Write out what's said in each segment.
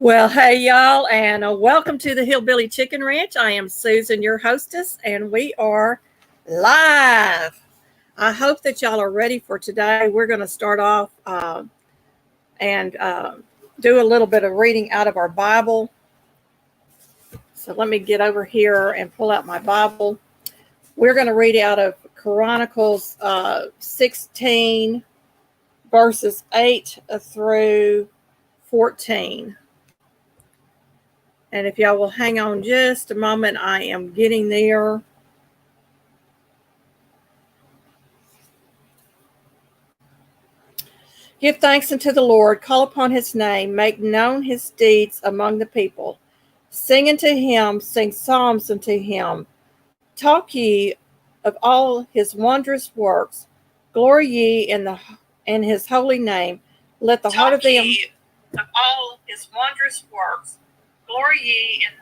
Well, hey, y'all, and welcome to the Hillbilly Chicken Ranch. I am Susan, your hostess, and we are live. I hope that y'all are ready for today. We're going to start off and do a little bit of reading out of our Bible. So let me get over here and pull out my Bible. We're going to read out of Chronicles 16, verses 8 through 14. And if y'all will hang on just a moment, I am getting there. Give thanks unto the Lord, call upon his name, make known his deeds among the people. Sing unto him, sing psalms unto him. Talk ye of all his wondrous works. Glory ye in his holy name. Let the heart of them of all his wondrous works. Glory ye in.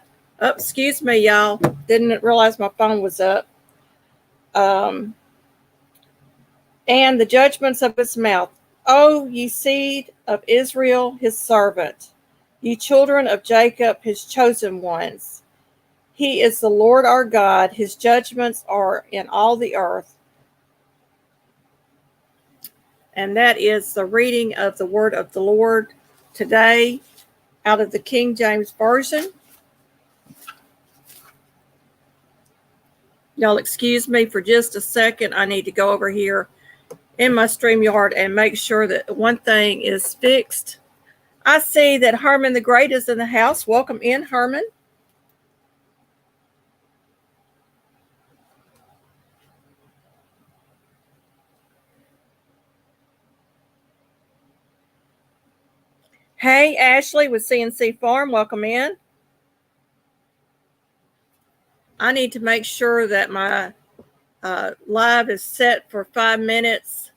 Oh, excuse me, y'all. Didn't realize my phone was up. And the judgments of his mouth. O ye seed of Israel, his servant, ye children of Jacob, his chosen ones. He is the Lord our God. His judgments are in all the earth. And that is the reading of the word of the Lord today out of the King James Version. Y'all excuse me for just a second. I need to go over here in my StreamYard and make sure that one thing is fixed. I see that Herman the Great is in the house. Welcome in, Herman. Hey, Ashley with CNC Farm. Welcome in. I need to make sure that my live is set for 5 minutes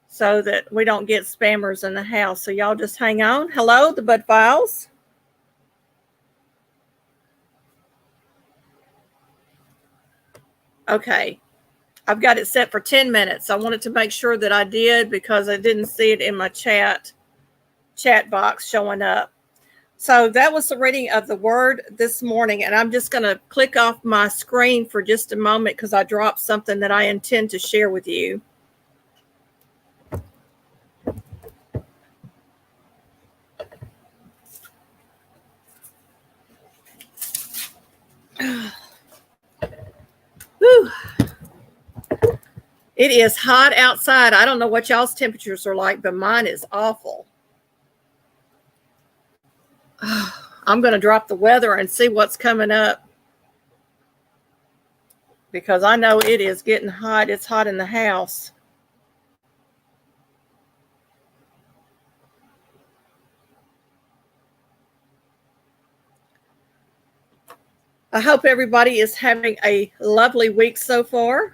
so that we don't get spammers in the house. So y'all just hang on. Hello, the Bud Files. Okay. I've got it set for 10 minutes. I wanted to make sure that I did because I didn't see it in my chat box showing up. So that was the reading of the word this morning, and I'm just going to click off my screen for just a moment because I dropped something that I intend to share with you. Whew. It is hot outside. I don't know what y'all's temperatures are like, but mine is awful. I'm going to drop the weather and see what's coming up because I know it is getting hot. It's hot in the house. I hope everybody is having a lovely week so far.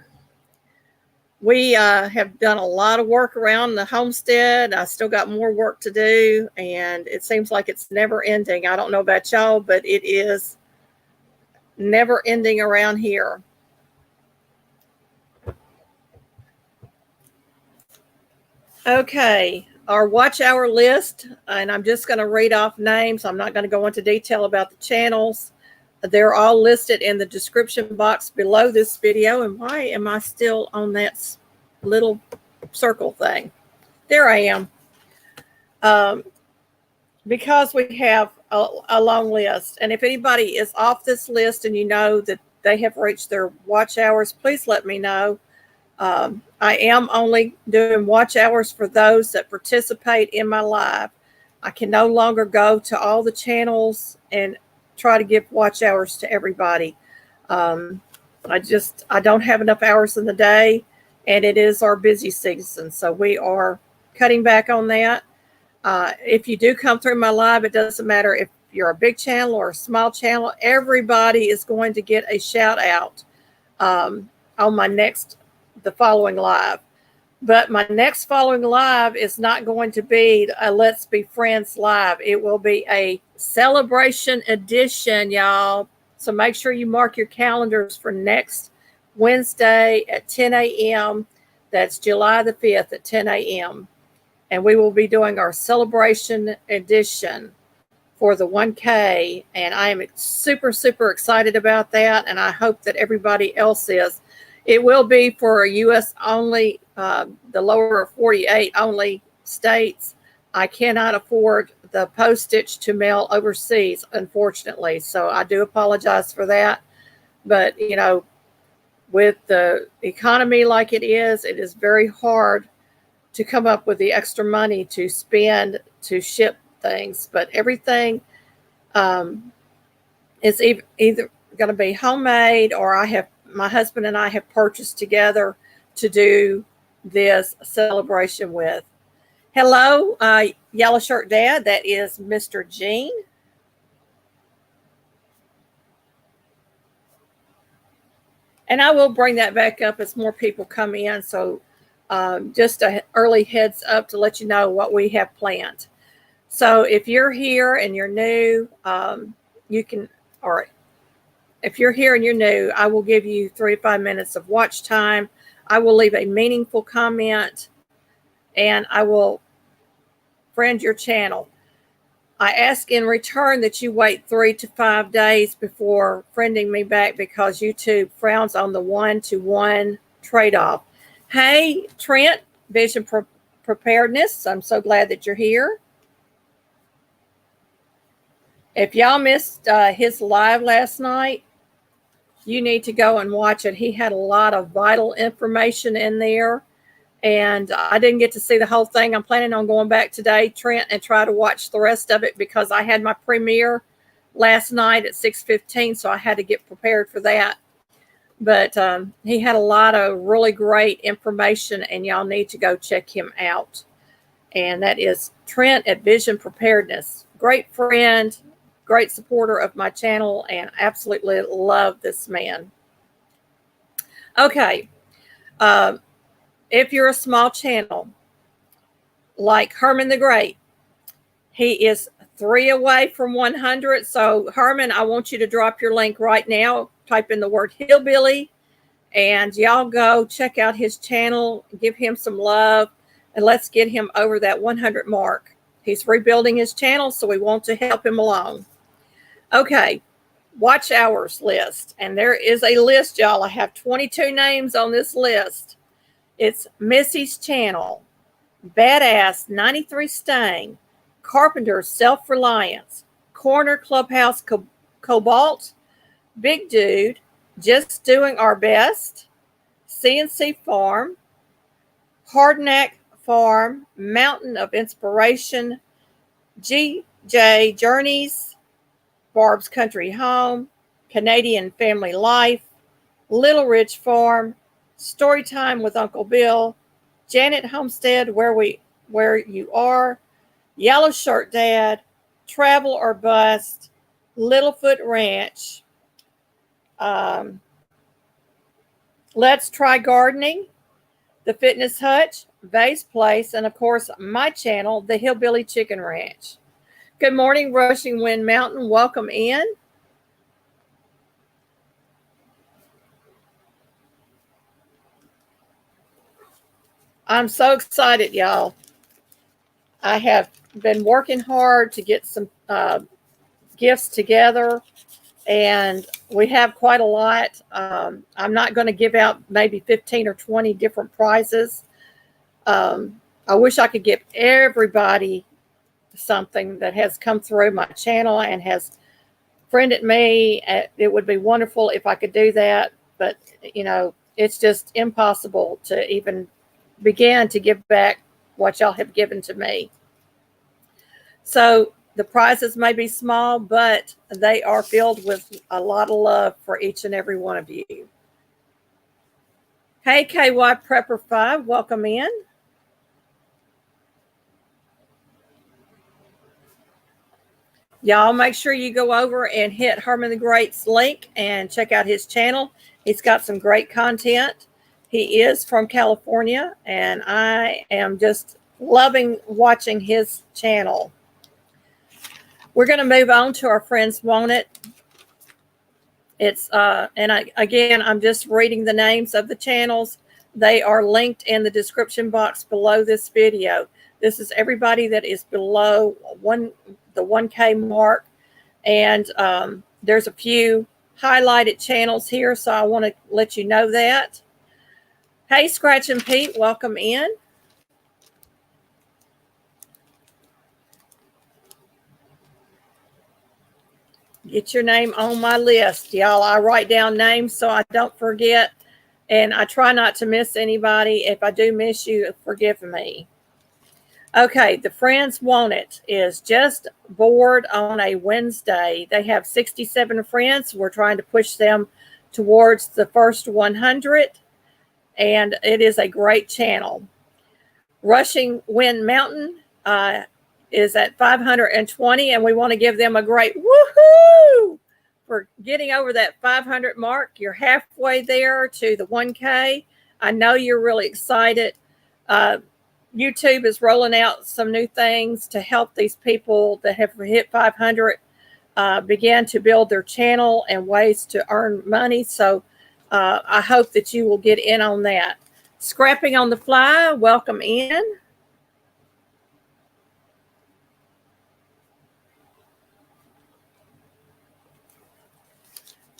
We have done a lot of work around the homestead. I still got more work to do, and it seems like it's never ending. I don't know about y'all, but it is never ending around here. Okay, our watch hour list, and I'm just going to read off names. I'm not going to go into detail about the channels. They're all listed in the description box below this video. And why am I still on that little circle thing? There I am. Because we have a long list. And if anybody is off this list and you know that they have reached their watch hours, please let me know. I am only doing watch hours for those that participate in my live. I can no longer go to all the channels and try to give watch hours to everybody. I don't have enough hours in the day, and it is our busy season. So we are cutting back on that. If you do come through my live, it doesn't matter if you're a big channel or a small channel, everybody is going to get a shout out on the following live. But my next following live is not going to be a Let's Be Friends live. It will be a celebration edition, y'all. So make sure you mark your calendars for next Wednesday at 10 a.m. That's July the 5th at 10 a.m. And we will be doing our celebration edition. for the 1K, and I am super, super excited about that, and I hope that everybody else is. It will be for U.S. only, the lower 48 only states. I cannot afford the postage to mail overseas, unfortunately, so I do apologize for that. But, you know, with the economy like it is very hard to come up with the extra money to spend to ship things. But everything is either going to be homemade, or my husband and I have purchased together to do this celebration with. Hello, Yellow Shirt Dad. That is Mr. Gene. And I will bring that back up as more people come in. So just an early heads up to let you know what we have planned. So if you're here and you're new, you can, or if you're here and you're new, I will give you 3 to 5 minutes of watch time. I will leave a meaningful comment, and I will friend your channel. I ask in return that you wait 3 to 5 days before friending me back, because YouTube frowns on the 1-to-1 trade-off. Hey, Trent, Vision Preparedness, I'm so glad that you're here. If y'all missed his live last night, you need to go and watch it. He had a lot of vital information in there, and I didn't get to see the whole thing. I'm planning on going back today, Trent, and try to watch the rest of it, because I had my premiere last night at 6:15, so I had to get prepared for that. But he had a lot of really great information, and y'all need to go check him out. And that is Trent at Vision Preparedness. Great friend, great supporter of my channel, and absolutely love this man. Okay. If you're a small channel like Herman the Great, he is 3 away from 100. So Herman, I want you to drop your link right now. Type in the word Hillbilly, and y'all go check out his channel, give him some love, and let's get him over that 100 mark. He's rebuilding his channel, so we want to help him along. Okay, watch hours list. And there is a list, y'all. I have 22 names on this list. It's Missy's channel, Badass 93 Stang, Carpenter's Self-Reliance, Corner Clubhouse Cobalt, Big Dude, Just Doing Our Best, CNC Farm, Hardnack Farm, Mountain of Inspiration, GJ Journeys, Barb's Country Home, Canadian Family Life, Little Ridge Farm, Storytime with Uncle Bill, Janet Homestead, Where You Are, Yellow Shirt Dad, Travel or Bust, Littlefoot Ranch, Let's Try Gardening, The Fitness Hutch, Vase Place, and of course my channel, The Hillbilly Chicken Ranch. Good morning, Rushing Wind Mountain. Welcome in. I'm so excited, y'all. I have been working hard to get some gifts together, and we have quite a lot. I'm not going to give out maybe 15 or 20 different prizes. I wish I could give everybody something that has come through my channel and has friended me. It would be wonderful if I could do that, but you know, it's just impossible to even begin to give back what y'all have given to me. So the prizes may be small, but they are filled with a lot of love for each and every one of you. Hey, KY Prepper 5, welcome in. Y'all make sure you go over and hit Herman the Great's link and check out his channel. He's got some great content. He is from California, and I am just loving watching his channel. We're going to move on to our Friends Want It. It's again, I'm just reading the names of the channels. They are linked in the description box below this video. This is everybody that is below the 1K mark. And there's a few highlighted channels here, so I want to let you know that. Hey, Scratch and Pete, welcome in. Get your name on my list, y'all. I write down names so I don't forget, and I try not to miss anybody. If I do miss you, forgive me. Okay, the Friends Want It is just bored on a Wednesday. They have 67 friends. We're trying to push them towards the first 100, and it is a great channel. Rushing Wind Mountain is at 520, and we want to give them a great woohoo for getting over that 500 mark. You're halfway there to the 1K. I know you're really excited. YouTube is rolling out some new things to help these people that have hit 500 begin to build their channel and ways to earn money. So I hope that you will get in on that. Scrapping on the Fly, welcome in.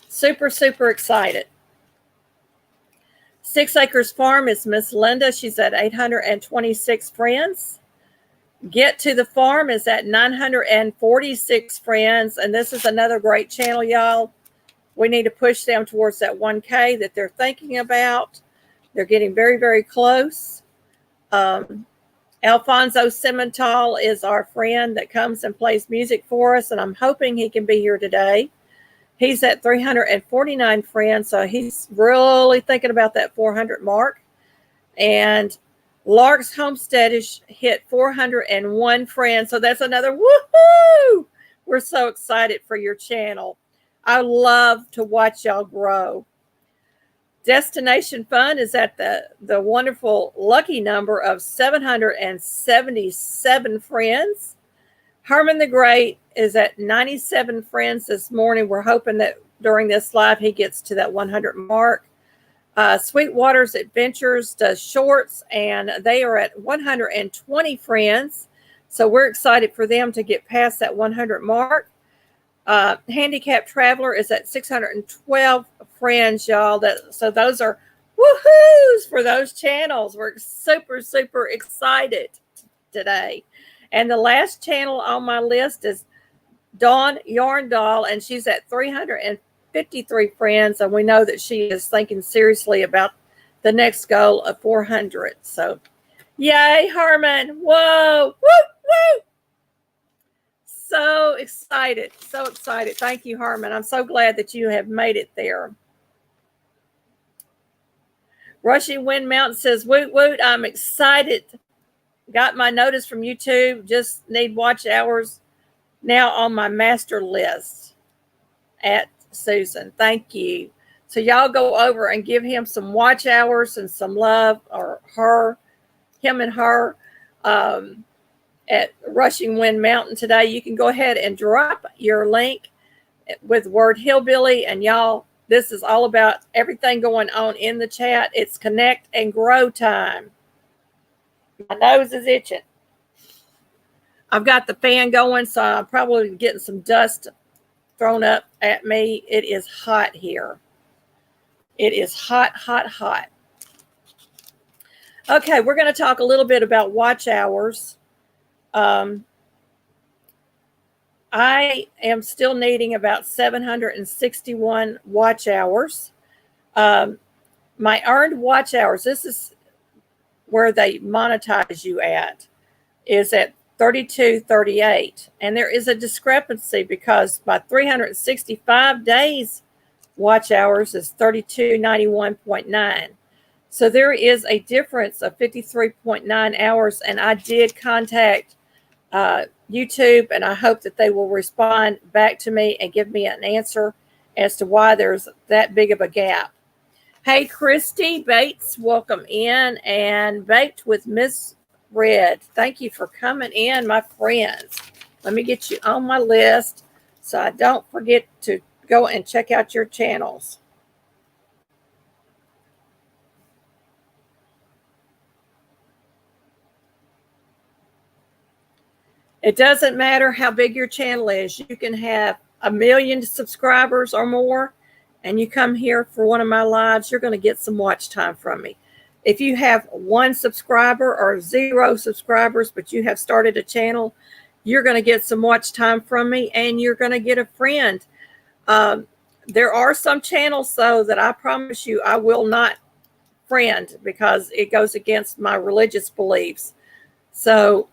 Super, super excited. 6 Acres Farm is Miss Linda. She's at 826 friends. Get to the Farm is at 946 friends. And this is another great channel, y'all. We need to push them towards that 1K that they're thinking about. They're getting very, very close. Alfonso Cimental is our friend that comes and plays music for us, and I'm hoping he can be here today. He's at 349 friends, so he's really thinking about that 400 mark. And Lark's Homestead is hit 401 friends, so that's another woohoo! We're so excited for your channel. I love to watch y'all grow. Destination Fun is at the wonderful lucky number of 777 friends. Herman the Great is at 97 friends this morning. We're hoping that during this live he gets to that 100 mark. Sweetwater's Adventures does shorts, and they are at 120 friends. So we're excited for them to get past that 100 mark. Handicapped Traveler is at 612 friends, y'all. So those are woohoos for those channels. We're super, super excited today. And the last channel on my list is Dawn Yarndahl, and she's at 353 friends. And we know that she is thinking seriously about the next goal of 400. So, yay, Harmon. Whoa. Woo, woo. So excited. So excited. Thank you, Harmon. I'm so glad that you have made it there. Rushing Wind Mountain says, woot, woot. I'm excited. Got my notice from YouTube. Just need watch hours now on my master list at Susan. Thank you. So y'all go over and give him some watch hours and some love, or him and her, at Rushing Wind Mountain today. You can go ahead and drop your link with the word Hillbilly. And y'all, this is all about everything going on in the chat. It's connect and grow time. My nose is itching. I've got the fan going, so I'm probably getting some dust thrown up at me. It is hot here. It is hot, hot, hot. Okay, we're going to talk a little bit about watch hours. I am still needing about 761 watch hours. My earned watch hours, this is where they monetize you at, is at 32.38. And there is a discrepancy because my 365 days watch hours is 3291.9. So there is a difference of 53.9 hours. And I did contact YouTube, and I hope that they will respond back to me and give me an answer as to why there's that big of a gap. Hey, Christy Bates, welcome in. And Baked with Miss Red, thank you for coming in, my friends. Let me get you on my list so I don't forget to go and check out your channels. It doesn't matter how big your channel is. You can have 1 million subscribers or more, and you come here for one of my lives, you're going to get some watch time from me. If you have 1 subscriber or 0 subscribers, but you have started a channel, you're going to get some watch time from me, and you're going to get a friend. There are some channels, though, that I promise you I will not friend because it goes against my religious beliefs. So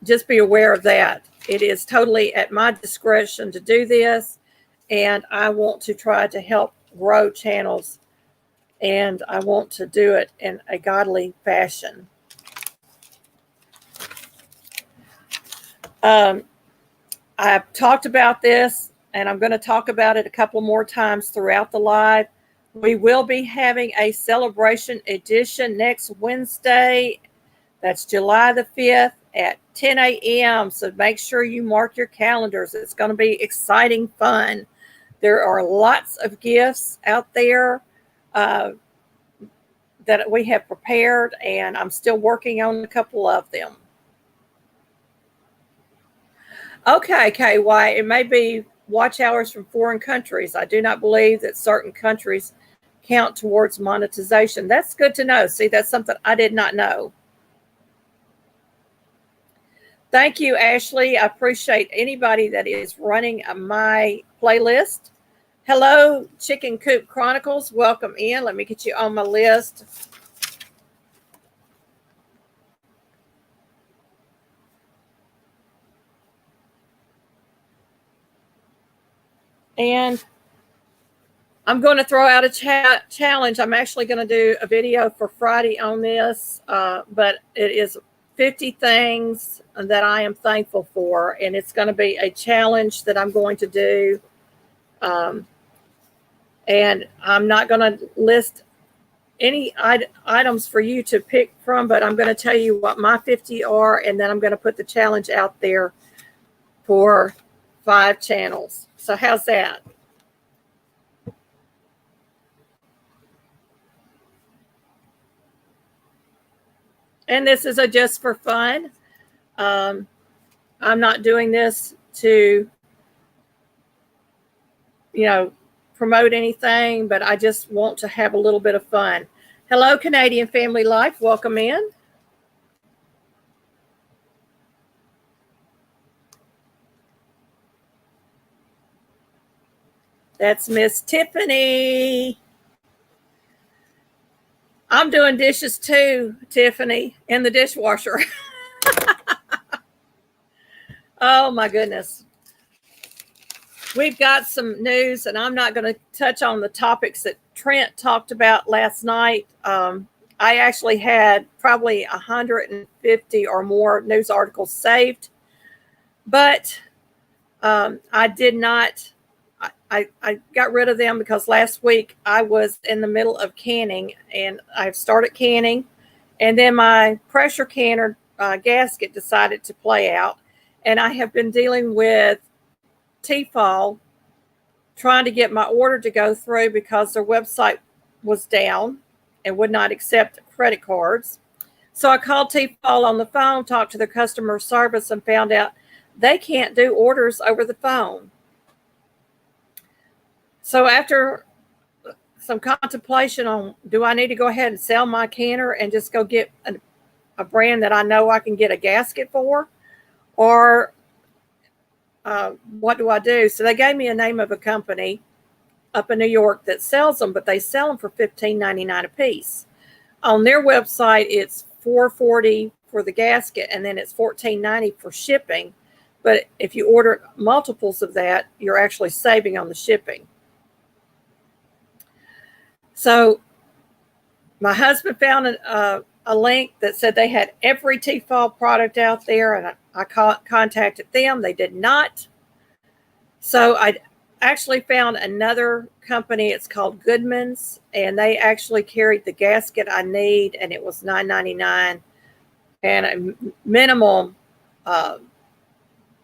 just be aware of that. It is totally at my discretion to do this, and I want to try to help grow channels, and I want to do it in a godly fashion. I've talked about this, and I'm going to talk about it a couple more times throughout the live. We will be having a celebration edition next Wednesday. That's July the 5th at 10 a.m. So make sure you mark your calendars. It's going to be exciting fun. There are lots of gifts out there that we have prepared, and I'm still working on a couple of them. Okay, KY, it may be watch hours from foreign countries. I do not believe that certain countries count towards monetization. That's good to know. See, that's something I did not know. Thank you, Ashley. I appreciate anybody that is running my playlist. Hello, Chicken Coop Chronicles. Welcome in. Let me get you on my list. And I'm going to throw out a challenge. I'm actually going to do a video for Friday on this, but it is 50 things that I am thankful for, and it's going to be a challenge that I'm going to do. And I'm not going to list any items for you to pick from, but I'm going to tell you what my 50 are, and then I'm going to put the challenge out there for 5 channels. So how's that? And this is a just for fun. I'm not doing this to, promote anything, but I just want to have a little bit of fun. Hello, Canadian Family Life. Welcome in. That's Miss Tiffany. I'm doing dishes too, Tiffany, in the dishwasher. Oh, my goodness. We've got some news, and I'm not going to touch on the topics that Trent talked about last night. I actually had probably 150 or more news articles saved, but I did not. I got rid of them because last week I was in the middle of canning, and I've started canning, and then my pressure canner gasket decided to play out, and I have been dealing with Tefal trying to get my order to go through because their website was down and would not accept credit cards. So I called Tefal on the phone, talked to their customer service, and found out they can't do orders over the phone. So after some contemplation on, do I need to go ahead and sell my canner and just go get a brand that I know I can get a gasket for, or what do I do? So they gave me a name of a company up in New York that sells them, but they sell them for $15.99 a piece. On their website, it's $4.40 for the gasket, and then it's $14.90 for shipping. But if you order multiples of that, you're actually saving on the shipping. So my husband found a link that said they had every Tefal product out there, and I contacted them. They did not. So I actually found another company. It's called Goodman's, and they actually carried the gasket I need, and it was $9.99 and a minimum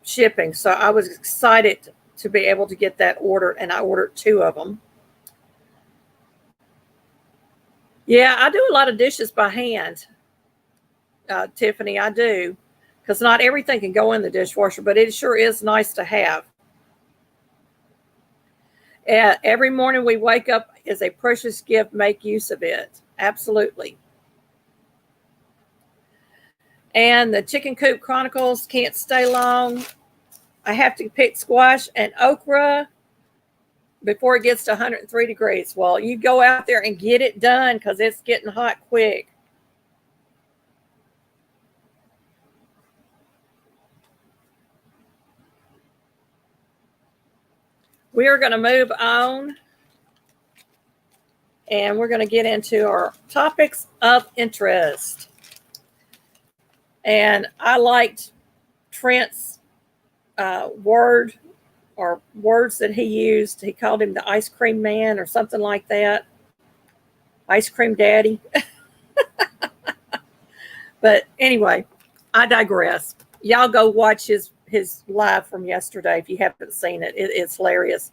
shipping. So I was excited to be able to get that ordered, and I ordered 2 of them. Yeah, I do a lot of dishes by hand, Tiffany. I do. because not everything can go in the dishwasher, but it sure is nice to have. Every morning we wake up is a precious gift. Make use of it. Absolutely. And the Chicken Coop Chronicles can't stay long. I have to pick squash and okra before it gets to 103 degrees. Well, you go out there and get it done because it's getting hot quick. We are going to move on, and we're going to get into our topics of interest. And I liked Trent's word or words that he used. He called him the ice cream man or something like that. Ice cream daddy. But anyway, I digress. Y'all go watch his live from yesterday if you haven't seen it. It's hilarious.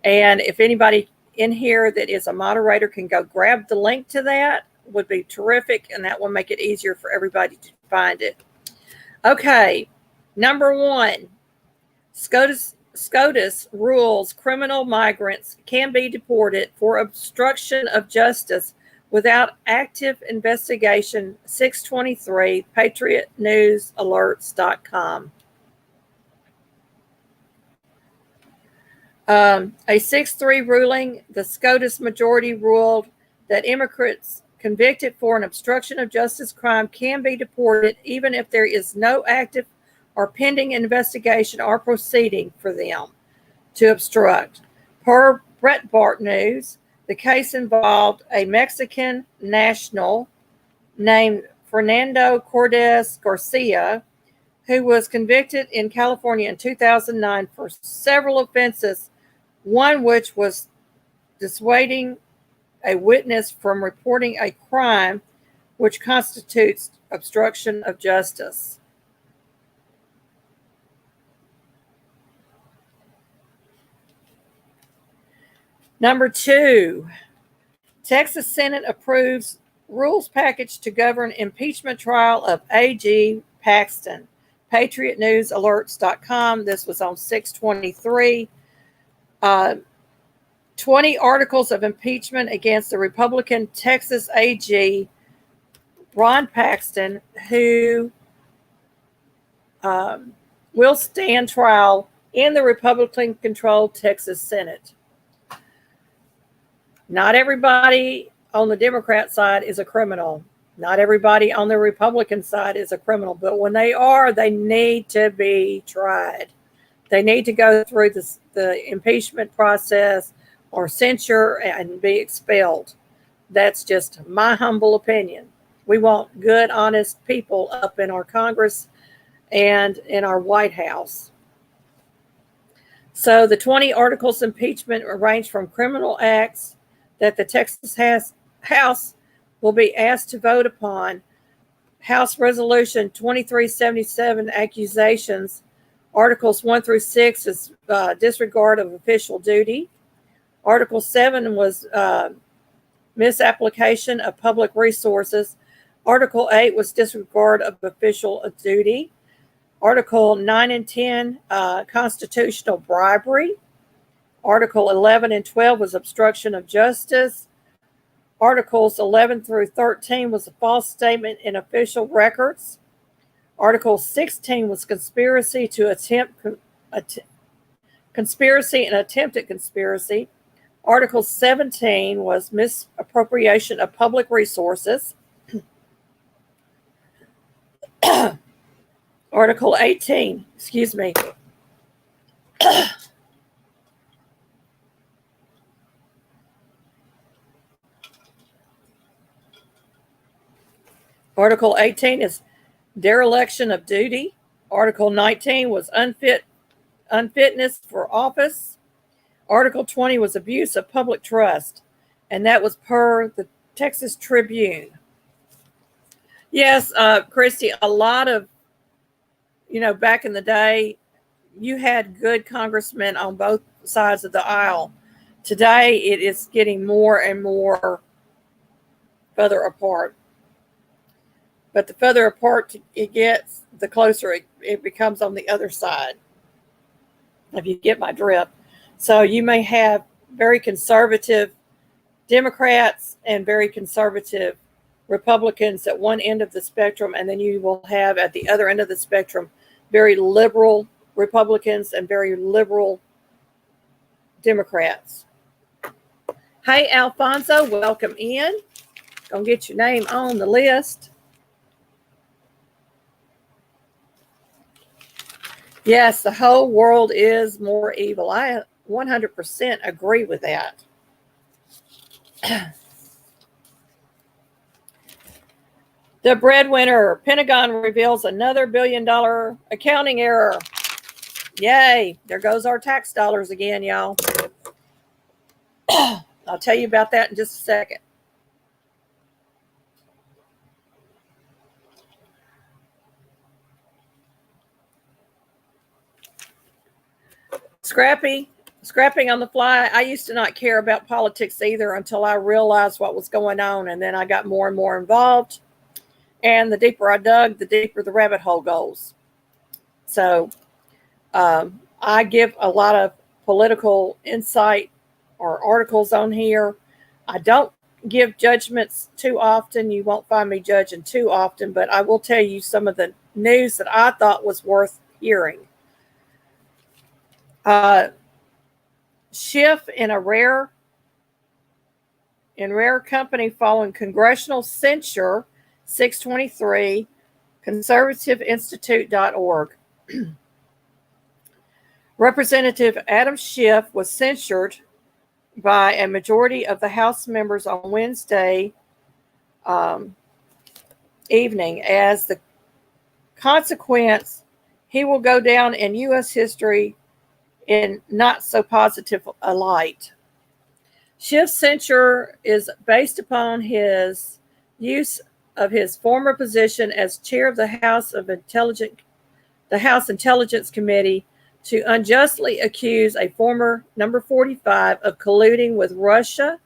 And if anybody in here that is a moderator can go grab the link to that, would be terrific, and that will make it easier for everybody to find it. Okay, number 1, SCOTUS rules criminal migrants can be deported for obstruction of justice without active investigation. 623 patriotnewsalerts.com. A 6-3 ruling, the SCOTUS majority ruled that immigrants convicted for an obstruction of justice crime can be deported even if there is no active or pending investigation or proceeding for them to obstruct. Per Breitbart News, the case involved a Mexican national named Fernando Cordes Garcia, who was convicted in California in 2009 for several offenses, one which was dissuading a witness from reporting a crime which constitutes obstruction of justice. Number 2, Texas Senate approves rules package to govern impeachment trial of AG Paxton. PatriotNewsAlerts.com. This was on 6/23. 20 articles of impeachment against the Republican Texas AG Ron Paxton, who will stand trial in the Republican-controlled Texas Senate. Not everybody on the Democrat side is a criminal. Not everybody on the Republican side is a criminal. But when they are, they need to be tried. They need to go through the impeachment process or censure and be expelled. That's just my humble opinion. We want good, honest people up in our Congress and in our White House. So the 20 articles of impeachment range from criminal acts that the Texas House will be asked to vote upon. House Resolution 2377 accusations. Articles 1 through 6 is disregard of official duty. Article 7 was misapplication of public resources. Article 8 was disregard of official duty. Article 9 and 10, constitutional bribery. Article 11 and 12 was obstruction of justice. Articles 11 through 13 was a false statement in official records. Article 16 was conspiracy and attempted conspiracy. Article 17 was misappropriation of public resources. Article 18, Article 18 is dereliction of duty. Article 19 was unfitness for office. Article 20 was abuse of public trust, and that was per the Texas Tribune. Yes, Christy, a lot of, back in the day, you had good congressmen on both sides of the aisle. Today, it is getting more and more further apart. But the further apart it gets, the closer it becomes on the other side, if you get my drift. So you may have very conservative Democrats and very conservative Republicans at one end of the spectrum, and then you will have at the other end of the spectrum very liberal Republicans and very liberal Democrats. Hey, Alfonso, welcome in. Gonna get your name on the list. Yes, the whole world is more evil. I 100% agree with that. The breadwinner, Pentagon reveals another $1 billion accounting error. Yay, there goes our tax dollars again, y'all. I'll tell you about that in just a second. Scrapping on the fly. I used to not care about politics either until I realized what was going on, and then I got more and more involved. And the deeper I dug, the deeper the rabbit hole goes. So I give a lot of political insight or articles on here. I don't give judgments too often. You won't find me judging too often, but I will tell you some of the news that I thought was worth hearing. Schiff in rare company following congressional censure, 623, conservativeinstitute.org. Representative Adam Schiff was censured by a majority of the House members on Wednesday evening. As the consequence, he will go down in U.S. history in not so positive a light. Schiff's censure is based upon his use of his former position as chair of the House Intelligence Committee to unjustly accuse a former number 45 of colluding with Russia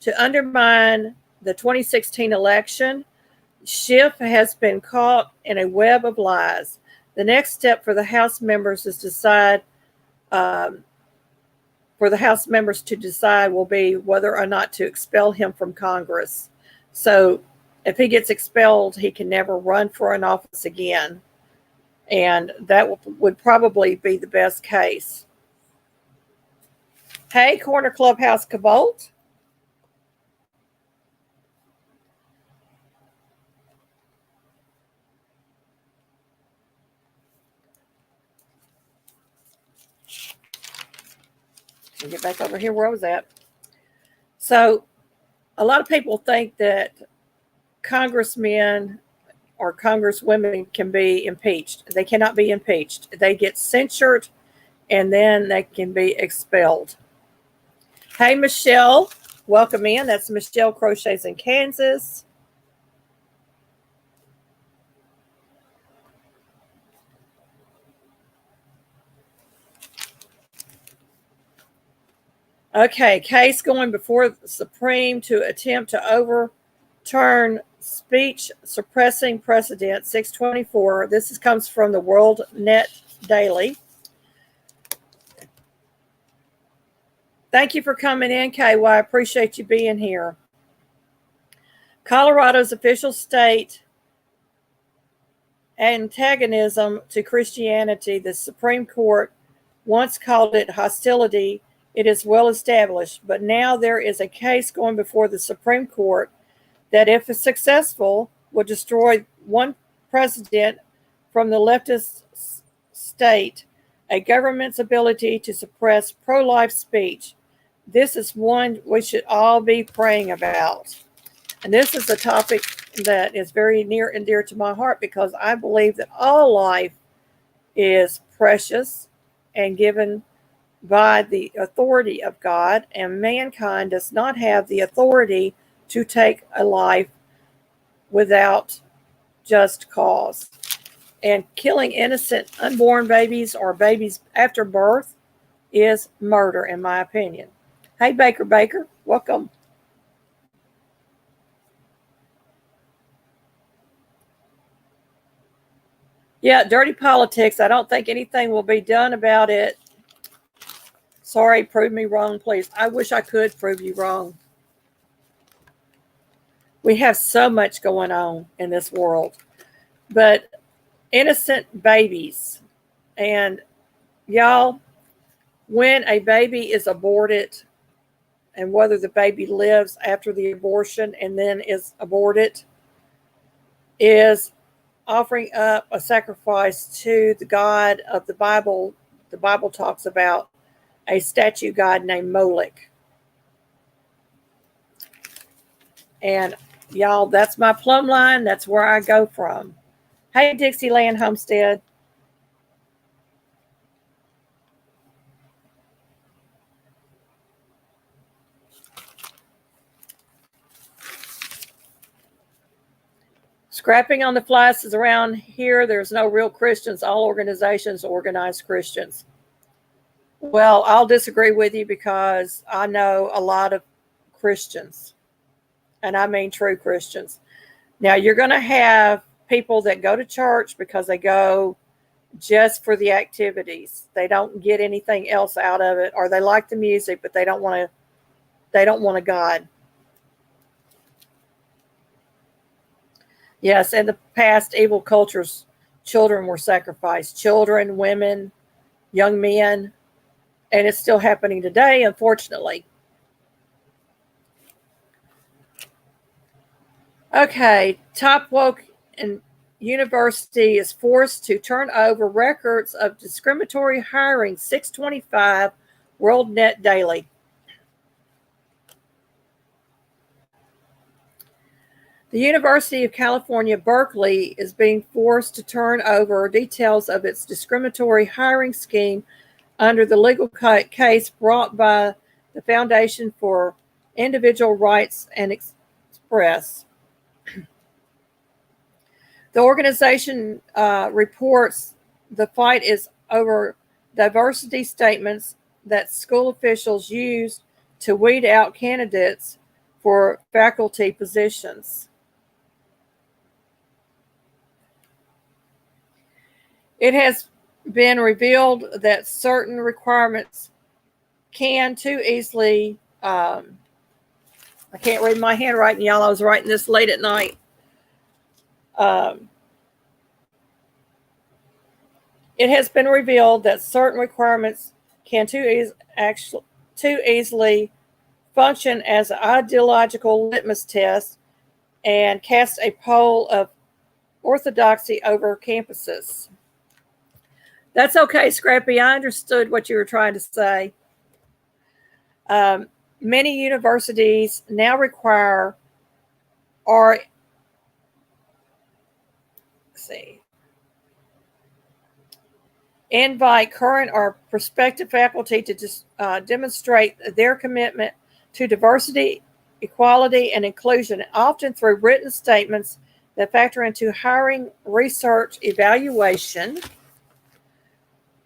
to undermine the 2016 election. Schiff has been caught in a web of lies. The next step for the House members is to decide will be whether or not to expel him from Congress. So if he gets expelled, he can never run for an office again. And that would probably be the best case. Hey, Corner Clubhouse Cavolt. I'll get back over here where I was at. So a lot of people think that congressmen or congresswomen can be impeached. They cannot be impeached. They get censured and then they can be expelled. Hey, Michelle, welcome in. That's Michelle Crochets in Kansas. Okay, case going before the Supreme to attempt to overturn speech suppressing precedent, 624. This comes from the World Net Daily. Thank you for coming in, KY. I appreciate you being here. Colorado's official state antagonism to Christianity, the Supreme Court once called it hostility. It is well established, but now there is a case going before the Supreme Court that, if successful, will destroy one precedent from the leftist state, a government's ability to suppress pro-life speech. This is one we should all be praying about. And this is a topic that is very near and dear to my heart because I believe that all life is precious and given by the authority of God, and mankind does not have the authority to take a life without just cause. And killing innocent unborn babies or babies after birth is murder, in my opinion. Hey, Baker, welcome. Yeah, dirty politics. I don't think anything will be done about it. Sorry, prove me wrong, please. I wish I could prove you wrong. We have so much going on in this world. But innocent babies, and y'all, when a baby is aborted, and whether the baby lives after the abortion and then is aborted, is offering up a sacrifice to the God of the Bible. The Bible talks about a statue god named Molech. And y'all, that's my plumb line. That's where I go from. Hey, Dixieland Homestead. Scrapping on the flies is around here. There's no real Christians. All organizations organize Christians. Well, I'll disagree with you because I know a lot of Christians, and I mean true Christians. Now, you're going to have people that go to church because they go just for the activities. They don't get anything else out of it, or they like the music, but they don't want a God. Yes, in the past, evil cultures, children were sacrificed. Children, women, young men, and it's still happening today, unfortunately. Okay, top woke and university is forced to turn over records of discriminatory hiring. 625 World Net Daily. The University of California, Berkeley is being forced to turn over details of its discriminatory hiring scheme under the legal case brought by the Foundation for Individual Rights and Express. The organization reports the fight is over diversity statements that school officials used to weed out candidates for faculty positions. It has been revealed that certain requirements can too easily, I can't read my handwriting, y'all. I was writing this late at night. It has been revealed that certain requirements can too easily function as an ideological litmus test and cast a pall of orthodoxy over campuses. That's okay, Scrappy. I understood what you were trying to say. Many universities now require or invite current or prospective faculty to demonstrate their commitment to diversity, equality, and inclusion, often through written statements that factor into hiring, research, evaluation,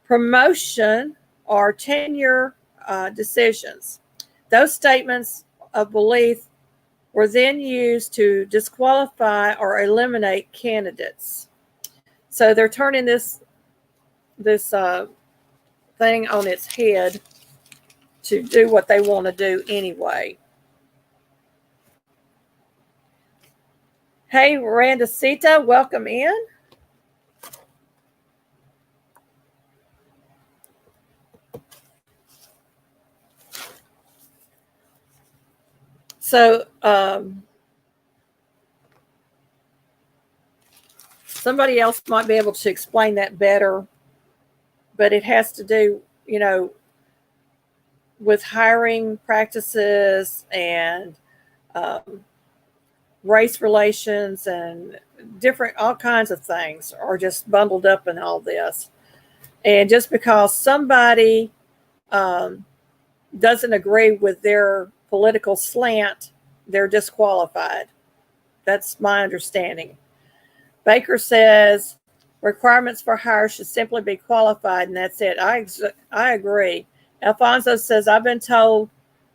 promotion, or tenure decisions. Those statements of belief were then used to disqualify or eliminate candidates. So they're turning this thing on its head to do what they want to do anyway. Hey, Randacita, welcome in. So somebody else might be able to explain that better, but it has to do, with hiring practices and race relations and all kinds of things are just bundled up in all this. And just because somebody doesn't agree with their political slant, they're disqualified. That's my understanding. Baker says requirements for hire should simply be qualified, and that's it. I agree. Alfonso says, I've been told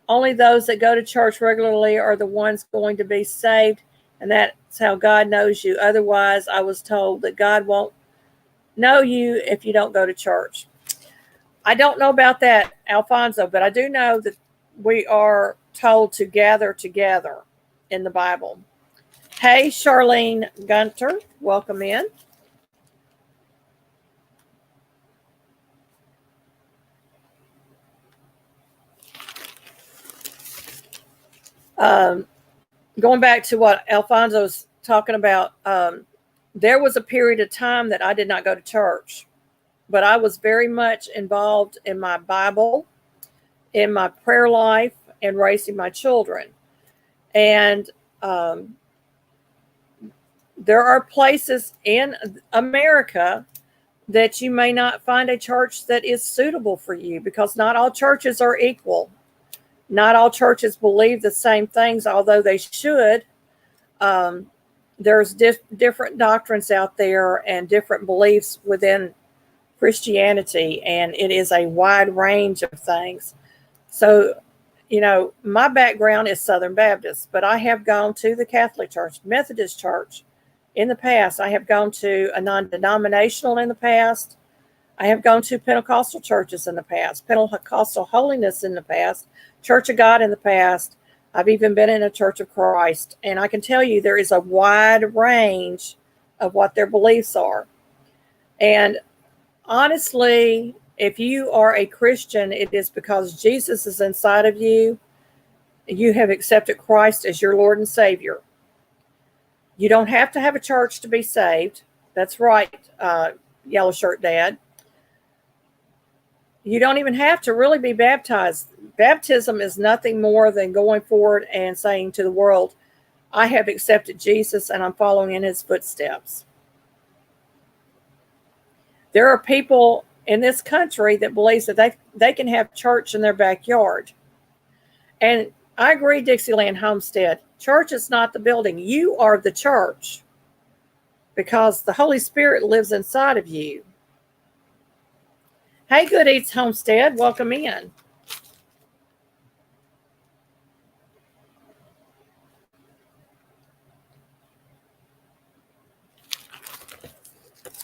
only those that go to church regularly are the ones going to be saved, and that's how God knows you. Otherwise, I was told that God won't know you if you don't go to church. I don't know about that, Alfonso, but I do know that we are told to gather together in the Bible. Hey, Charlene Gunter, welcome in. Going back to what Alfonso's talking about, there was a period of time that I did not go to church, but I was very much involved in my Bible, in my prayer life, and raising my children. And there are places in America that you may not find a church that is suitable for you, because not all churches are equal. Not all churches believe the same things, although they should. There's different doctrines out there and different beliefs within Christianity, and it is a wide range of things. So, my background is Southern Baptist, but I have gone to the Catholic Church, Methodist Church in the past. I have gone to a non-denominational in the past. I have gone to Pentecostal churches in the past, Pentecostal Holiness in the past, Church of God in the past. I've even been in a Church of Christ. And I can tell you there is a wide range of what their beliefs are. And honestly, if you are a Christian, it is because Jesus is inside of you. You have accepted Christ as your Lord and Savior. You don't have to have a church to be saved. That's right, Yellow Shirt Dad. You don't even have to really be baptized. Baptism is nothing more than going forward and saying to the world, I have accepted Jesus and I'm following in his footsteps. There are people in this country that believes that they can have church in their backyard. And I agree, Dixieland Homestead. Church is not the building. You are the church, because the Holy Spirit lives inside of you. Hey, Good Eats Homestead, welcome in.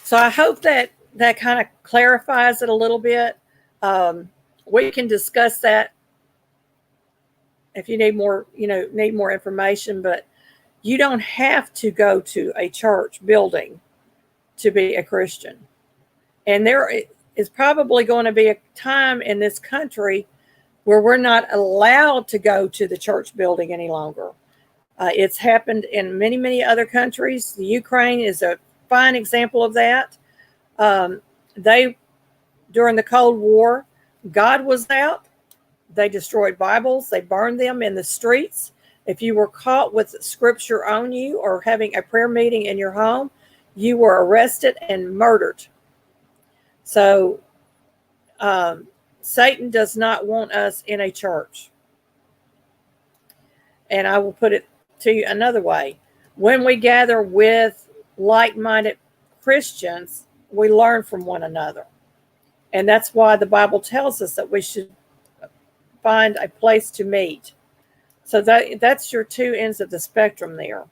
So I hope that kind of clarifies it a little bit. We can discuss that if you need more, need more information, but you don't have to go to a church building to be a Christian. And there is probably going to be a time in this country where we're not allowed to go to the church building any longer. It's happened in many, many other countries. The Ukraine is a fine example of that. During the Cold War, God was out. They destroyed Bibles. They burned them in the streets. If you were caught with scripture on you or having a prayer meeting in your home, you were arrested and murdered. So Satan does not want us in a church. And I will put it to you another way. When we gather with like-minded Christians, we learn from one another. And that's why the Bible tells us that we should find a place to meet. So that's your two ends of the spectrum there.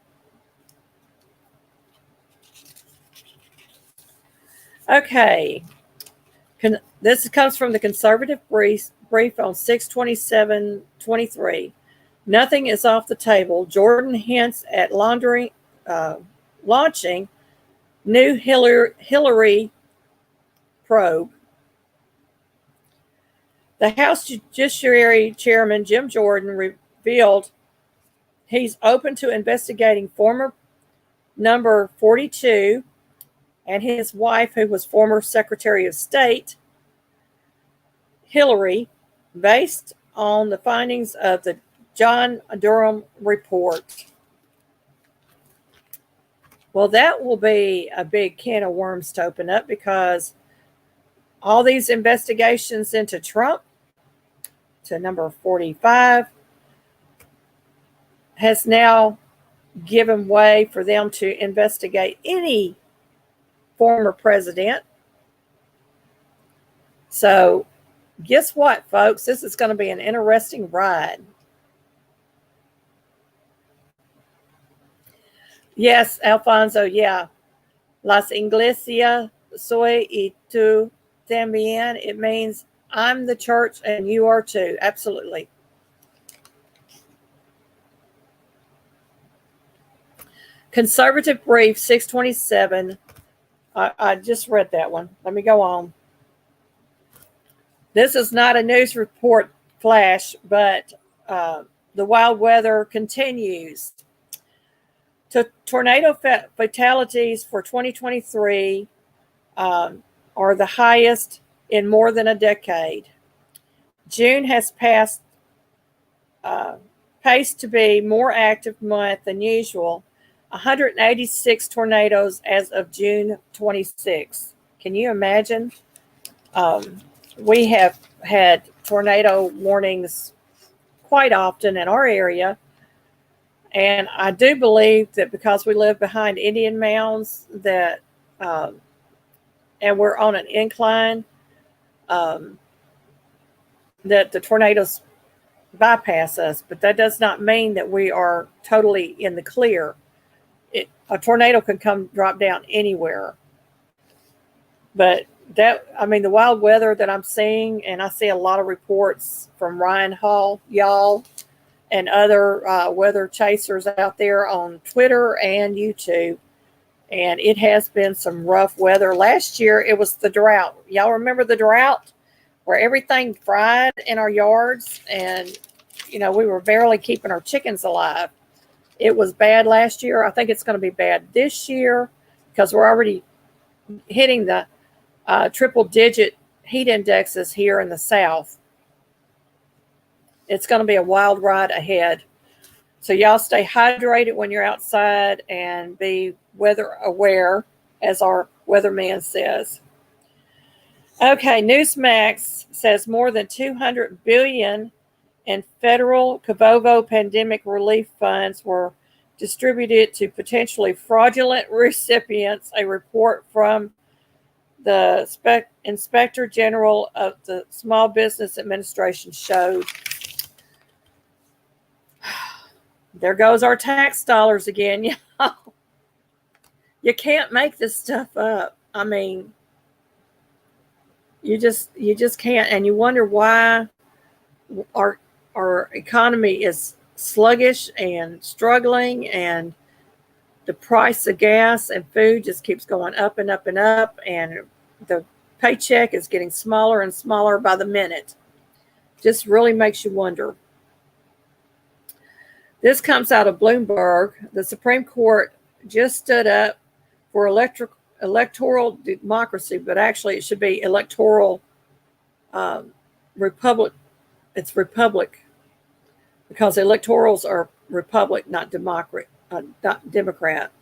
Okay. This comes from the Conservative brief on 6/27/23. Nothing is off the table. Jordan hints at launching new Hillary probe. The House Judiciary Chairman Jim Jordan revealed he's open to investigating former number 42 and his wife, who was former Secretary of State, Hillary, based on the findings of the John Durham report. Well, that will be a big can of worms to open up, because all these investigations into Trump, to number 45, has now given way for them to investigate any former president. So guess what, folks? This is going to be an interesting ride. Yes, Alfonso, yeah. Las Iglesias soy y tú también. It means I'm the church and you are too. Absolutely. Conservative Brief 627. I just read that one. Let me go on. This is not a news report flash, but the wild weather continues. Tornado fatalities for 2023 are the highest in more than a decade. June has paced to be more active month than usual. 186 tornadoes as of June 26. Can you imagine? We have had tornado warnings quite often in our area. And I do believe that because we live behind Indian mounds that, and we're on an incline, that the tornadoes bypass us. But that does not mean that we are totally in the clear. A tornado can come drop down anywhere. But the wild weather that I'm seeing, and I see a lot of reports from Ryan Hall, y'all, and other weather chasers out there on Twitter and YouTube. And it has been some rough weather. Last year, it was the drought. Y'all remember the drought where everything fried in our yards and, we were barely keeping our chickens alive. It was bad last year. I think it's going to be bad this year because we're already hitting the triple-digit heat indexes here in the South. It's going to be a wild ride ahead. So y'all stay hydrated when you're outside and be weather aware, as our weatherman says. Okay, Newsmax says more than $200 billion in federal Cavovo pandemic relief funds were distributed to potentially fraudulent recipients. A report from the Inspector General of the Small Business Administration showed. There goes our tax dollars again. You can't make this stuff up. You just can't. And you wonder why our economy is sluggish and struggling, and the price of gas and food just keeps going up and up and up, and the paycheck is getting smaller and smaller by the minute. Just really makes you wonder. This comes out of Bloomberg. The Supreme Court just stood up for electoral democracy, but actually it should be electoral republic. It's republic because electorals are republic, not Democrat.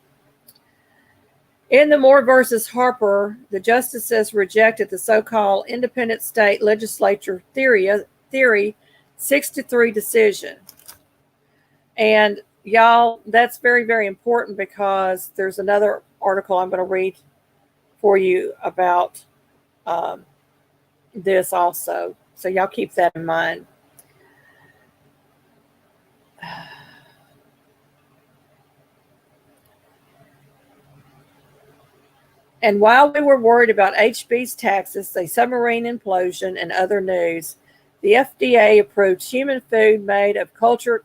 In the Moore versus Harper, the justices rejected the so-called independent state legislature theory 6-3 decision. And y'all, that's very, very important because there's another article I'm going to read for you about this also. So y'all keep that in mind. And while we were worried about HB's taxes, a submarine implosion, and other news, the FDA approved human food made of cultured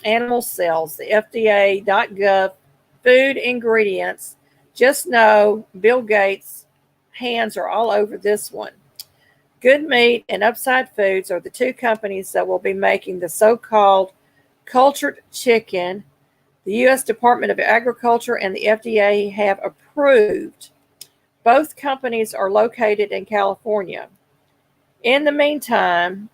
animal cells. The FDA.gov food ingredients. Just know Bill Gates' hands are all over this one. Good Meat and Upside Foods are the two companies that will be making the so-called cultured chicken. The U.S. Department of Agriculture and the FDA have approved. Both companies are located in California. In the meantime,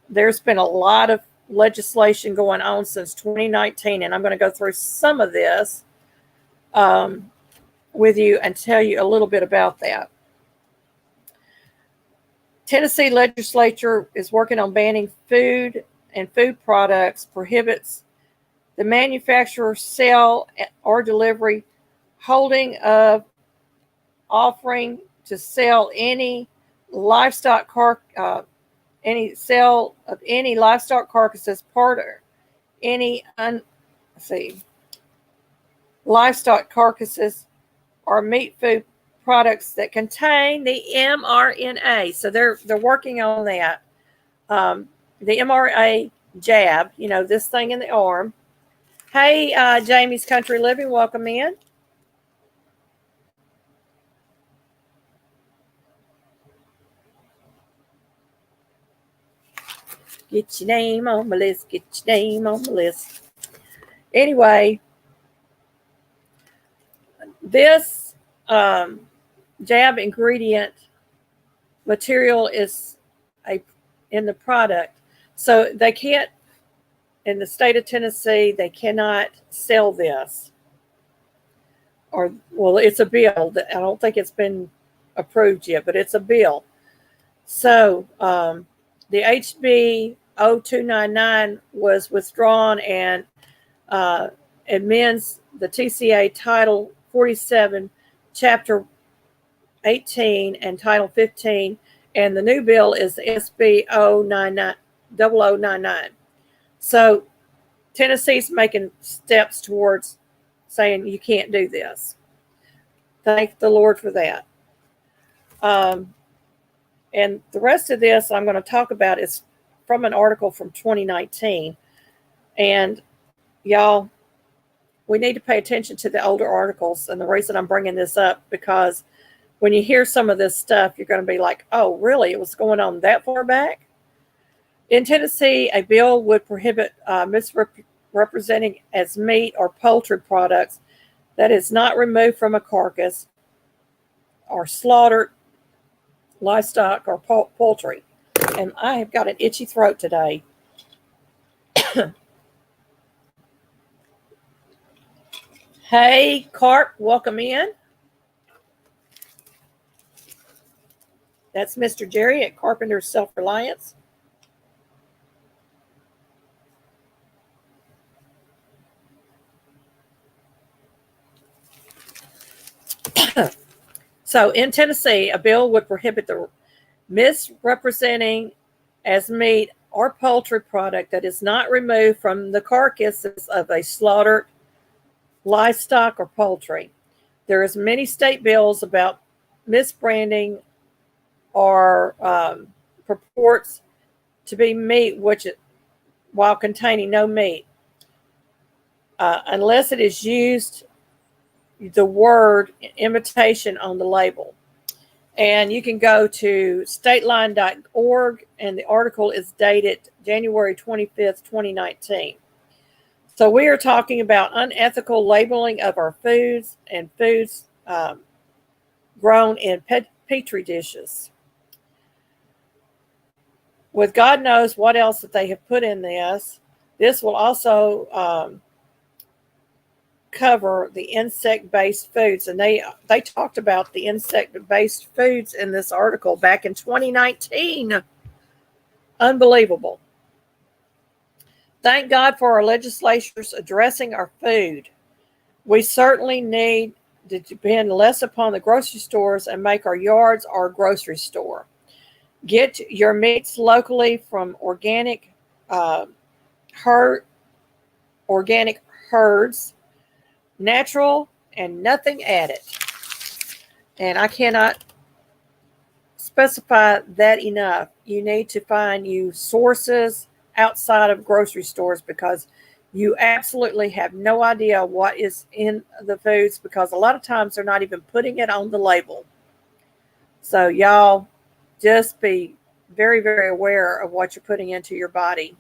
there's been a lot of legislation going on since 2019, and I'm going to go through some of this with you and tell you a little bit about that. Tennessee legislature is working on banning food and food products, prohibits the manufacturer, sale, or delivery, holding of, offering to sell any livestock sale of any livestock carcasses, part or any livestock carcasses are meat food products that contain the mRNA. So they're working on that. The mRNA jab, this thing in the arm. Hey, Jamie's Country Living, welcome in. Get your name on my list. Get your name on my list. Anyway, this jab ingredient material is in the product. So they can't, in the state of Tennessee, they cannot sell this. Well, it's a bill. I don't think it's been approved yet, but it's a bill. So the HB 0299 was withdrawn and amends the TCA Title 47, Chapter 18, and Title 15, and the new bill is SB 0099. So Tennessee's making steps towards saying you can't do this. Thank the Lord for that. And the rest of this I'm going to talk about is from an article from 2019. And y'all, we need to pay attention to the older articles. And the reason I'm bringing this up, because when you hear some of this stuff, you're going to be like, oh, really? It was going on that far back? In Tennessee, a bill would prohibit misrepresenting as meat or poultry products that is not removed from a carcass or slaughtered livestock or poultry. And I have got an itchy throat today. Hey, Carp, welcome in. That's Mr. Jerry at Carpenter's Self-Reliance. So in Tennessee, a bill would prohibit the misrepresenting as meat or poultry product that is not removed from the carcasses of a slaughtered livestock or poultry. There is many state bills about misbranding or purports to be meat while containing no meat, unless it is used the word imitation on the label. And you can go to stateline.org, and the article is dated January 25th, 2019. So we are talking about unethical labeling of our foods and foods grown in petri dishes. With God knows what else that they have put in this. This will also cover the insect-based foods, and they talked about the insect-based foods in this article back in 2019. Unbelievable. Thank God for our legislatures addressing our food. We certainly need to depend less upon the grocery stores and make our yards our grocery store. Get your meats locally from organic herds, natural and nothing added. And I cannot specify that enough. You need to find you sources outside of grocery stores, because you absolutely have no idea what is in the foods, because a lot of times they're not even putting it on the label. So y'all just be very, very aware of what you're putting into your body.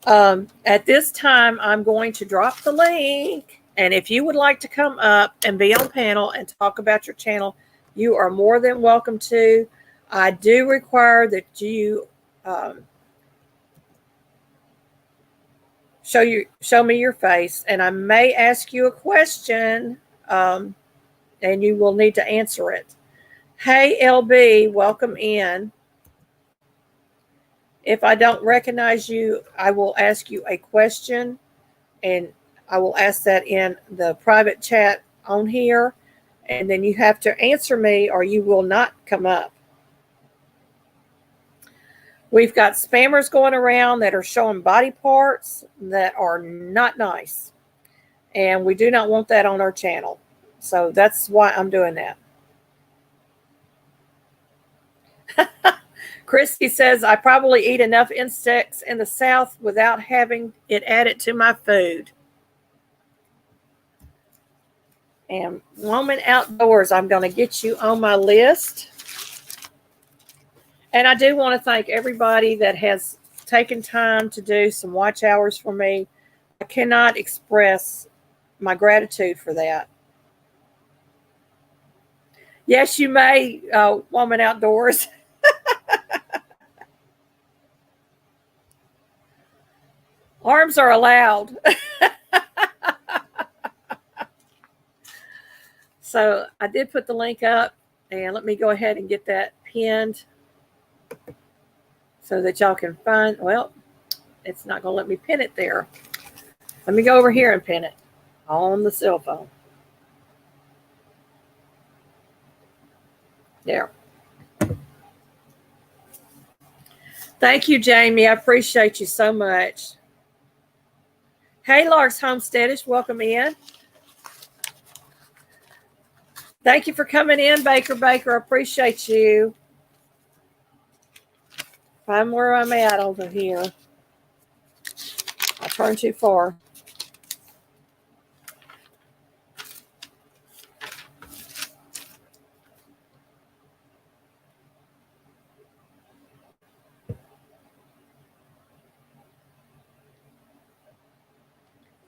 At this time, I'm going to drop the link. And if you would like to come up and be on panel and talk about your channel, you are more than welcome to. I do require that you show me your face, and I may ask you a question, and you will need to answer it. Hey, LB, welcome in. If I don't recognize you, I will ask you a question, and I will ask that in the private chat on here, and then you have to answer me or you will not come up. We've got spammers going around that are showing body parts that are not nice, and we do not want that on our channel. So that's why I'm doing that. Christy says, I probably eat enough insects in the South without having it added to my food. And Woman Outdoors, I'm going to get you on my list. And I do want to thank everybody that has taken time to do some watch hours for me. I cannot express my gratitude for that. Yes, you may, Woman Outdoors. Arms are allowed. So I did put the link up, and let me go ahead and get that pinned so that y'all can find. Well, it's not going to let me pin it there. Let me go over here and pin it on the cell phone. There. Thank you, Jamie. I appreciate you so much. Hey, Larks Homesteadish, welcome in. Thank you for coming in, Baker. I appreciate you. I'm where I'm at over here. I turned too far.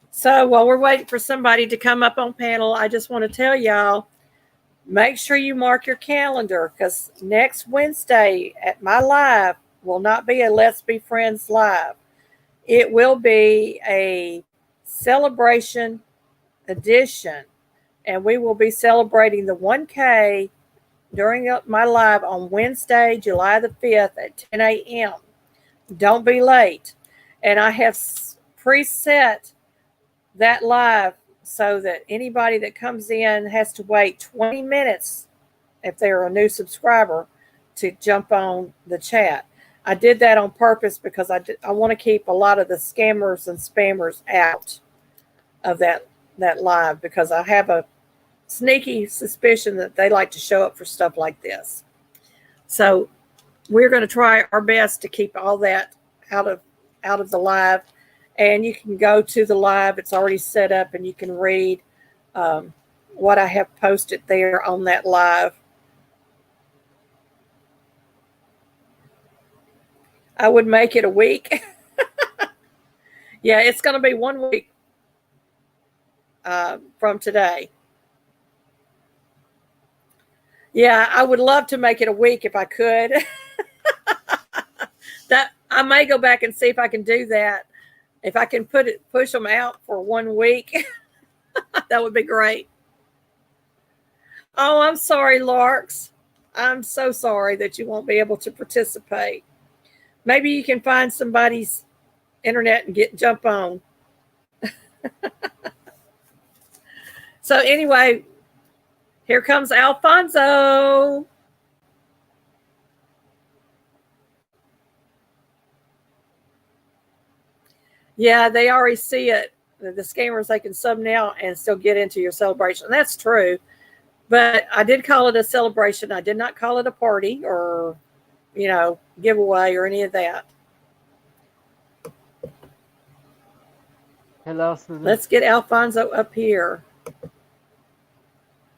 So while we're waiting for somebody to come up on panel, I just want to tell y'all, make sure you mark your calendar, because next Wednesday at my live will not be a Let's Be Friends live. It will be a celebration edition, and we will be celebrating the 1K during my live on Wednesday, July the 5th at 10 a.m. Don't be late. And I have preset that live so that anybody that comes in has to wait 20 minutes if they're a new subscriber to jump on the chat. I did that on purpose because I want to keep a lot of the scammers and spammers out of that live, because I have a sneaky suspicion that they like to show up for stuff like this. So we're going to try our best to keep all that out of the live. And you can go to the live. It's already set up, and you can read what I have posted there on that live. I would make it a week. Yeah, it's going to be 1 week from today. Yeah, I would love to make it a week if I could. That I may go back and see if I can do that. If I can push them out for 1 week, that would be great. Oh, I'm sorry, Larks. I'm so sorry that you won't be able to participate. Maybe you can find somebody's internet and jump on. So anyway, here comes Alfonso. Yeah, they already see it. The scammers, they can sub now and still get into your celebration. That's true. But I did call it a celebration. I did not call it a party or, giveaway or any of that. Hello, Susan. Let's get Alfonso up here.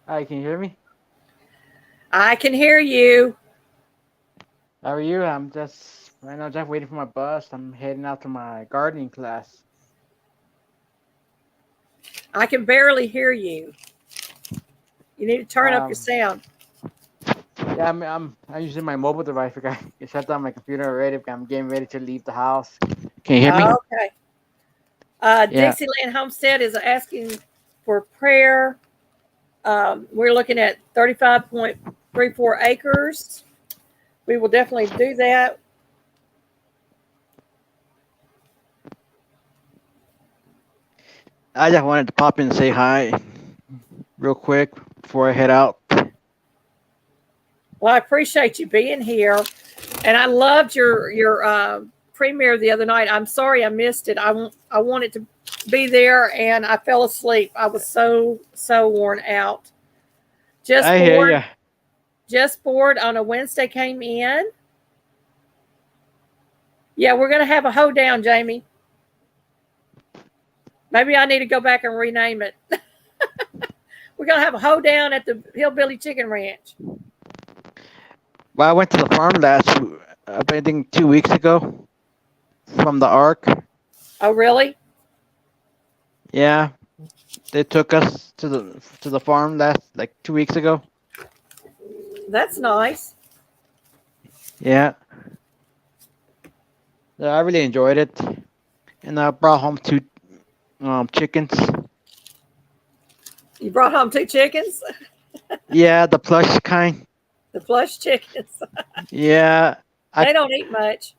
Hi, can you hear me? I can hear you. How are you? I'm just waiting for my bus. I'm heading out to my gardening class. I can barely hear you. You need to turn up your sound. Yeah, I'm using my mobile device because I shut down my computer already. I'm getting ready to leave the house. Can you hear me? Okay. Dixieland Homestead is asking for prayer. We're looking at 35.34 acres. We will definitely do that. I just wanted to pop in and say hi real quick before I head out. Well, I appreciate you being here. And I loved your premiere the other night. I'm sorry I missed it. I wanted to be there, and I fell asleep. I was so worn out. Just I hear bored. ya. Just bored on a Wednesday came in. Yeah, we're gonna have a hoedown, Jamie. Maybe I need to go back and rename it. We're gonna have a hoedown at the Hillbilly Chicken Ranch. Well, I went to the farm I think 2 weeks ago from the Ark. Oh, really? Yeah, they took us to the farm last like 2 weeks ago. That's nice. Yeah, yeah, I really enjoyed it, and I brought home two chickens. You brought home two chickens, Yeah, the plush kind. the plush chickens. Yeah, I They don't eat much.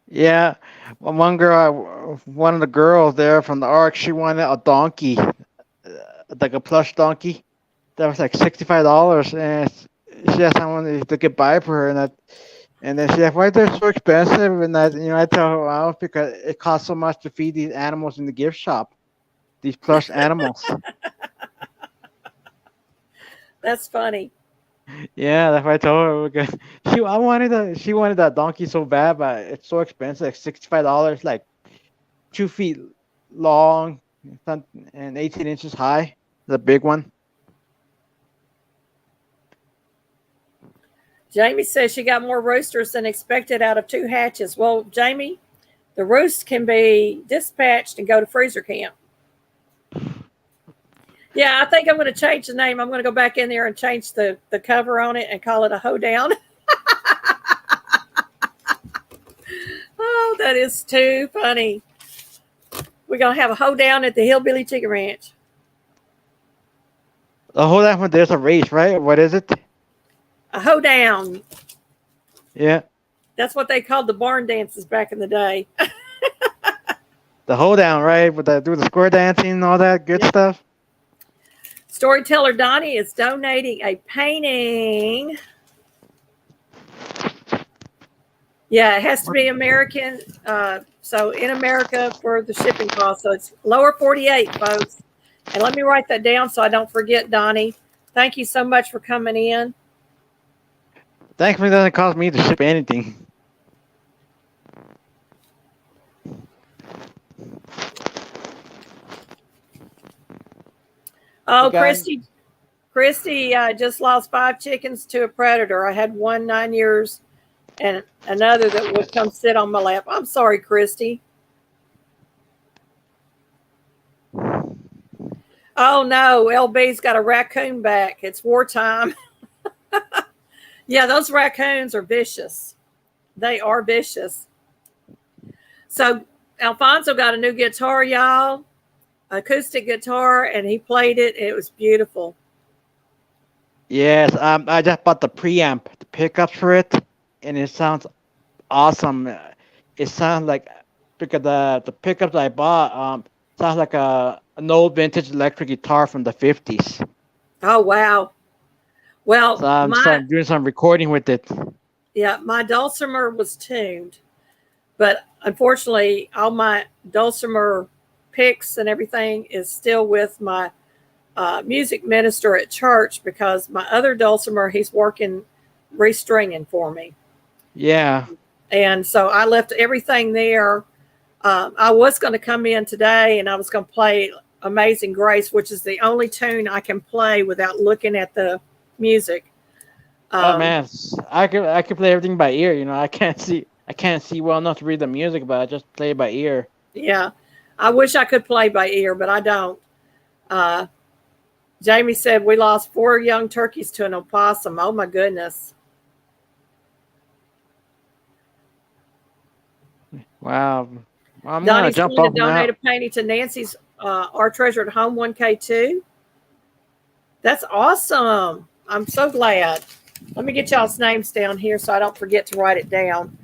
yeah. One girl, one of the girls there from the Ark, she wanted a donkey, like a plush donkey. That was like $65, and she asked someone to get by for her, and then she asked, "Why they're so expensive?" And I tell her, "Well, because it costs so much to feed these animals in the gift shop, these plush animals." That's funny. Yeah, that's what I told her. Because she wanted that donkey so bad, but it's so expensive, like $65, like 2 feet long and 18 inches high. The big one. Jamie says she got more roosters than expected out of two hatches. Well, Jamie, the roost can be dispatched and go to freezer camp. Yeah, I think I'm going to change the name. I'm going to go back in there and change the cover on it and call it a hoedown. Oh, that is too funny. We're going to have a hoedown at the Hillbilly Chicken Ranch. The whole time there's a race, right? What is it? A hoedown. Yeah, That's what they called the barn dances back in the day. the hoedown, right? With do the square dancing and all that good Yep. stuff. Storyteller Donnie is donating a painting. Yeah, it has to be American. So in America for the shipping cost. So it's lower 48, folks. And let me write that down so I don't forget, Donnie. Thank you so much for coming in. Thankfully, it doesn't cost me to ship anything. Oh, Got Christy just lost 5 chickens to a predator. I had one 9 years and another that would come sit on my lap. I'm sorry, Christy. Oh no, LB's got a raccoon back. It's wartime. Yeah, those raccoons are vicious. They are vicious. So Alfonso got a new guitar, y'all, acoustic guitar, and he played it. It was beautiful. Yes, I just bought the preamp, the pickups for it, and it sounds awesome. It sounds like because the pickups I bought sounds like an old vintage electric guitar from the 50s. Oh wow. Well, So I'm my starting doing some recording with it. yeah, my dulcimer was tuned, but unfortunately, all my dulcimer picks and everything is still with my music minister at church because my other dulcimer he's working restringing for me, Yeah. and so I left everything there. I was going to come in today and I was going to play Amazing Grace, which is the only tune I can play without looking at the music. Oh man, I can play everything by ear. I can't see well enough to read the music, but I just play it by ear. Yeah, I wish I could play by ear, but I don't. Uh, Jamie said we lost 4 young turkeys to an opossum. Oh my goodness. Wow. I'm gonna Donnie's jump going to off donate now. a painting to Nancy's Our Treasure at Home 1K2. That's awesome. I'm so glad. Let me get y'all's names down here so I don't forget to write it down.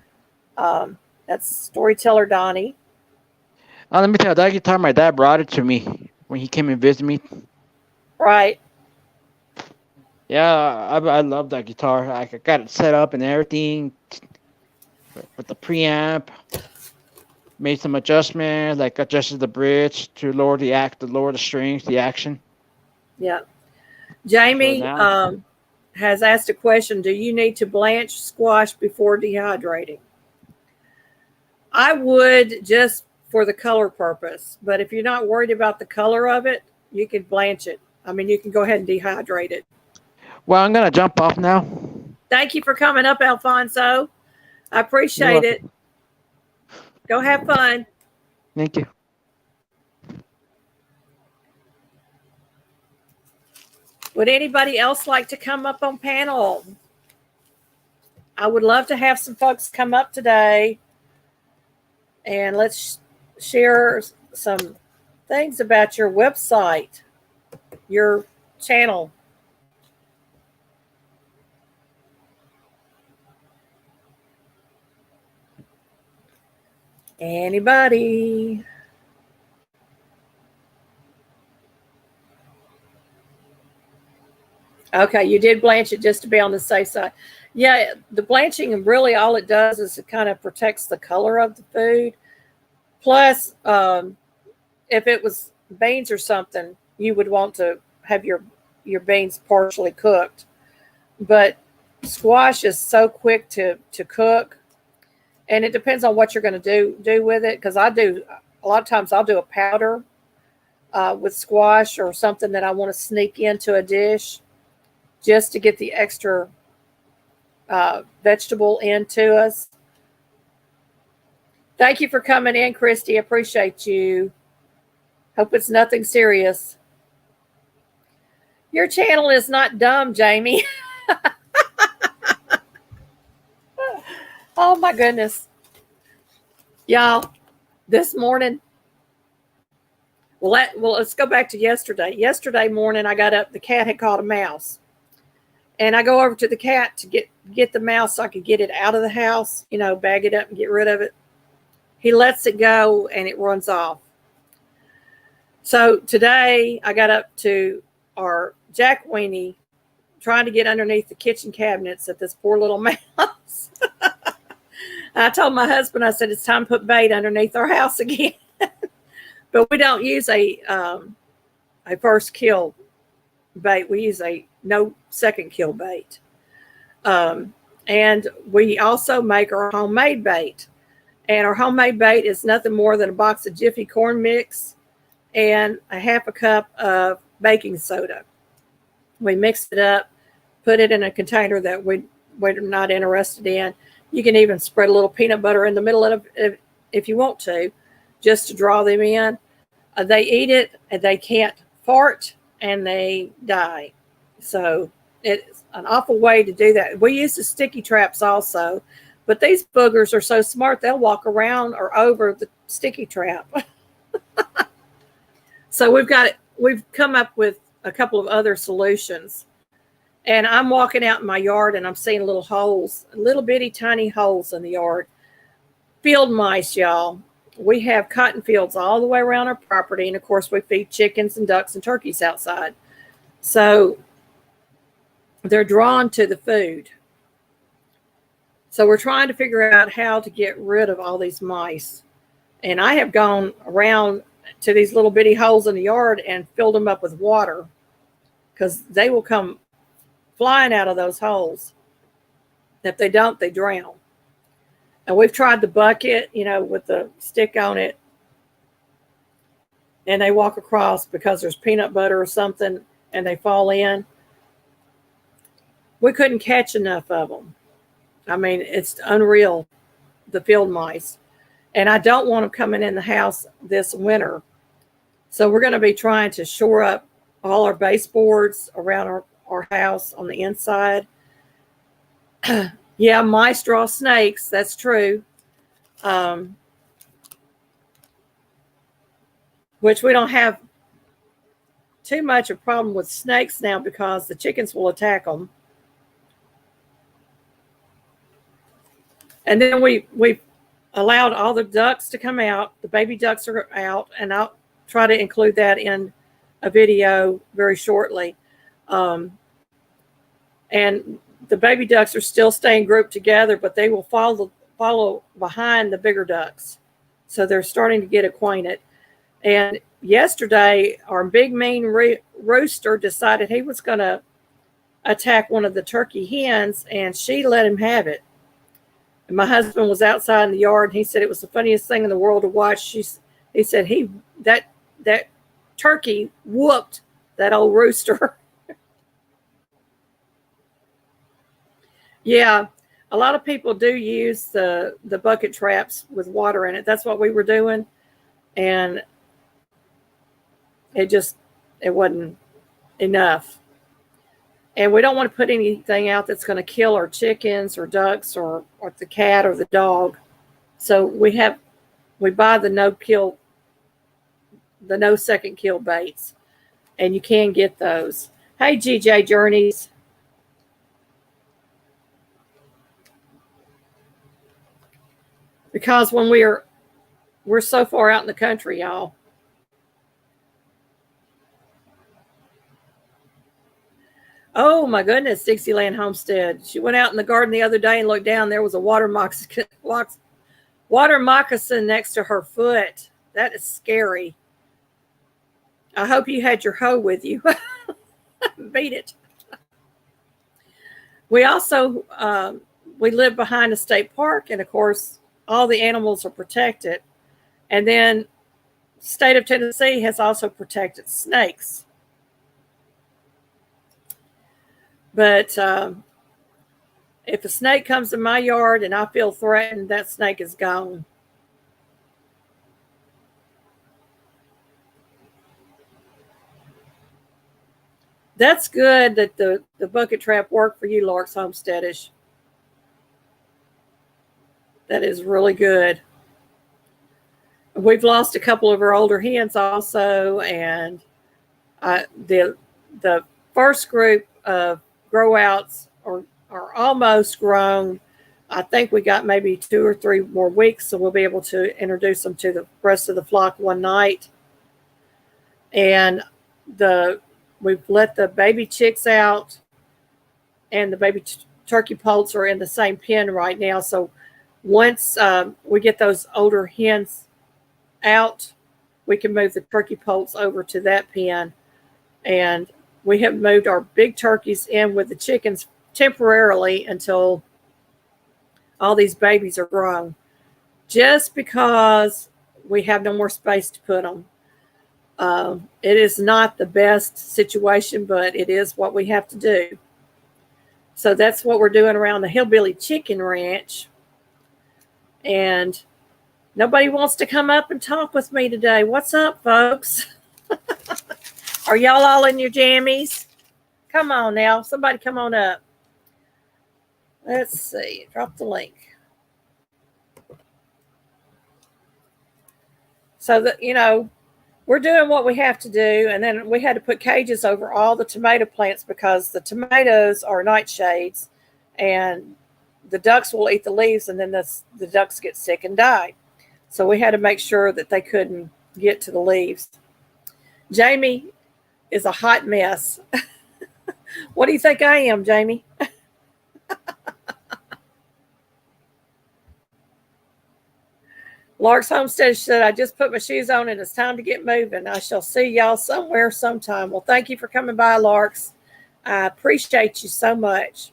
That's Storyteller Donnie. Let me tell you, that guitar, my dad brought it to me when he came and visited me. Right. Yeah, I love that guitar. I got it set up and everything with the preamp. made some adjustments, like adjusted the bridge to lower the strings, the action. Yeah. So Jamie now, has asked a question. Do you need to blanch squash before dehydrating? I would, just for the color purpose. But if you're not worried about the color of it, you can blanch it. I mean, you can go ahead and dehydrate it. well, I'm gonna jump off now. Thank you for coming up, Alfonso. I You're appreciate it. welcome. Go have fun. Thank you. Would anybody else like to come up on panel? I would love to have some folks come up today and let's share some things about your website, your channel. Anybody? Okay, you did blanch it just to be on the safe side. Yeah, the blanching, really all it does is it kind of protects the color of the food. Plus, if it was beans or something, you would want to have your beans partially cooked. But squash is so quick to cook, and it depends on what you're going to do with it. Because I do a lot of times I'll do a powder with squash or something that I want to sneak into a dish just to get the extra vegetable into us. Thank you for coming in, Christy. Appreciate you. Hope it's nothing serious. Your channel is not dumb, Jamie. Oh my goodness. Y'all, this morning, let's go back to yesterday. Yesterday morning, I got up, the cat had caught a mouse. And I go over to the cat to get the mouse so I could get it out of the house, bag it up and get rid of it. He lets it go and it runs off. So today I got up to our Jack Weenie trying to get underneath the kitchen cabinets at this poor little mouse. I told my husband, I said, it's time to put bait underneath our house again. But we don't use a first kill bait. We use a no second kill bait. And we also make our homemade bait. And our homemade bait is nothing more than a box of Jiffy corn mix and a half a cup of baking soda. We mix it up, put it in a container that we're not interested in. You can even spread a little peanut butter in the middle of it if you want to, just to draw them in. They eat it, and they can't fart, and they die. So it's an awful way to do that. We use the sticky traps also, but these boogers are so smart, they'll walk around or over the sticky trap. So we've come up with a couple of other solutions. And I'm walking out in my yard and I'm seeing little holes, little bitty tiny holes in the yard. Field mice, y'all. We have cotton fields all the way around our property. And of course, we feed chickens and ducks and turkeys outside. So they're drawn to the food. So we're trying to figure out how to get rid of all these mice. And I have gone around to these little bitty holes in the yard and filled them up with water because they will come flying out of those holes. If they don't, they drown. And we've tried the bucket, with the stick on it. And they walk across because there's peanut butter or something and they fall in. We couldn't catch enough of them. I mean, it's unreal, the field mice. And I don't want them coming in the house this winter. So we're going to be trying to shore up all our baseboards around our house on the inside. Yeah, mice draw snakes. That's true. Which we don't have too much a problem with snakes now because the chickens will attack them. And then we've allowed all the ducks to come out. The baby ducks are out, and I'll try to include that in a video very shortly. And the baby ducks are still staying grouped together, but they will follow behind the bigger ducks. So they're starting to get acquainted. And yesterday, our big mean rooster decided he was going to attack one of the turkey hens, and she let him have it. And my husband was outside in the yard, and he said it was the funniest thing in the world to watch. He said that turkey whooped that old rooster. Yeah, a lot of people do use the bucket traps with water in it. That's what we were doing, and it wasn't enough. And we don't want to put anything out that's going to kill our chickens or ducks or the cat or the dog. So we buy the no second kill baits, and you can get those. Hey, GJ Journeys. Because when we're so far out in the country, y'all. Oh my goodness, Dixieland Homestead. She went out in the garden the other day and looked down. There was a water moccasin next to her foot. That is scary. I hope you had your hoe with you. Beat it. We also we live behind a state park, and of course, all the animals are protected. And then state of Tennessee has also protected snakes. But if a snake comes in my yard and I feel threatened, that snake is gone. That's good that the bucket trap worked for you, Lark's Homesteadish. That is really good. We've lost a couple of our older hens also, and the first group of grow outs are almost grown. I think we got maybe 2 or 3 more weeks, so we'll be able to introduce them to the rest of the flock one night. And we've let the baby chicks out, and the baby turkey poults are in the same pen right now. So once we get those older hens out, we can move the turkey poults over to that pen. And we have moved our big turkeys in with the chickens temporarily until all these babies are grown, just because we have no more space to put them. It is not the best situation, but it is what we have to do. So that's what we're doing around the Hillbilly Chicken Ranch. And nobody wants to come up and talk with me today. What's up, folks? Are y'all all in your jammies? Come on now. Somebody come on up. Let's see. Drop the link. So that, we're doing what we have to do. And then we had to put cages over all the tomato plants because the tomatoes are nightshades, and the ducks will eat the leaves, and then the ducks get sick and die. So we had to make sure that they couldn't get to the leaves. Jamie is a hot mess. What do you think I am, Jamie? Lark's Homestead said, I just put my shoes on and it's time to get moving. I shall see y'all somewhere sometime. Well, thank you for coming by, Lark's. I appreciate you so much.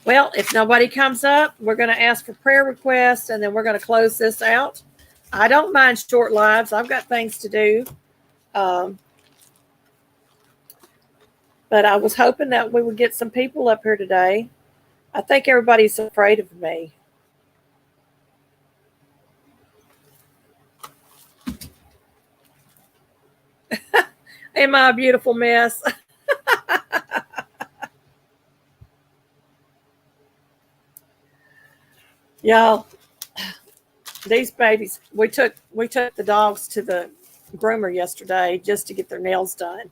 Well, if nobody comes up, we're going to ask for prayer requests, and then we're going to close this out. I don't mind short lives. I've got things to do. But I was hoping that we would get some people up here today. I think everybody's afraid of me. Am I a beautiful mess? Y'all, these babies, we took the dogs to the groomer yesterday just to get their nails done.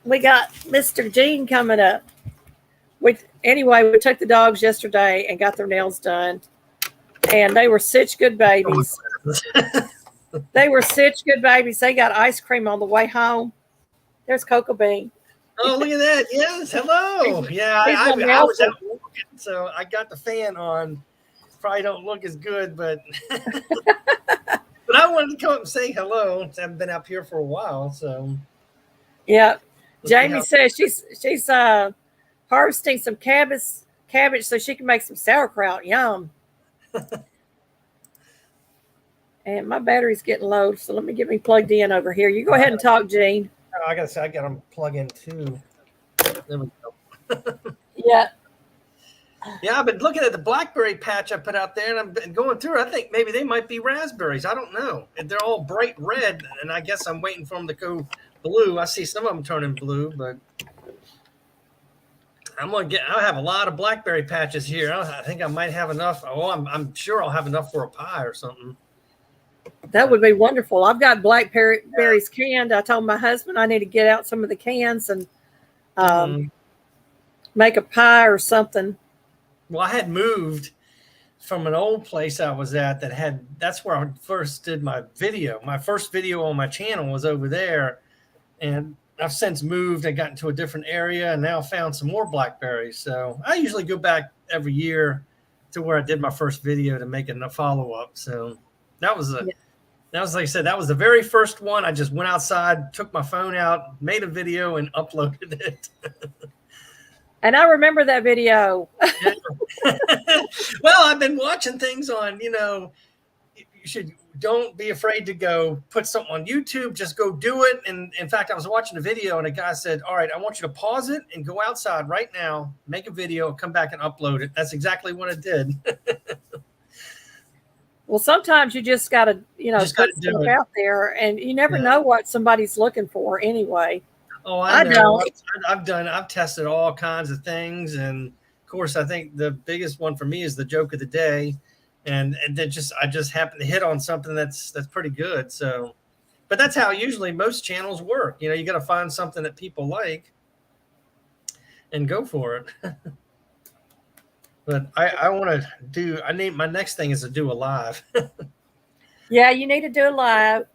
We got Mr. Gene coming up. We took the dogs yesterday and got their nails done, and they were such good babies. They were such good babies. They got ice cream on the way home. There's Cocoa Bean. Oh, look at that. Yes. Hello. Yeah, I was out working, so I got the fan on. probably don't look as good, but but I wanted to come up and say hello. I haven't been up here for a while, so Yeah. let's see Jamie says she's harvesting some cabbage so she can make some sauerkraut. Yum. And my battery's getting low, so let me get me plugged in over here. You go ahead and talk, Gene. I gotta say I got them plug in too. There we go. Yeah. Yeah, I've been looking at the blackberry patch I put out there, and I've been going through it. I think maybe they might be raspberries. I don't know. And they're all bright red, and I guess I'm waiting for them to go blue. I see some of them turning blue, but I have a lot of blackberry patches here. I think I might have enough. Oh, I'm sure I'll have enough for a pie or something. That would be wonderful. I've got blackberries canned. I told my husband I need to get out some of the cans and make a pie or something. Well, I had moved from an old place I was at that's where I first did my video. My first video on my channel was over there, and I've since moved and gotten to a different area and now found some more blackberries. So I usually go back every year to where I did my first video to make a follow-up. So that was like I said, that was the very first one. I just went outside, took my phone out, made a video, and uploaded it. And I remember that video. Well, I've been watching things on, don't be afraid to go put something on YouTube. Just go do it. And in fact, I was watching a video and a guy said, all right, I want you to pause it and go outside right now, make a video, come back and upload it. That's exactly what I did. Well, sometimes you just got to, put stuff out there, and you never know what somebody's looking for anyway. Oh, I know. I've tested all kinds of things. And of course, I think the biggest one for me is the joke of the day. And I just happened to hit on something that's pretty good. So, but that's how usually most channels work. You got to find something that people like and go for it. But I want to my next thing is to do a live. Yeah, you need to do a live.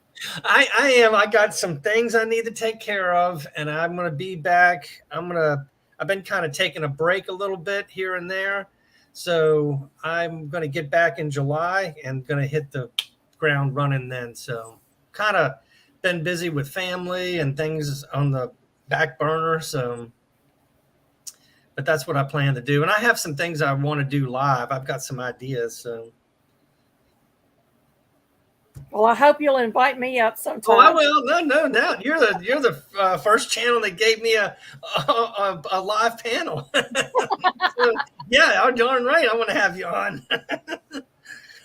I got some things I need to take care of, and I'm going to be back. I've been kind of taking a break a little bit here and there. So I'm going to get back in July and going to hit the ground running then. So kind of been busy with family and things on the back burner. So, but that's what I plan to do. And I have some things I want to do live. I've got some ideas. So. Well, I hope you'll invite me up sometime. Oh, I will. No doubt. You're the first channel that gave me a live panel. So, yeah, darn right. I want to have you on.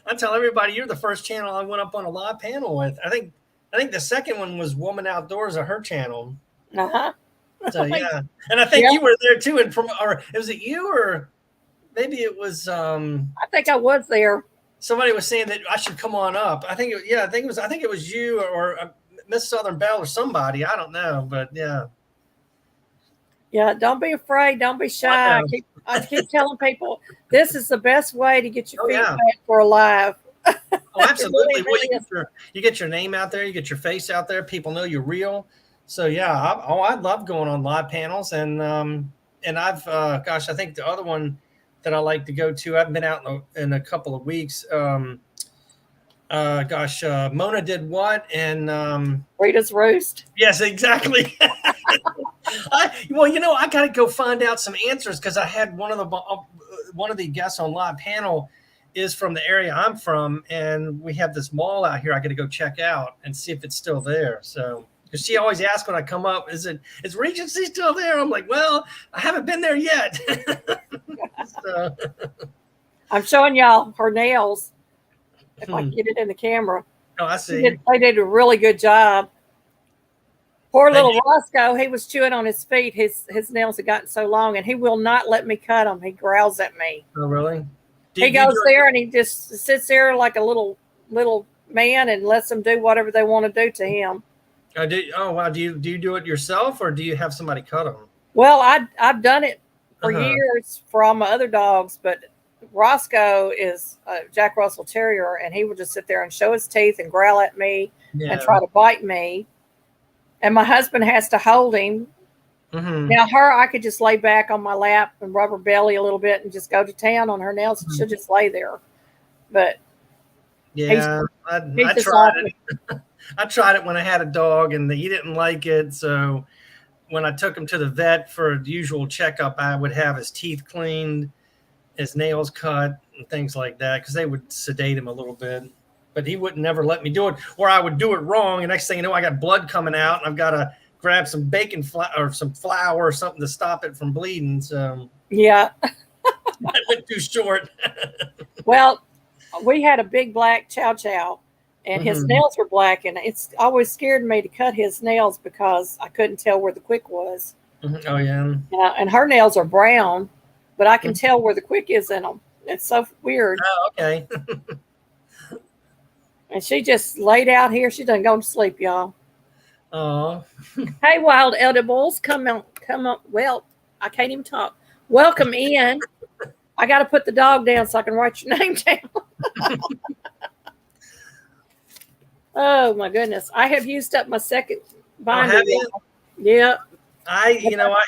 I tell everybody you're the first channel I went up on a live panel with. I think the second one was Woman Outdoors, her channel. So yeah, and I think you were there too. And was it you or maybe it was? I think I was there. Somebody was saying that I should come on up. I think it was you or Miss Southern Belle or somebody. I don't know, but yeah. Yeah, don't be afraid. Don't be shy. I keep telling people this is the best way to get your feet back for a live. Oh, absolutely. You get your name out there. You get your face out there. People know you're real. So yeah, I love going on live panels, and I've I think the other one that I like to go to. I haven't been out in a couple of weeks. Mona did what? And Rita's Roast. Yes, exactly. I got to go find out some answers because I had one of the guests on live panel is from the area I'm from, and we have this mall out here I got to go check out and see if it's still there. So. Because she always asks when I come up, is Regency still there? I'm like, well, I haven't been there yet. So. I'm showing y'all her nails. If I can get it in the camera. Oh, I see. They did a really good job. Poor little Roscoe, he was chewing on his feet. His nails had gotten so long, and he will not let me cut them. He growls at me. Oh, really? He goes there and he just sits there like a little man and lets them do whatever they want to do to him. Oh, wow. Do you do it yourself, or do you have somebody cut them? Well, I've done it for years for all my other dogs, but Roscoe is a Jack Russell Terrier, and he will just sit there and show his teeth and growl at me and try to bite me. And my husband has to hold him. Mm-hmm. Now, I could just lay back on my lap and rub her belly a little bit and just go to town on her nails, and she'll just lay there. but Yeah, I he's just tried awful. it. I tried it when I had a dog, and he didn't like it. So when I took him to the vet for the usual checkup, I would have his teeth cleaned, his nails cut, and things like that, because they would sedate him a little bit. But he would never let me do it, or I would do it wrong. And next thing you know, I got blood coming out, and I've got to grab some bacon flour or some flour or something to stop it from bleeding. So Yeah. I went too short. Well, we had a big black chow chow, and his Mhm. nails were black, and it's always scared me to cut his nails because I couldn't tell where the quick was. Mhm. Oh yeah. And her nails are brown, but I can tell where the quick is in them. It's so weird. Oh, okay. And she just laid out here. She done gone to sleep, y'all. Oh. Hey, wild edibles, come on, come on. Well, I can't even talk. Welcome in. I got to put the dog down so I can write your name down. Oh my goodness, I have used up my second binder. have you? Yeah. I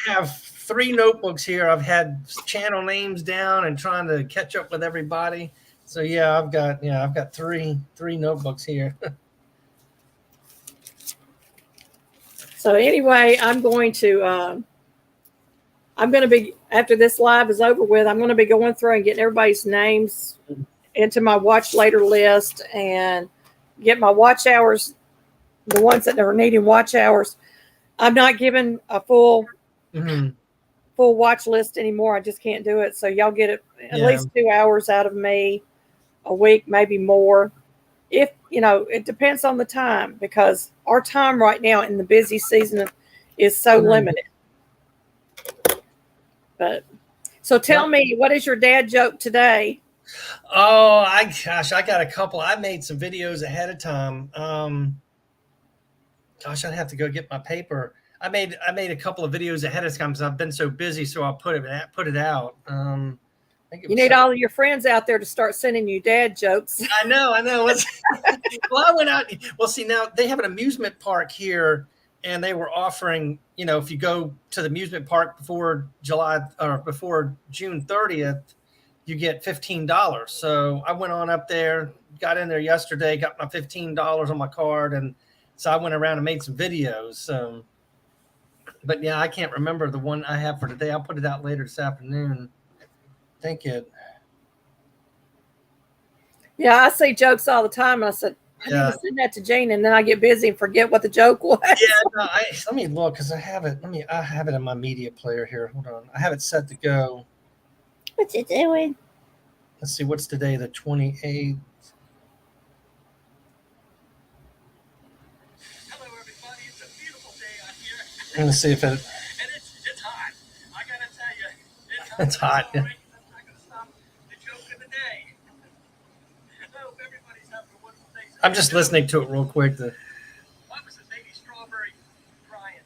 have 3 notebooks here. I've had channel names down and trying to catch up with everybody. So yeah, I've got three notebooks here. So anyway, I'm going to be, after this live is over with, I'm going to be going through and getting everybody's names into my watch later list and get my watch hours, the ones that are needing watch hours. I'm not giving a full Mhm. watch list anymore. I just can't do it. So y'all get it at Yeah. least 2 hours out of me a week, maybe more. If it depends on the time, because our time right now in the busy season is so Mhm. limited. But so tell me, what is your dad joke today? Oh, I got a couple. I made some videos ahead of time. I'd have to go get my paper. I made a couple of videos ahead of time because I've been so busy. So I'll put it out. I think You need all of your friends out there to start sending you dad jokes. I know. Well, I went out. Well, see, now they have an amusement park here, and they were offering, if you go to the amusement park before June 30th, you get $15. So I went on up there, got in there yesterday, got my $15 on my card, and so I went around and made some videos. But yeah, I can't remember the one I have for today. I'll put it out later this afternoon. I think it. Yeah, I see jokes all the time. And I said, I need to send that to Jane, and then I get busy and forget what the joke was. Yeah, no, let me look because I have it. I have it in my media player here. Hold on, I have it set to go. What you doing? Let's see, what's today? The 28th. Hello, everybody. It's a beautiful day out here. I'm gonna see if it. And it's hot. I gotta tell you, It's hot. That's not gonna stop the joke of the day. I hope everybody's having a wonderful day. I'm just listening to it real quick. Why was the baby strawberry crying?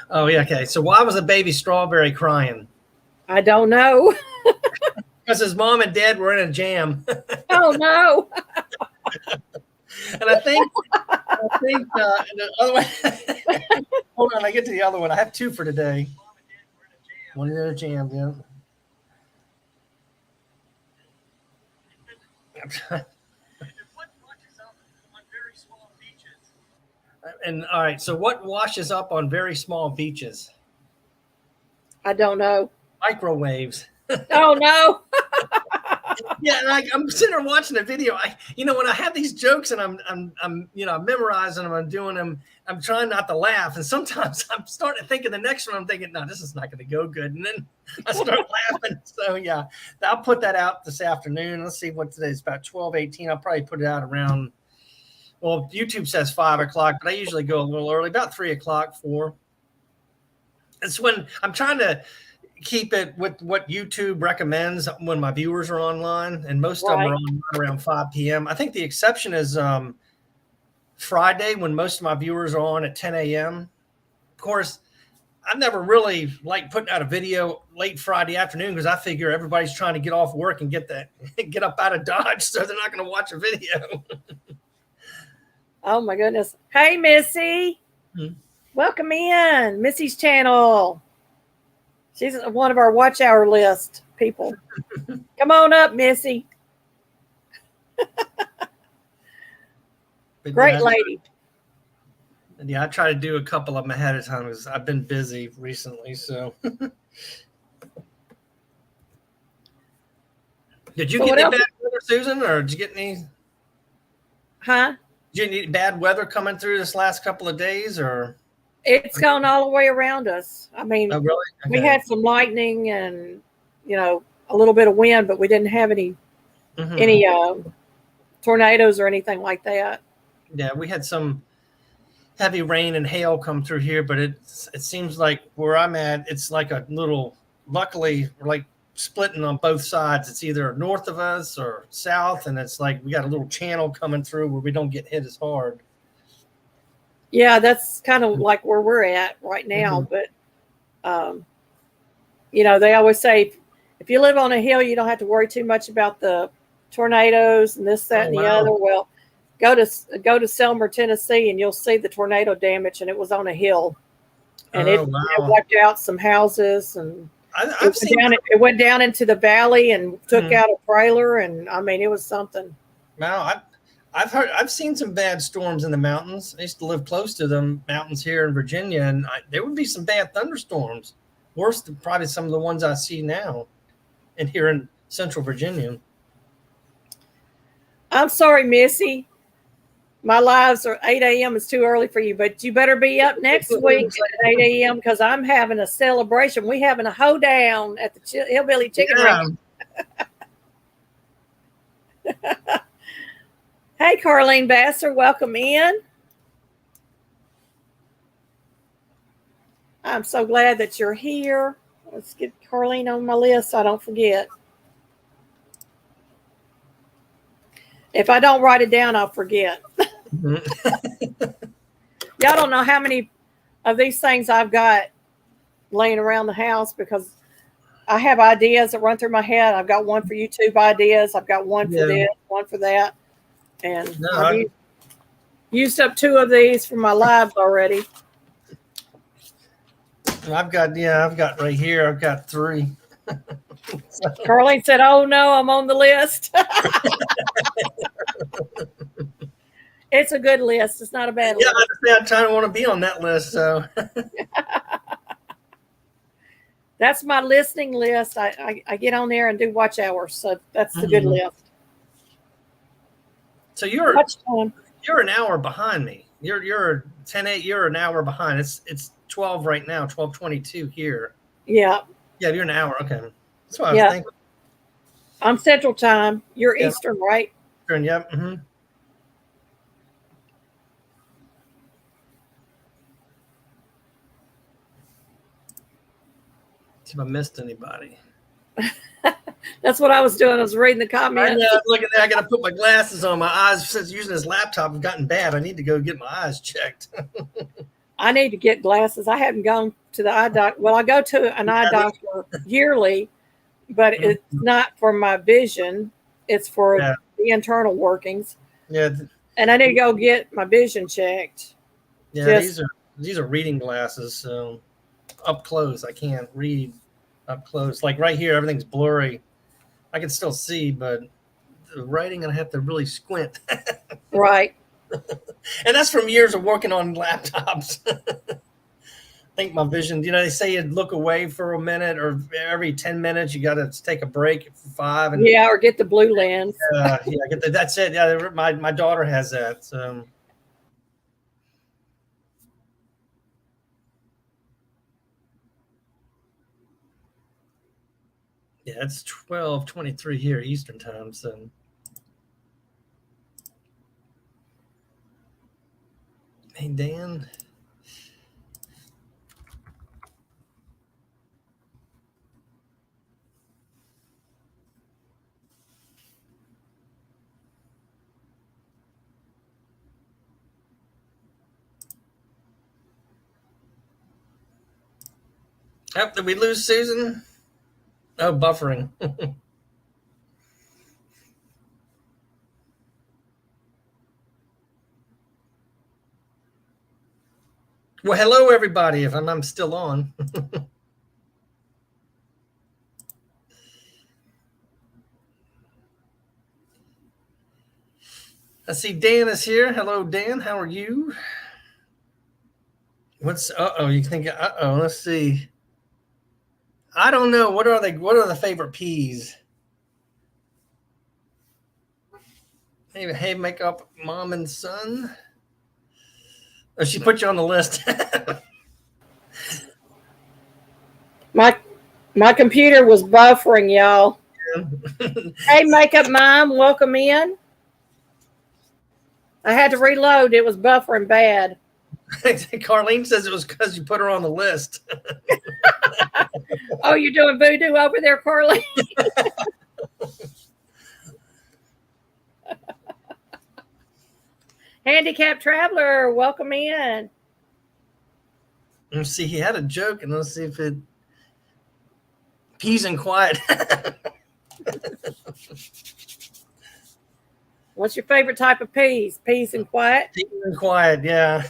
Oh yeah, okay. So why was a baby strawberry crying? I don't know. Because his mom and dad were in a jam. Oh no. And I think the other one. Hold on, I get to the other one. I have 2 for today. Mom and dad were in a jam. One in a jam, yeah. And what washes up on very small beaches? And all right, so what washes up on very small beaches? I don't know. Microwaves. Oh no. Yeah, and I'm sitting there watching the video. When I have these jokes and I'm memorizing them, I'm doing them. I'm trying not to laugh, and sometimes I'm starting to think of the next one. I'm thinking, no, this is not going to go good, and then I start laughing. So yeah, I'll put that out this afternoon. Let's see what today is, about 12:18. I'll probably put it out around. Well, YouTube says 5 o'clock, but I usually go a little early, about 3 o'clock, 4. It's when I'm trying to keep it with what YouTube recommends when my viewers are online, and most of them are on around 5 p.m. I think the exception is Friday, when most of my viewers are on at 10 a.m. Of course, I've never really liked putting out a video late Friday afternoon because I figure everybody's trying to get off work and get up out of Dodge, so they're not going to watch a video. Oh my goodness. Hey, Missy. Welcome in. Missy's channel. She's one of our watch hour list people. Come on up, Missy. But Great yeah, lady. yeah, I try to do a couple of them ahead of time because I've been busy recently. So, did you So get what any else? bad weather, Susan, or did you get any? Huh? Did you get any bad weather coming through this last couple of days, or? It's gone all the way around us. I mean, Oh, really? we Okay. had some lightning and a little bit of wind, but we didn't have any Mhm. tornadoes or anything like that. Yeah, we had some heavy rain and hail come through here, but it seems like where I'm at, it's like a little. Luckily, we're like splitting on both sides. It's either north of us or south, and it's like we got a little channel coming through where we don't get hit as hard. Yeah, that's kind of like where we're at right now. Mhm. But they always say if you live on a hill, you don't have to worry too much about the tornadoes and this, that, Oh and the other. wow! Well, go to Selmer, Tennessee, and you'll see the tornado damage, and it was on a hill, and it Oh wow! wiped out some houses, and I've seen. it went down into the valley and took Mhm. out a trailer, and I mean, it was something. Wow, I've seen some bad storms in the mountains. I used to live close to them mountains here in Virginia, and there would be some bad thunderstorms, worse than probably some of the ones I see now, and here in Central Virginia. I'm sorry, Missy. My lives are 8 a.m. is too early for you, but you better be up next week at 8 a.m. because I'm having a celebration. We having a hoedown at the Hillbilly Chicken Yeah. Ranch. Hey, Carlene Vassar, welcome in. I'm so glad that you're here. Let's get Carlene on my list so I don't forget. If I don't write it down, I'll forget. Mhm. Y'all don't know how many of these things I've got laying around the house because I have ideas that run through my head. I've got one for YouTube ideas. I've got one for Yeah. this, one for that. And No, I've used up 2 of these for my lives already. I've got right here. I've got 3. Carlene said, "Oh no, I'm on the list." It's a good list. It's not a bad Yeah, list. I kind of want to be on that list. So That's my listening list. I get on there and do watch hours. So that's the good Mhm. list. So you're Watch time. an hour behind me. You're 10:08. You're an hour behind. It's 12 right now. 12:22 here. Yeah. Yeah, you're an hour. Okay, that's what I was Yeah. thinking. I'm Central Time. You're Yeah. Eastern, right? Yep. Mm-hmm. See if I missed anybody. That's what I was doing. I was reading the I comments. know. Look at that. I got to put my glasses on. My eyes, since using this laptop, have gotten bad. I need to go get my eyes checked. I need to get glasses. I haven't gone to the eye doctor. Well, I go to an eye doctor yearly, but it's not for my vision. It's for the internal workings. Yeah. And I need to go get my vision checked. Yeah. These are reading glasses. So up close, I can't read up close. Like right here, everything's blurry. I can still see, but the writing, I have to really squint. Right. And that's from years of working on laptops. I think my vision, they say you look away for a minute or every 10 minutes, you got to take a break for 5. And yeah, or get the blue lens. that's it. Yeah, my daughter has that. So. Yeah, it's 12:23 here Eastern time. So. Hey, Dan. Oh, did we lose Susan? Oh, buffering. Well, hello, everybody, if I'm still on. I see Dan is here. Hello, Dan. How are you? What's you think let's see. I don't know. What are the favorite peas? Maybe hey, make up mom and son. Oh, she put you on the list. My computer was buffering, y'all. Hey, makeup mom, welcome in. I had to reload. It was buffering bad. Carlene says it was because you put her on the list. Oh, you're doing voodoo over there, Carly? Handicapped traveler, welcome in. Let's see. He had a joke, and let's see if it peas and quiet. What's your favorite type of peas? Peas and quiet? Peas and quiet, yeah.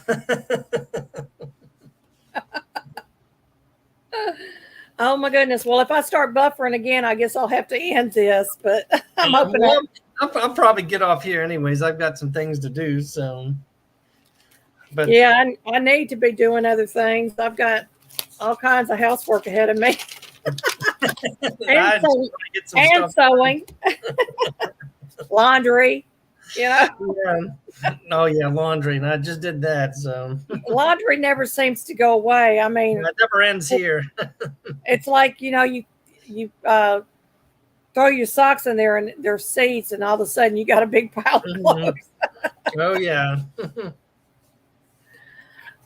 Oh my goodness. Well, if I start buffering again, I guess I'll have to end this, but I'm hoping I'll probably get off here anyways. I've got some things to do, so. But yeah, I need to be doing other things. I've got all kinds of housework ahead of me. and sewing. Laundry, you know. Yeah. Oh yeah, laundry. And I just did that, so laundry never seems to go away. I mean, it never ends here. It's like, you know, you throw your socks in there and there's seeds, and all of a sudden you got a big pile of clothes. Oh yeah.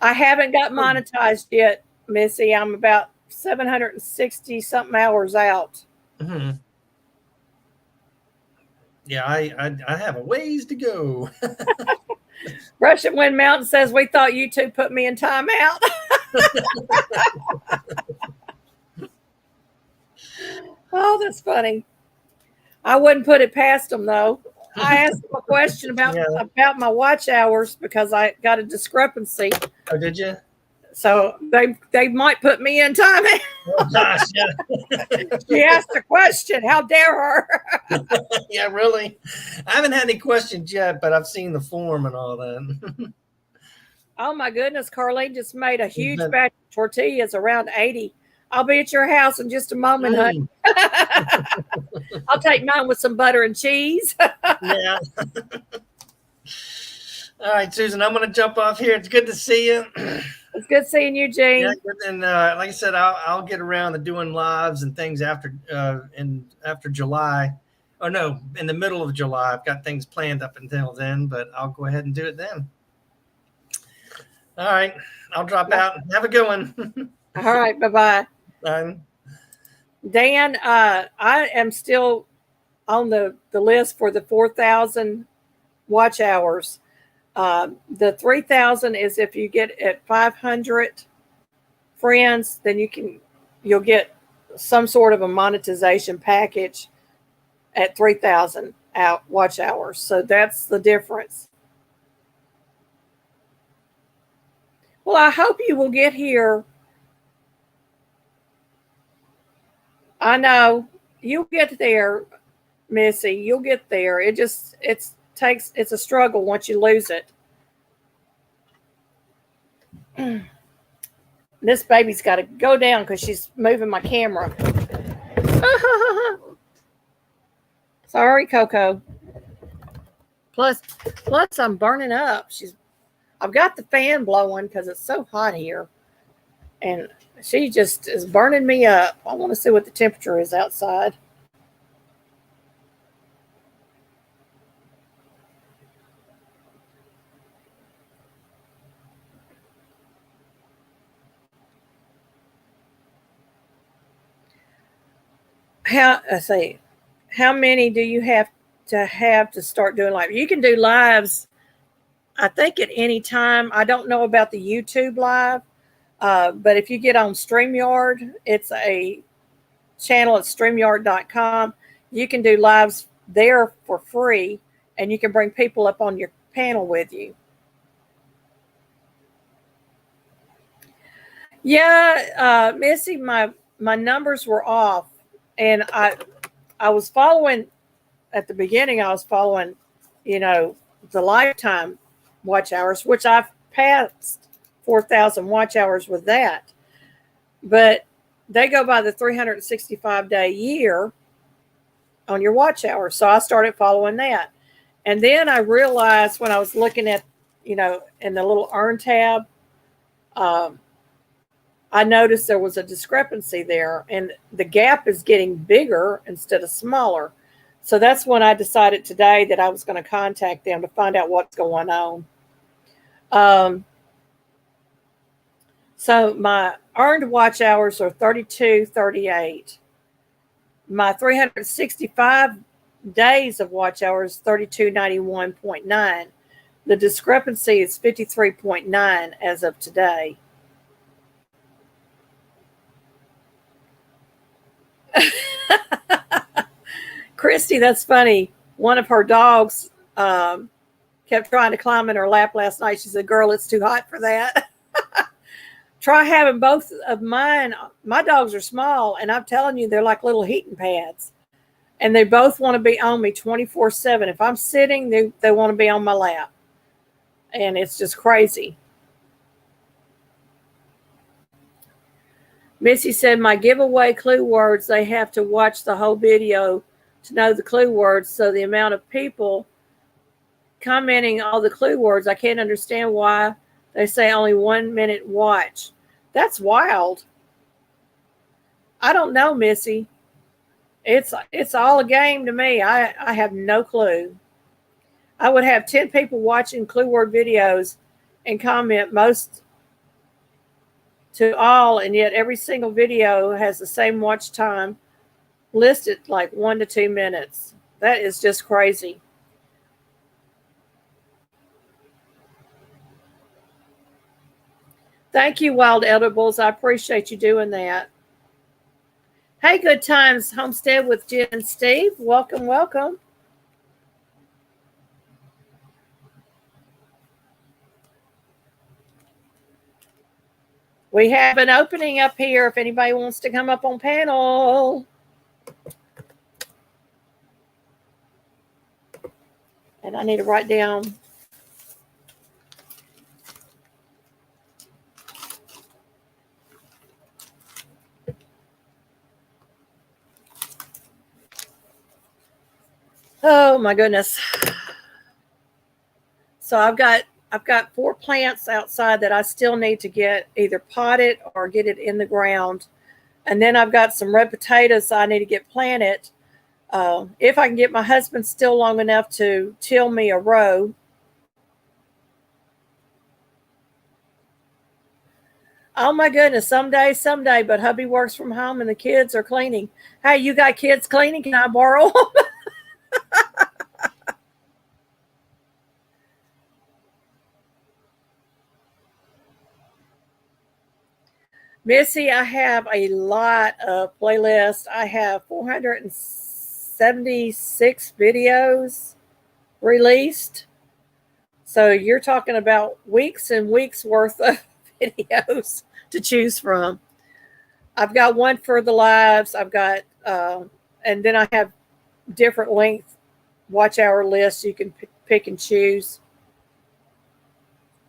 I haven't got monetized yet, Missy. I'm about 760 something hours out. Mm-hmm. Yeah, I have a ways to go. Russian Wind Mountain says, we thought you two put me in timeout. Oh, that's funny. I wouldn't put it past them, though. I asked them a question about my watch hours because I got a discrepancy. Oh, did you? So they might put me in timeout. Oh, gosh, yeah. She asked a question. How dare her? Yeah, really. I haven't had any questions yet, but I've seen the form and all that. Oh my goodness, Carlene just made a huge batch of tortillas, around 80. I'll be at your house in just a moment, honey. I'll take mine with some butter and cheese. Yeah. All right, Susan, I'm going to jump off here. It's good to see you. It's good seeing you, Gene. Yeah, and like I said, I'll get around to doing lives and things after July. Oh no, in the middle of July. I've got things planned up until then, but I'll go ahead and do it then. All right, I'll drop out. Have a good one. All right, bye-bye. Bye. Dan, I am still on the list for the 4,000 watch hours. The 3,000 is if you get at 500 friends, then you'll get some sort of a monetization package at 3,000 watch hours. So that's the difference. Well, I hope you will get here. I know you'll get there, Missy. You'll get there. It's a struggle once you lose it. This baby's got to go down because she's moving my camera. Sorry, Coco. Plus I'm burning up. I've got the fan blowing because it's so hot here, and she just is burning me up. I want to see what the temperature is outside. How many do you have to start doing live? You can do lives, I think, at any time. I don't know about the YouTube live, but if you get on StreamYard, it's a channel at StreamYard.com. You can do lives there for free, and you can bring people up on your panel with you. Yeah, Missy, my numbers were off, and I was following at the beginning. I was following, the lifetime watch hours, which I've passed 4,000 watch hours with that. But they go by the 365-day year on your watch hours. So I started following that. And then I realized when I was looking at, in the little earn tab, I noticed there was a discrepancy there, and the gap is getting bigger instead of smaller. So that's when I decided today that I was going to contact them to find out what's going on. So my earned watch hours are 32.38. My 365 days of watch hours, 3291.9. The discrepancy is 53.9 as of today. Christy, that's funny. One of her dogs kept trying to climb in her lap last night. She said, "Girl, it's too hot for that." Try having both of mine. My dogs are small, and I'm telling you, they're like little heating pads. And they both want to be on me 24/7. If I'm sitting, they want to be on my lap. And it's just crazy. Missy said, my giveaway clue words, they have to watch the whole video to know the clue words. So the amount of people commenting all the clue words, I can't understand why they say only 1 minute watch. That's wild. I don't know, Missy. It's all a game to me. I have no clue. I would have 10 people watching clue word videos and comment most to all, and yet every single video has the same watch time listed, like 1 to 2 minutes. That is just crazy. Thank you, Wild Edibles. I appreciate you doing that. Hey, Good Times Homestead with Jen and Steve. Welcome, welcome. We have an opening up here if anybody wants to come up on panel. And I need to write down. Oh my goodness. So I've got 4 plants outside that I still need to get either potted or get it in the ground. And then I've got some red potatoes I need to get planted. If I can get my husband still long enough to till me a row. Oh my goodness, someday, but hubby works from home and the kids are cleaning. Hey, you got kids cleaning? Can I borrow them? Missy, I have a lot of playlists. I have 476 videos released. So you're talking about weeks and weeks worth of videos to choose from. I've got one for the lives. I've got, and then I have different length watch hour lists you can pick and choose.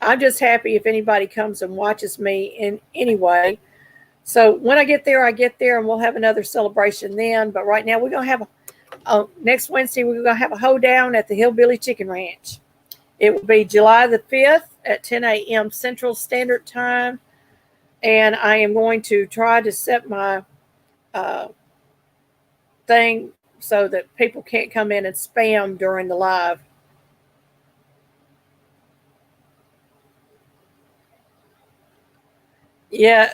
I'm just happy if anybody comes and watches me in any way. So when I get there, and we'll have another celebration then. But right now, we're going to have next Wednesday, we're going to have a hoedown at the Hillbilly Chicken Ranch. It will be July the 5th at 10 a.m. Central Standard Time. And I am going to try to set my thing so that people can't come in and spam during the live. Yeah.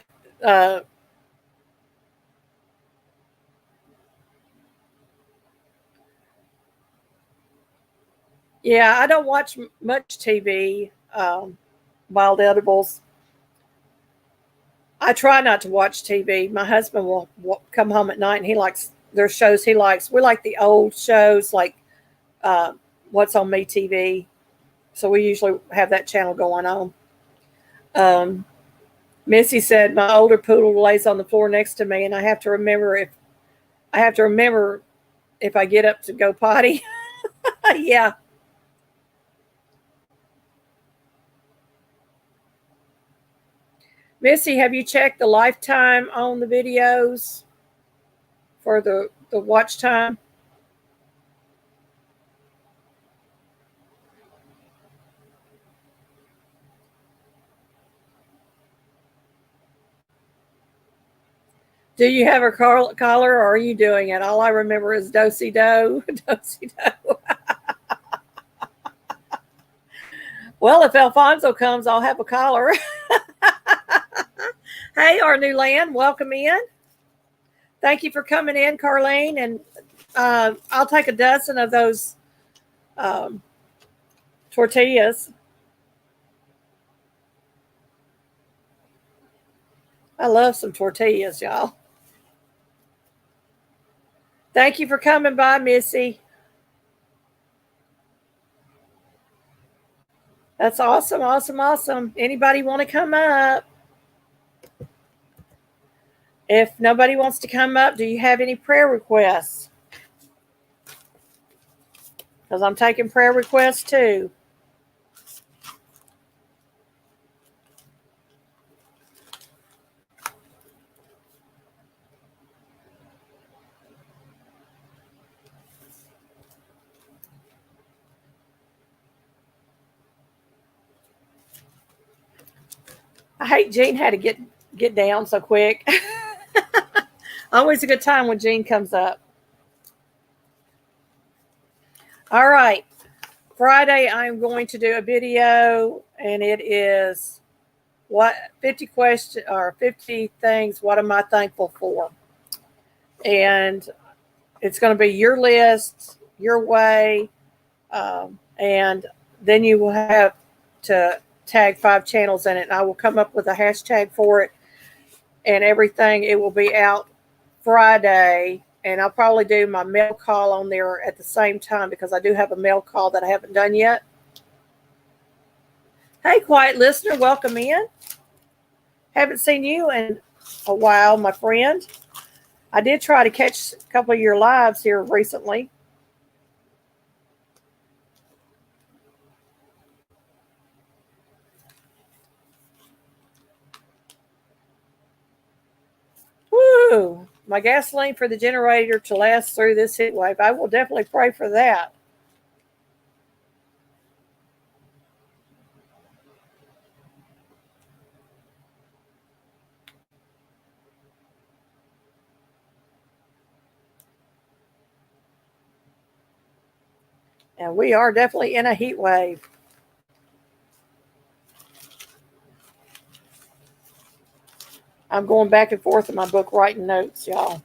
Yeah, I don't watch much TV, Wild Edibles. I try not to watch TV. My husband will come home at night and he likes, there's shows he likes. We like the old shows like What's on Me TV. So we usually have that channel going on. Missy said, my older poodle lays on the floor next to me and I have to remember if I get up to go potty. Yeah. Missy, have you checked the lifetime on the videos for the watch time? Do you have a collar, or are you doing it? All I remember is do-si-do, do-si-do. Well, if Alfonso comes, I'll have a collar. Hey, our new land, welcome in. Thank you for coming in, Carlene. And I'll take a dozen of those tortillas. I love some tortillas, y'all. Thank you for coming by, Missy. That's awesome, awesome, awesome. Anybody want to come up? If nobody wants to come up, do you have any prayer requests? Because I'm taking prayer requests too. I hate Jean had to get down so quick. Always a good time when Jean comes up. All right. Friday, I'm going to do a video, and it is 50 questions or 50 things. What am I thankful for? And it's going to be your list, your way, and then you will have to tag 5 channels in it. And I will come up with a hashtag for it and everything. It will be out Friday, and I'll probably do my mail call on there at the same time because I do have a mail call that I haven't done yet. Hey, quiet listener, welcome in. Haven't seen you in a while, my friend. I did try to catch a couple of your lives here recently. Woo! My gasoline for the generator to last through this heat wave. I will definitely pray for that. And we are definitely in a heat wave. I'm going back and forth in my book writing notes, y'all.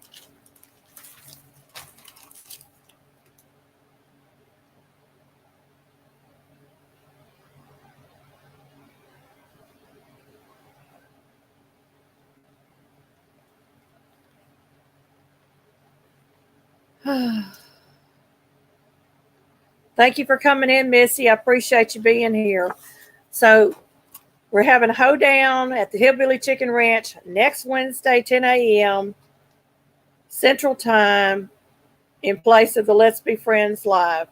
Thank you for coming in, Missy. I appreciate you being here. So we're having a hoedown at the Hillbilly Chicken Ranch next Wednesday, 10 a.m. Central Time, in place of the Let's Be Friends Live.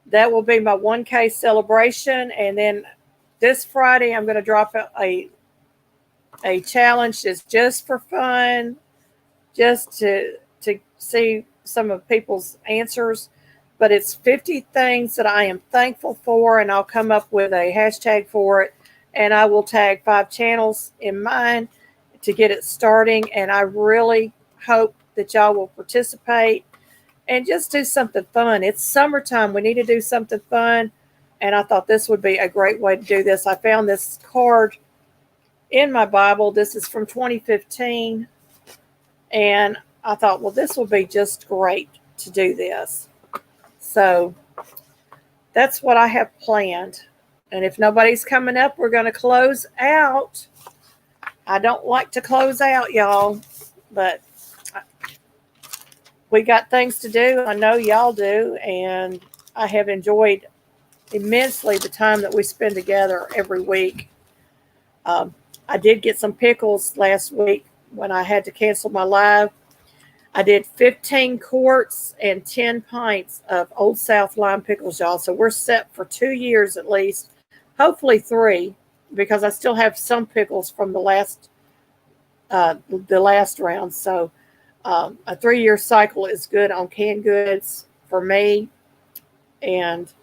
That will be my 1K celebration. And then this Friday, I'm going to drop a challenge that's just for fun, just to see some of people's answers. But it's 50 things that I am thankful for, and I'll come up with a hashtag for it. And I will tag 5 channels in mine to get it starting. And I really hope that y'all will participate and just do something fun. It's summertime. We need to do something fun. And I thought this would be a great way to do this. I found this card in my Bible. This is from 2015. And I thought, well, this will be just great to do this. So that's what I have planned. And if nobody's coming up, we're going to close out. I don't like to close out, y'all, but we got things to do. I know y'all do. And I have enjoyed immensely the time that we spend together every week. I did get some pickles last week when I had to cancel my live. I did 15 quarts and 10 pints of Old South lime pickles, y'all. So we're set for 2 years at least, hopefully 3, because I still have some pickles from the last the last round. So a 3-year cycle is good on canned goods for me, and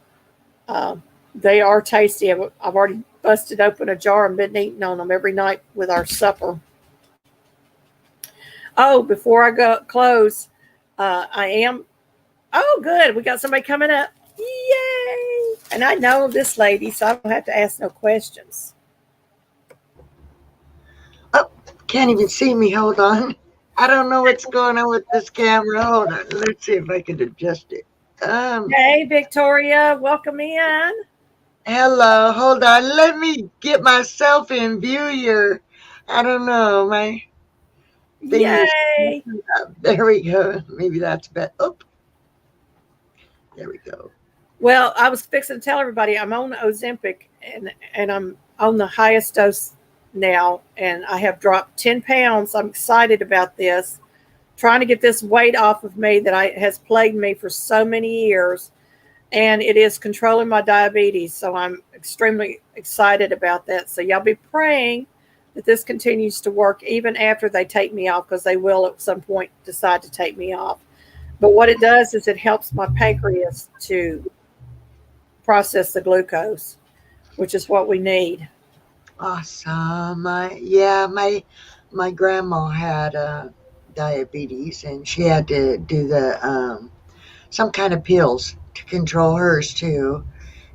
they are tasty. I've already busted open a jar and been eating on them every night with our supper. Oh, before I go close, I am. Oh, good. We got somebody coming up. Yay! And I know this lady, so I don't have to ask no questions. Oh, can't even see me. Hold on. I don't know what's going on with this camera. Hold on. Let's see if I can adjust it. Hey, Victoria, welcome in. Hello. Hold on. Let me get myself in view here. I don't know. My thing is Yay! up. There we go. Maybe that's better. Oh, there we go. Well, I was fixing to tell everybody I'm on Ozempic, and I'm on the highest dose now, and I have dropped 10 pounds. I'm excited about this, trying to get this weight off of me that has plagued me for so many years, and it is controlling my diabetes. So I'm extremely excited about that. So y'all be praying that this continues to work even after they take me off, because they will at some point decide to take me off. But what it does is it helps my pancreas to process the glucose, which is what we need. Awesome. My grandma had diabetes, and she had to do the some kind of pills to control hers too.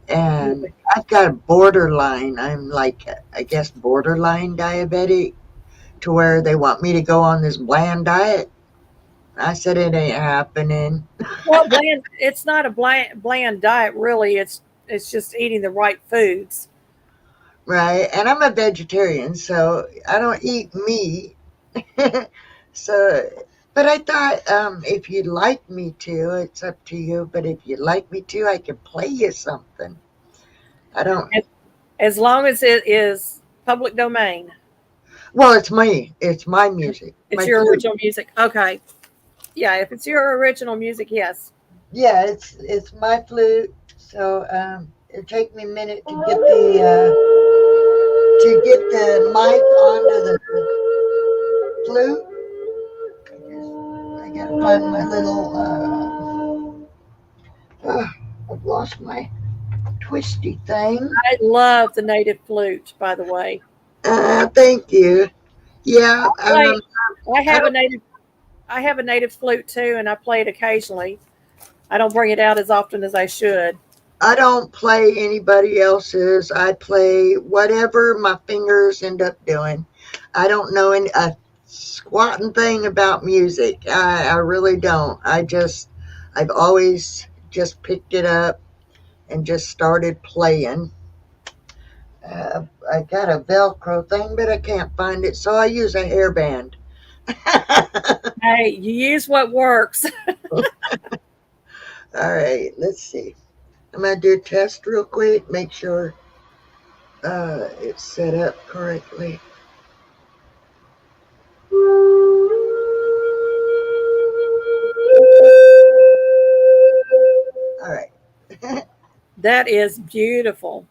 And I've got borderline. I'm like, I guess, borderline diabetic, to where they want me to go on this bland diet. I said it ain't happening. Well, it's not a bland diet, really. It's just eating the right foods. Right. And I'm a vegetarian, so I don't eat meat. So, but I thought, if you'd like me to, it's up to you. But if you'd like me to, I can play you something. I don't. As long as it is public domain. Well, it's me. It's my music. It's My your flute. original music. Okay. Yeah, if it's your original music, yes. Yeah, it's my flute. So it'll take me a minute to get the mic onto the flute. I gotta find my little. I've lost my twisty thing. I love the native flute, by the way. Thank you. Yeah. Play, I I have a don't. native I have a native flute too, and I play it occasionally. I don't bring it out as often as I should. I don't play anybody else's. I play whatever my fingers end up doing. I don't know a squatting thing about music. I really don't. I've always just picked it up and just started playing. I got a Velcro thing, but I can't find it, so I use a hairband. Hey, you use what works. All right, let's see. I'm going to do a test real quick, make sure it's set up correctly. All right. That is beautiful.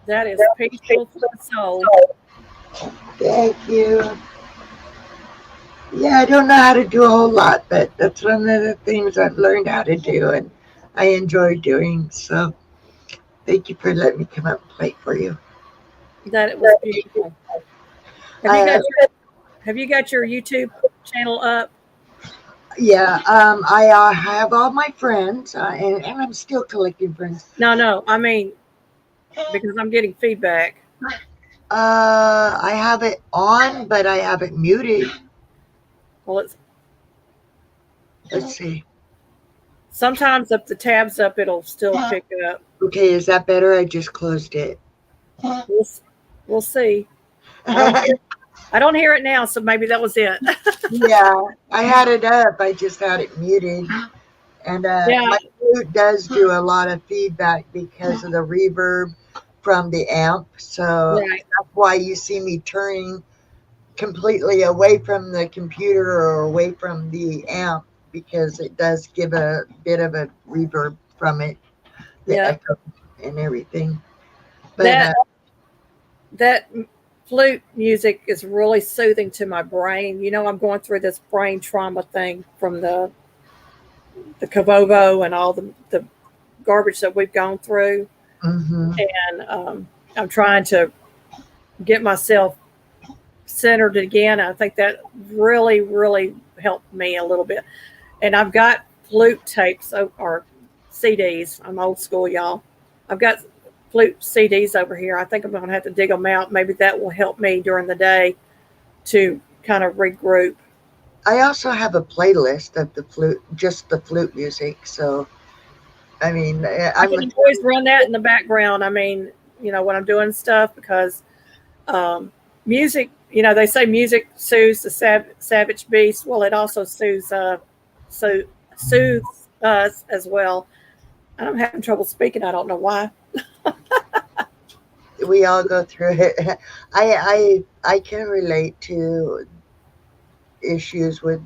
That is peaceful for the soul. Thank you. Yeah, I don't know how to do a whole lot, but that's one of the things I've learned how to do, and I enjoy doing. So thank you for letting me come up and play for you. That it was beautiful. I, Have you got your YouTube channel up? yeah, I have all my friends, and I'm still collecting friends. No. I mean, because I'm getting feedback. I have it on, but I have it muted. Well, it's Let's see. sometimes if the tab's up, it'll still pick up. Okay, is that better? I just closed it. We'll see. I don't hear it now, so maybe that was it. Yeah, I had it up. I just had it muted. And Yeah. my flute does do a lot of feedback because of the reverb from the amp. So Right. that's why you see me turning completely away from the computer or away from the amp, because it does give a bit of a reverb from it, the Yeah. echo and everything. But That flute music is really soothing to my brain. You know, I'm going through this brain trauma thing from the Cavovo and all the garbage that we've gone through. mhm. And I'm trying to get myself centered again. I think that really, really helped me a little bit. And I've got flute tapes or CDs. I'm old school, y'all. I've got flute CDs over here. I think I'm going to have to dig them out. Maybe that will help me during the day to kind of regroup. I also have a playlist of the flute, just the flute music. So, I mean, I I'm can always run that in the background. I mean, you know, when I'm doing stuff, because music, you know, they say music soothes the savage beast. Well, it also soothes us as well. I'm having trouble speaking. I don't know why. we all go through it. I can relate to issues with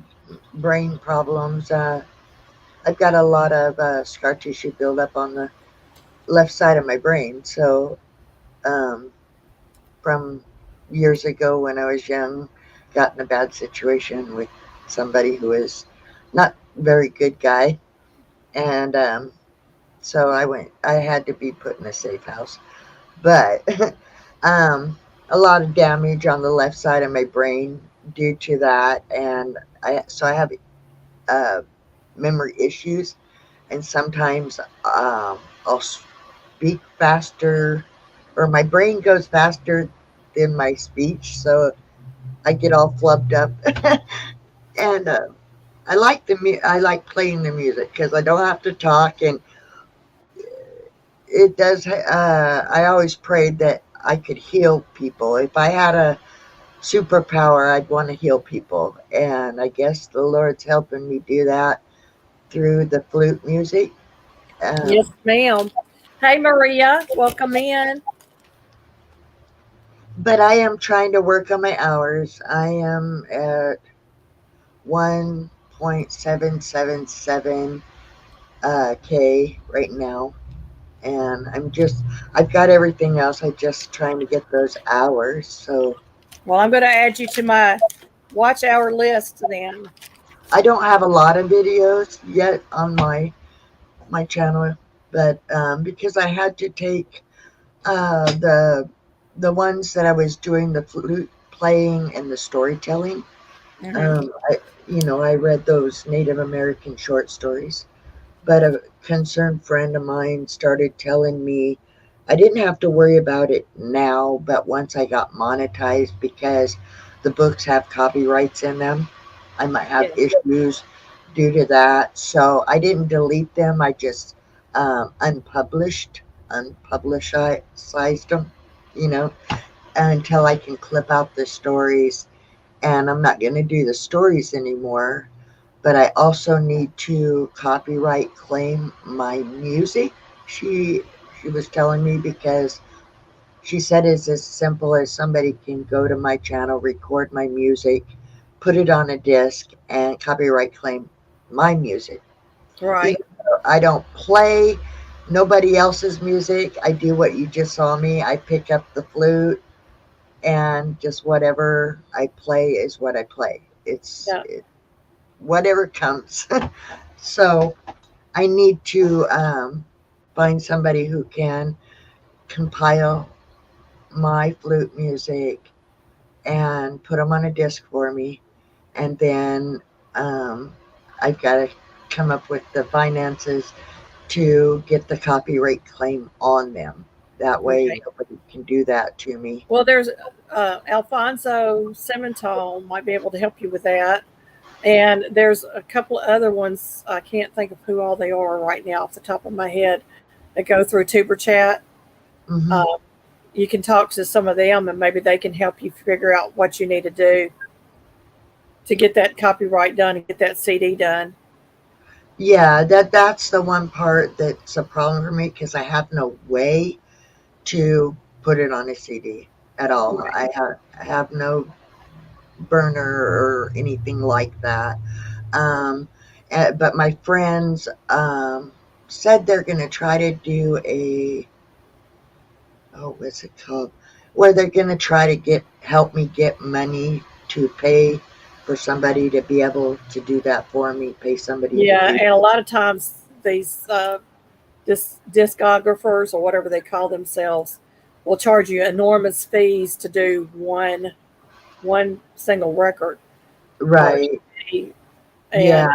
brain problems. I've got a lot of scar tissue buildup on the left side of my brain. So, from years ago when I was young, got in a bad situation with somebody who was not very good guy, and so I had to be put in a safe house. But a lot of damage on the left side of my brain due to that, and I have uh, memory issues, and sometimes I'll speak faster, or my brain goes faster than my speech, so I get all flubbed up. And I like playing the music because I don't have to talk, and it does. I always prayed that I could heal people. If I had a superpower, I'd want to heal people, and I guess the Lord's helping me do that through the flute music. Yes, ma'am. Hey, Maria, welcome in. But I am trying to work on my hours. I am at 1.777 K right now. And I've got everything else. I'm just trying to get those hours. So Well, I'm going to add you to my watch hour list then. I don't have a lot of videos yet on my channel, but because I had to take the ones that I was doing, the flute playing and the storytelling. Mhm. I read those Native American short stories, but a concerned friend of mine started telling me I didn't have to worry about it now, but once I got monetized, because the books have copyrights in them, I might have Yes. issues due to that. So I didn't delete them. I just unpublicized them, you know, until I can clip out the stories. And I'm not going to do the stories anymore, but I also need to copyright claim my music. She was telling me, because she said it's as simple as somebody can go to my channel, record my music, put it on a disc, and copyright claim my music. Right. Even though I don't play nobody else's music. I do what you just saw me. I pick up the flute and just whatever I play is what I play. Yeah. Whatever comes. So I need to find somebody who can compile my flute music and put them on a disc for me. And then um, I've got to come up with the finances to get the copyright claim on them. That way, Right. nobody can do that to me. Well, there's Alfonso Cemental might be able to help you with that. And there's a couple of other ones. I can't think of who all they are right now off the top of my head that go through Tuber Chat. Hmm. Uh, you can talk to some of them and maybe they can help you figure out what you need to do to get that copyright done and get that CD done. Yeah, that's the one part that's a problem for me because I have no way to put it on a CD at all. Right. I have no burner or anything like that. Um, but my friends said they're going to try to do what's it called? Where they're going to try to help me get money to pay for somebody to be able to do that for me, pay somebody to Yeah, do. and a lot of times these discographers or whatever they call themselves will charge you enormous fees to do one single record or Right. EP. Yeah.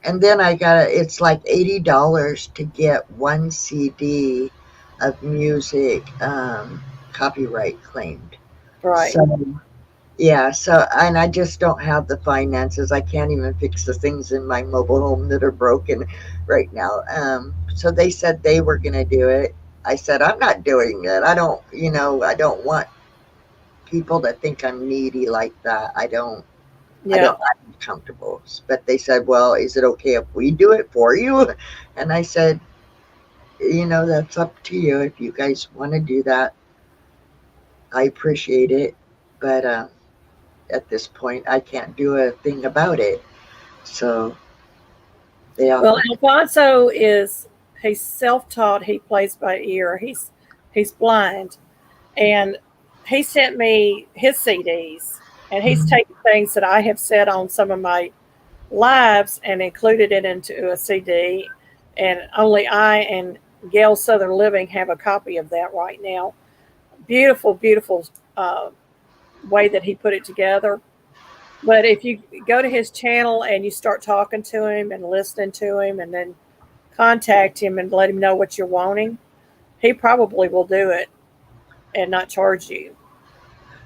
And And then it's like $80 to get one CD of music copyright claimed. right, So, yeah, and I just don't have the finances. I can't even fix the things in my mobile home that are broken right now. So they said they were going to do it. I said, I'm not doing it. I don't want people to think I'm needy like that. yeah. I'm comfortable. But they said, well, is it okay if we do it for you? And I said, that's up to you. If you guys want to do that, I appreciate it. But at this point, I can't do a thing about it. So they Well, offered. Alfonso he's self-taught. He plays by ear. He's blind, and he sent me his CDs, and he's Mhm. taken things that I have said on some of my lives and included it into a CD. And only I and Gail Southern Living have a copy of that right now. Beautiful, beautiful way that he put it together. But if you go to his channel and you start talking to him and listening to him and then contact him and let him know what you're wanting, he probably will do it and not charge you.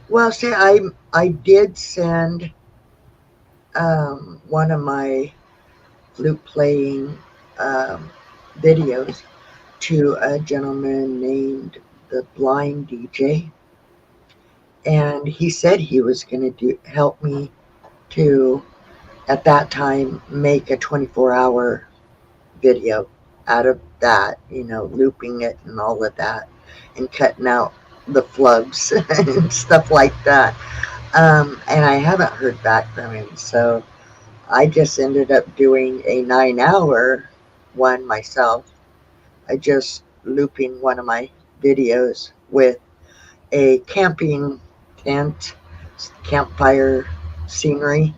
Well, see, I did send one of my flute playing um, videos to a gentleman named the Blind DJ, and he said he was going to help me to at that time make a 24-hour video out of that, looping it and all of that and cutting out the flubs and stuff like that. And I haven't heard back from him. So I just ended up doing a 9-hour one myself. I just looping one of my videos with a camping tent, campfire scenery,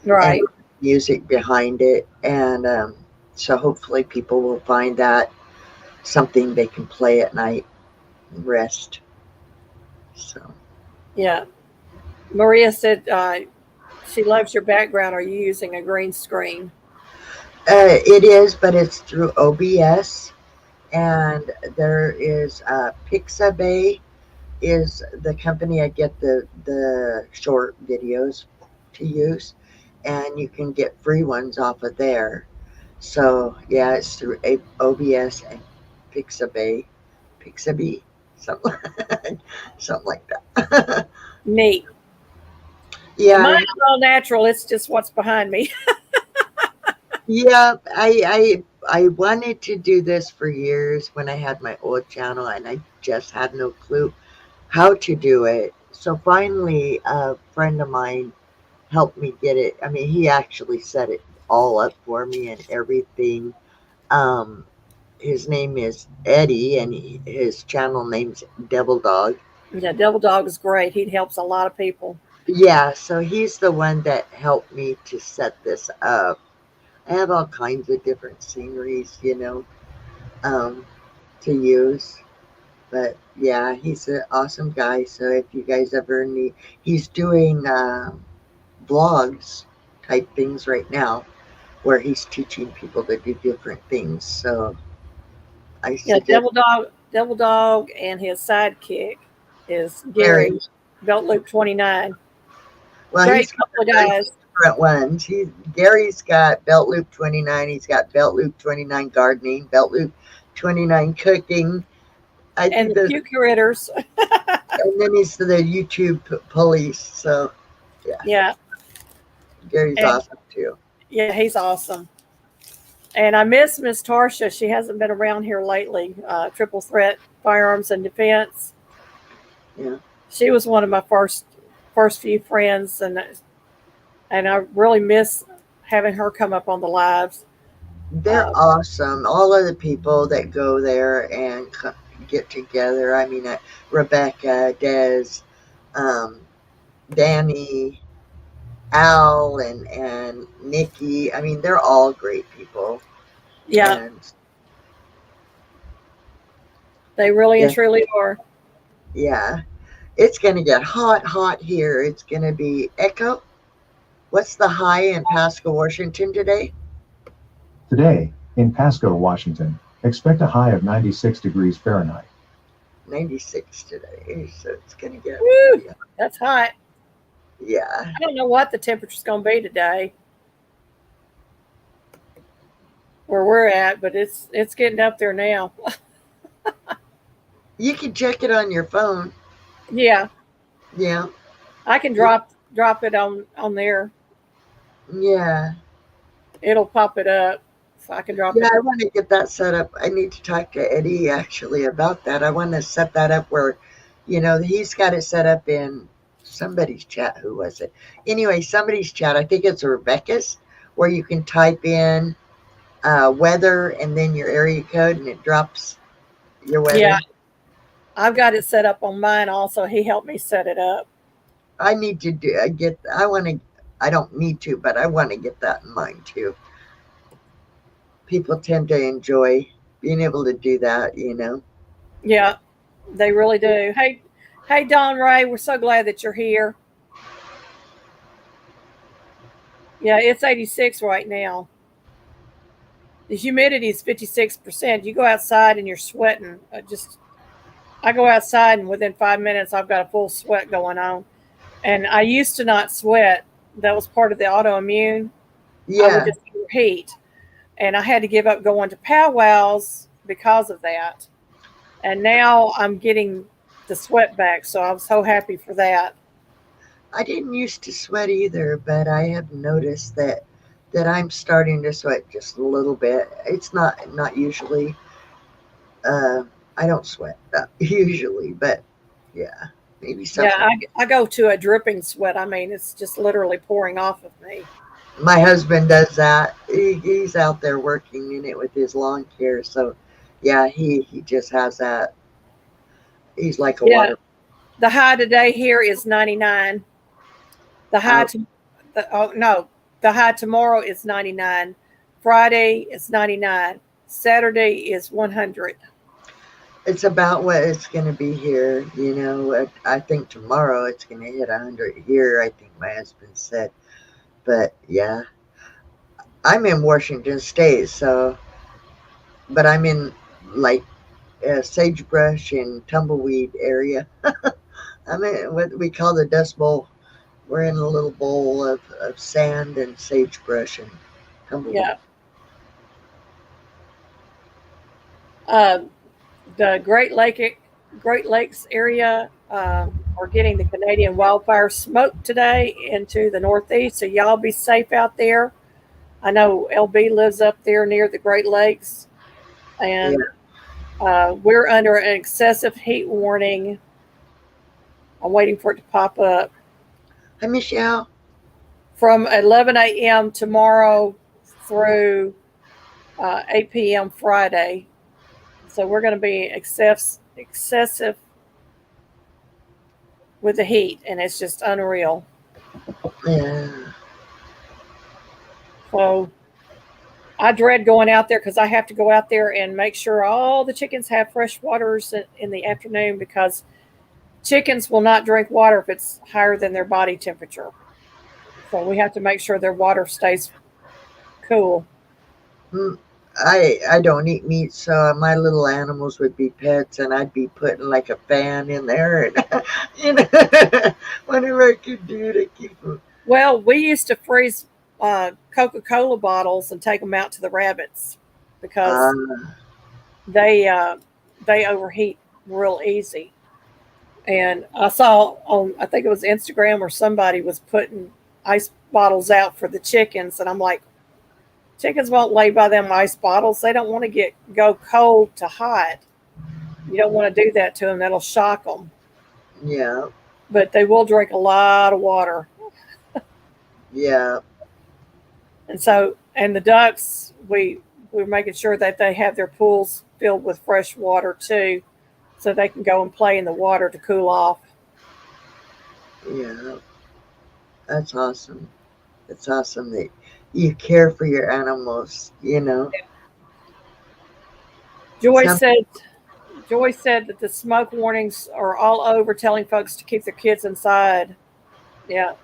and Right. music behind it. And so hopefully people will find that something they can play at night and rest. So Yeah. Maria said she loves your background. Are you using a green screen? it is, but it's through OBS. And there is Pixabay is the company I get the short videos to use, and you can get free ones off of there. So yeah, it's through OBS and Pixabay, Pixabay, something, something like that. Neat. Yeah, Mine is all natural. It's just what's behind me. yeah. I wanted to do this for years when I had my old channel, and I just had no clue how to do it. So finally, a friend of mine helped me get it. I mean, he actually set it all up for me and everything. Um, his name is Eddie, and his channel name's Devil Dog. Yeah, Devil Dog is great. He helps a lot of people. Yeah, so he's the one that helped me to set this up. I have all kinds of different sceneries, um, to use. But yeah, he's an awesome guy. So if you guys ever need, he's doing vlogs type things right now where he's teaching people to do different things. So I Yeah, suggest Devil Dog, and his sidekick is Gary. Gary, Belt Loop 29. Well, Great he's couple of got guys. different ones. Gary's got Belt Loop 29. He's got Belt Loop 29 gardening, Belt Loop 29 cooking. I And think the the Few Critters. and then he's the YouTube police. So yeah, Yeah, Gary's and awesome too. yeah, he's awesome. And I miss Miss Tarsha. She hasn't been around here lately. Triple Threat Firearms and Defense. Yeah. She was one of my first few friends, and I really miss having her come up on the lives. They're Uh, awesome. All of the people that go there and get together. I mean, Rebecca, Des, um, Danny, Al, and Nikki. I mean, they're all great people. yeah, And they really and yeah, truly are. yeah. It's going to get hot, hot here. It's going to be Echo. What's the high in Pasco, Washington today? Today, in Pasco, Washington, expect a high of 96 degrees Fahrenheit. 96 today. So it's going to get, Woo, that's hot. yeah. I don't know what the temperature's going to be today where we're at, but it's getting up there now. You can check it on your phone. Yeah, Yeah. I can drop it on there. Yeah. It'll pop it up, so I can drop Yeah, it. I want to get that set up. I need to talk to Eddie actually about that. I want to set that up where, he's got it set up in somebody's chat. Who was it? Anyway, somebody's chat. I think it's Rebecca's, where you can type in weather and then your area code and it drops your weather. Yeah, I've got it set up on mine also. He helped me set it up. I need to I don't need to, but I want to get that in mind too. People tend to enjoy being able to do that, Yeah, they really do. Hey, Don Ray, we're so glad that you're here. Yeah, it's 86 right now. The humidity is 56%. You go outside and you're sweating. I go outside and within 5 minutes I've got a full sweat going on. And I used to not sweat. That was part of the autoimmune. I would Yeah. just heat. And I had to give up going to powwows because of that. And now I'm getting the sweat back. So I'm so happy for that. I didn't used to sweat either, but I have noticed that I'm starting to sweat just a little bit. It's not usually. I don't sweat usually, but yeah, maybe something. Yeah, I go to a dripping sweat. I mean, it's just literally pouring off of me. My husband does that. He's out there working in it with his lawn care, so yeah, he just has that. He's like a water. The high today here is 99. The high the high tomorrow is 99. Friday is 99. Saturday is 100. It's about what it's going to be here. I think tomorrow it's going to hit 100 here. I think my husband said, but yeah, I'm in Washington State, but I'm in like sagebrush and tumbleweed area. I'm in what we call the Dust Bowl. We're in a little bowl of sand and sagebrush and tumbleweed. Yeah. The Great Lakes area are getting the Canadian wildfire smoke today into the Northeast. So y'all be safe out there. I know LB lives up there near the Great Lakes, and we're under an excessive heat warning. I'm waiting for it to pop up. Hi, Michelle. From 11 a.m. tomorrow through 8 p.m. Friday. So we're going to be excessive with the heat, and it's just unreal. Yeah. So I dread going out there because I have to go out there and make sure all the chickens have fresh waters in the afternoon, because chickens will not drink water if it's higher than their body temperature. So we have to make sure their water stays cool. Mm, I don't eat meat, so my little animals would be pets, and I'd be putting like a fan in there, and whatever I could do to keep them. Well, we used to freeze Coca-Cola bottles and take them out to the rabbits because Uh, they overheat real easy. And I saw on, I think it was Instagram, or somebody was putting ice bottles out for the chickens, and I'm like, chickens won't lay by them ice bottles. They don't want to go cold to hot. You don't want to do that to them. That'll shock them. yeah, But they will drink a lot of water. yeah, And so, and the ducks, we're making sure that they have their pools filled with fresh water too, so they can go and play in the water to cool off. yeah. That's awesome. It's awesome that you care for your animals. Joy Some, said, Joy said that the smoke warnings are all over, telling folks to keep their kids inside. Yeah,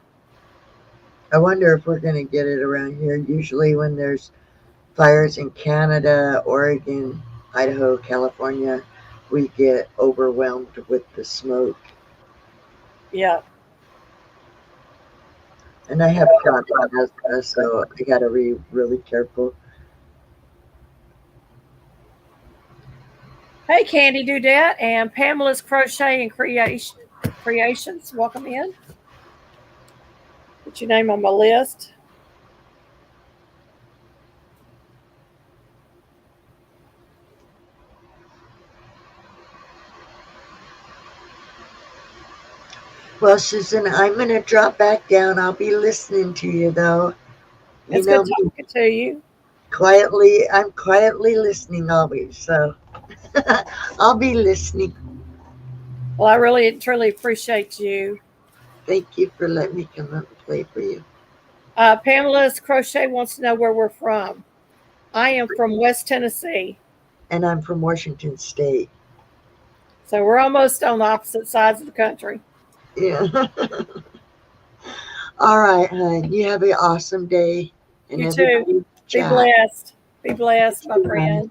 I wonder if we're going to get it around here. Usually, when there's fires in Canada, Oregon, Idaho, California, we get overwhelmed with the smoke. yeah. And I have chronic asthma, so I got to be really careful. Hey, Candy Dudette and Pamela's Crochet and Creations, welcome in. Put your name on my list. Well, Susan, I'm going to drop back down. I'll be listening to you, though. It's good talking to you. Quietly, I'm quietly listening always, so I'll be listening. Well, I really, truly appreciate you. Thank you for letting me come up and play for you. Pamela's Crochet wants to know where we're from. I am from West Tennessee. And I'm from Washington State. So we're almost on the opposite sides of the country. Yeah. All right, hon. You have an awesome day. And You too. Be blessed. Be blessed, my friend.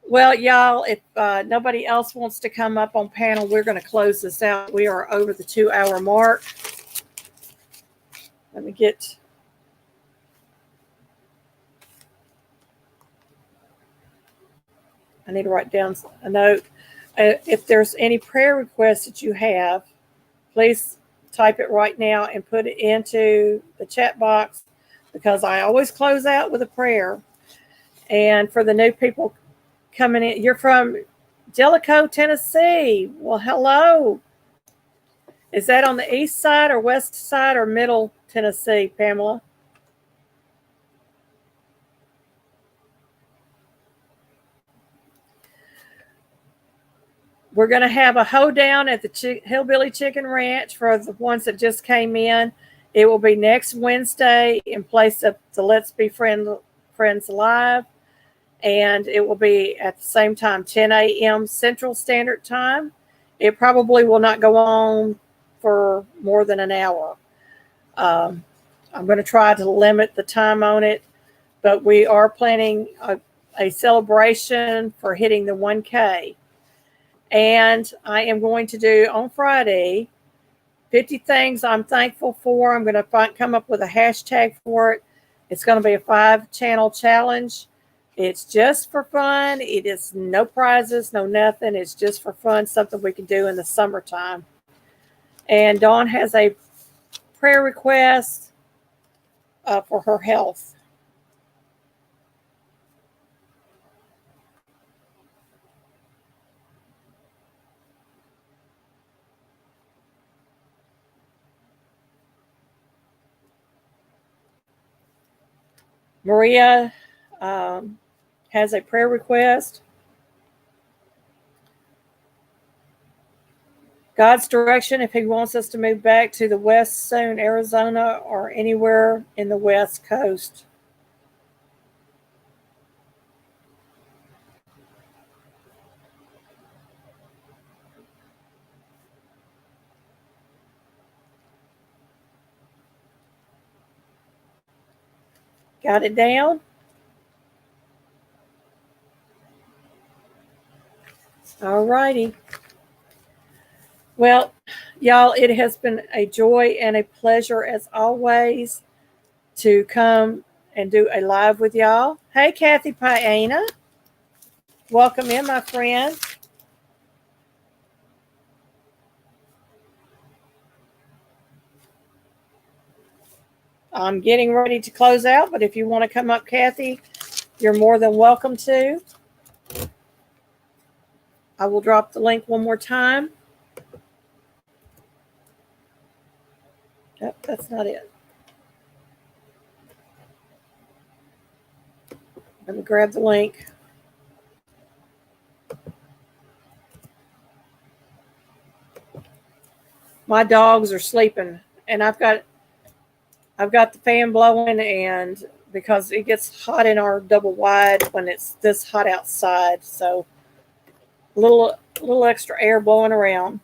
Well, y'all, if nobody else wants to come up on panel, we're going to close this out. We are over the 2-hour mark. Let me get... I need to write down a note. If there's any prayer requests that you have, please type it right now and put it into the chat box, because I always close out with a prayer. And for the new people coming in, you're from Jellicoe, Tennessee. Well, hello. Is that on the east side or west side or middle Tennessee, Pamela? We're going to have a hoedown at the Hillbilly Chicken Ranch for the ones that just came in. It will be next Wednesday in place of the Let's Be Friends Live. And it will be at the same time, 10 a.m. Central Standard Time. It probably will not go on for more than an hour. I'm going to try to limit the time on it, but we are planning a celebration for hitting the 1K. And I am going to do on Friday 50 things I'm thankful for. I'm going to come up with a hashtag for it. It's going to be a 5-channel challenge. It's just for fun. It is no prizes, no nothing. It's just for fun, something we can do in the summertime. And Dawn has a prayer request for her health. Maria has a prayer request. God's direction if He wants us to move back to the West soon, Arizona, or anywhere in the West Coast. Got it down? All righty. Well, y'all, it has been a joy and a pleasure as always to come and do a live with y'all. Hey, Kathy Piana. Welcome in, my friend. I'm getting ready to close out, but if you want to come up, Kathy, you're more than welcome to. I will drop the link one more time. Yep, that's not it. Let me grab the link. My dogs are sleeping, and I've got the fan blowing, and because it gets hot in our double wide when it's this hot outside, so a little extra air blowing around.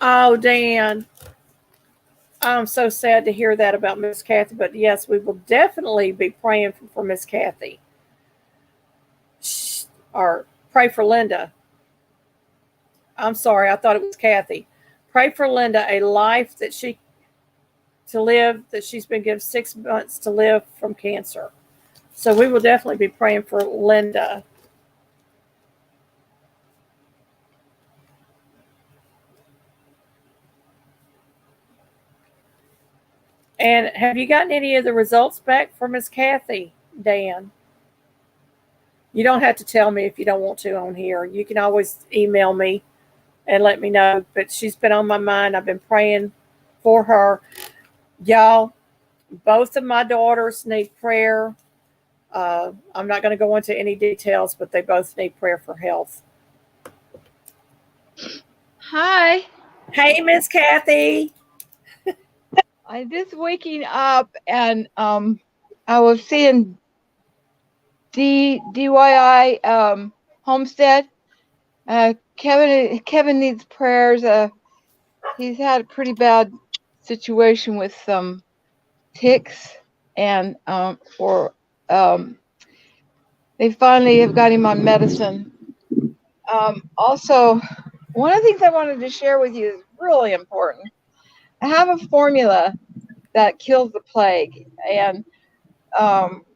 Oh, Dan, I'm so sad to hear that about Miss Kathy, but yes, we will definitely be praying for Miss Kathy. Or pray for Linda. I'm sorry, I thought it was Kathy. Pray for Linda, a life that she's been given 6 months to live from cancer. So we will definitely be praying for Linda. And have you gotten any of the results back from Miss Kathy, Dan? You don't have to tell me if you don't want to on here. You can always email me and let me know. But she's been on my mind. I've been praying for her. Y'all, both of my daughters need prayer. I'm not going to go into any details, but they both need prayer for health. Hi. Hey, Miss Kathy. I just waking up and I was seeing DYI Homestead. Kevin needs prayers. He's had a pretty bad situation with some ticks, and they finally have got him on medicine. Also, one of the things I wanted to share with you is really important. I have a formula that kills the plague, and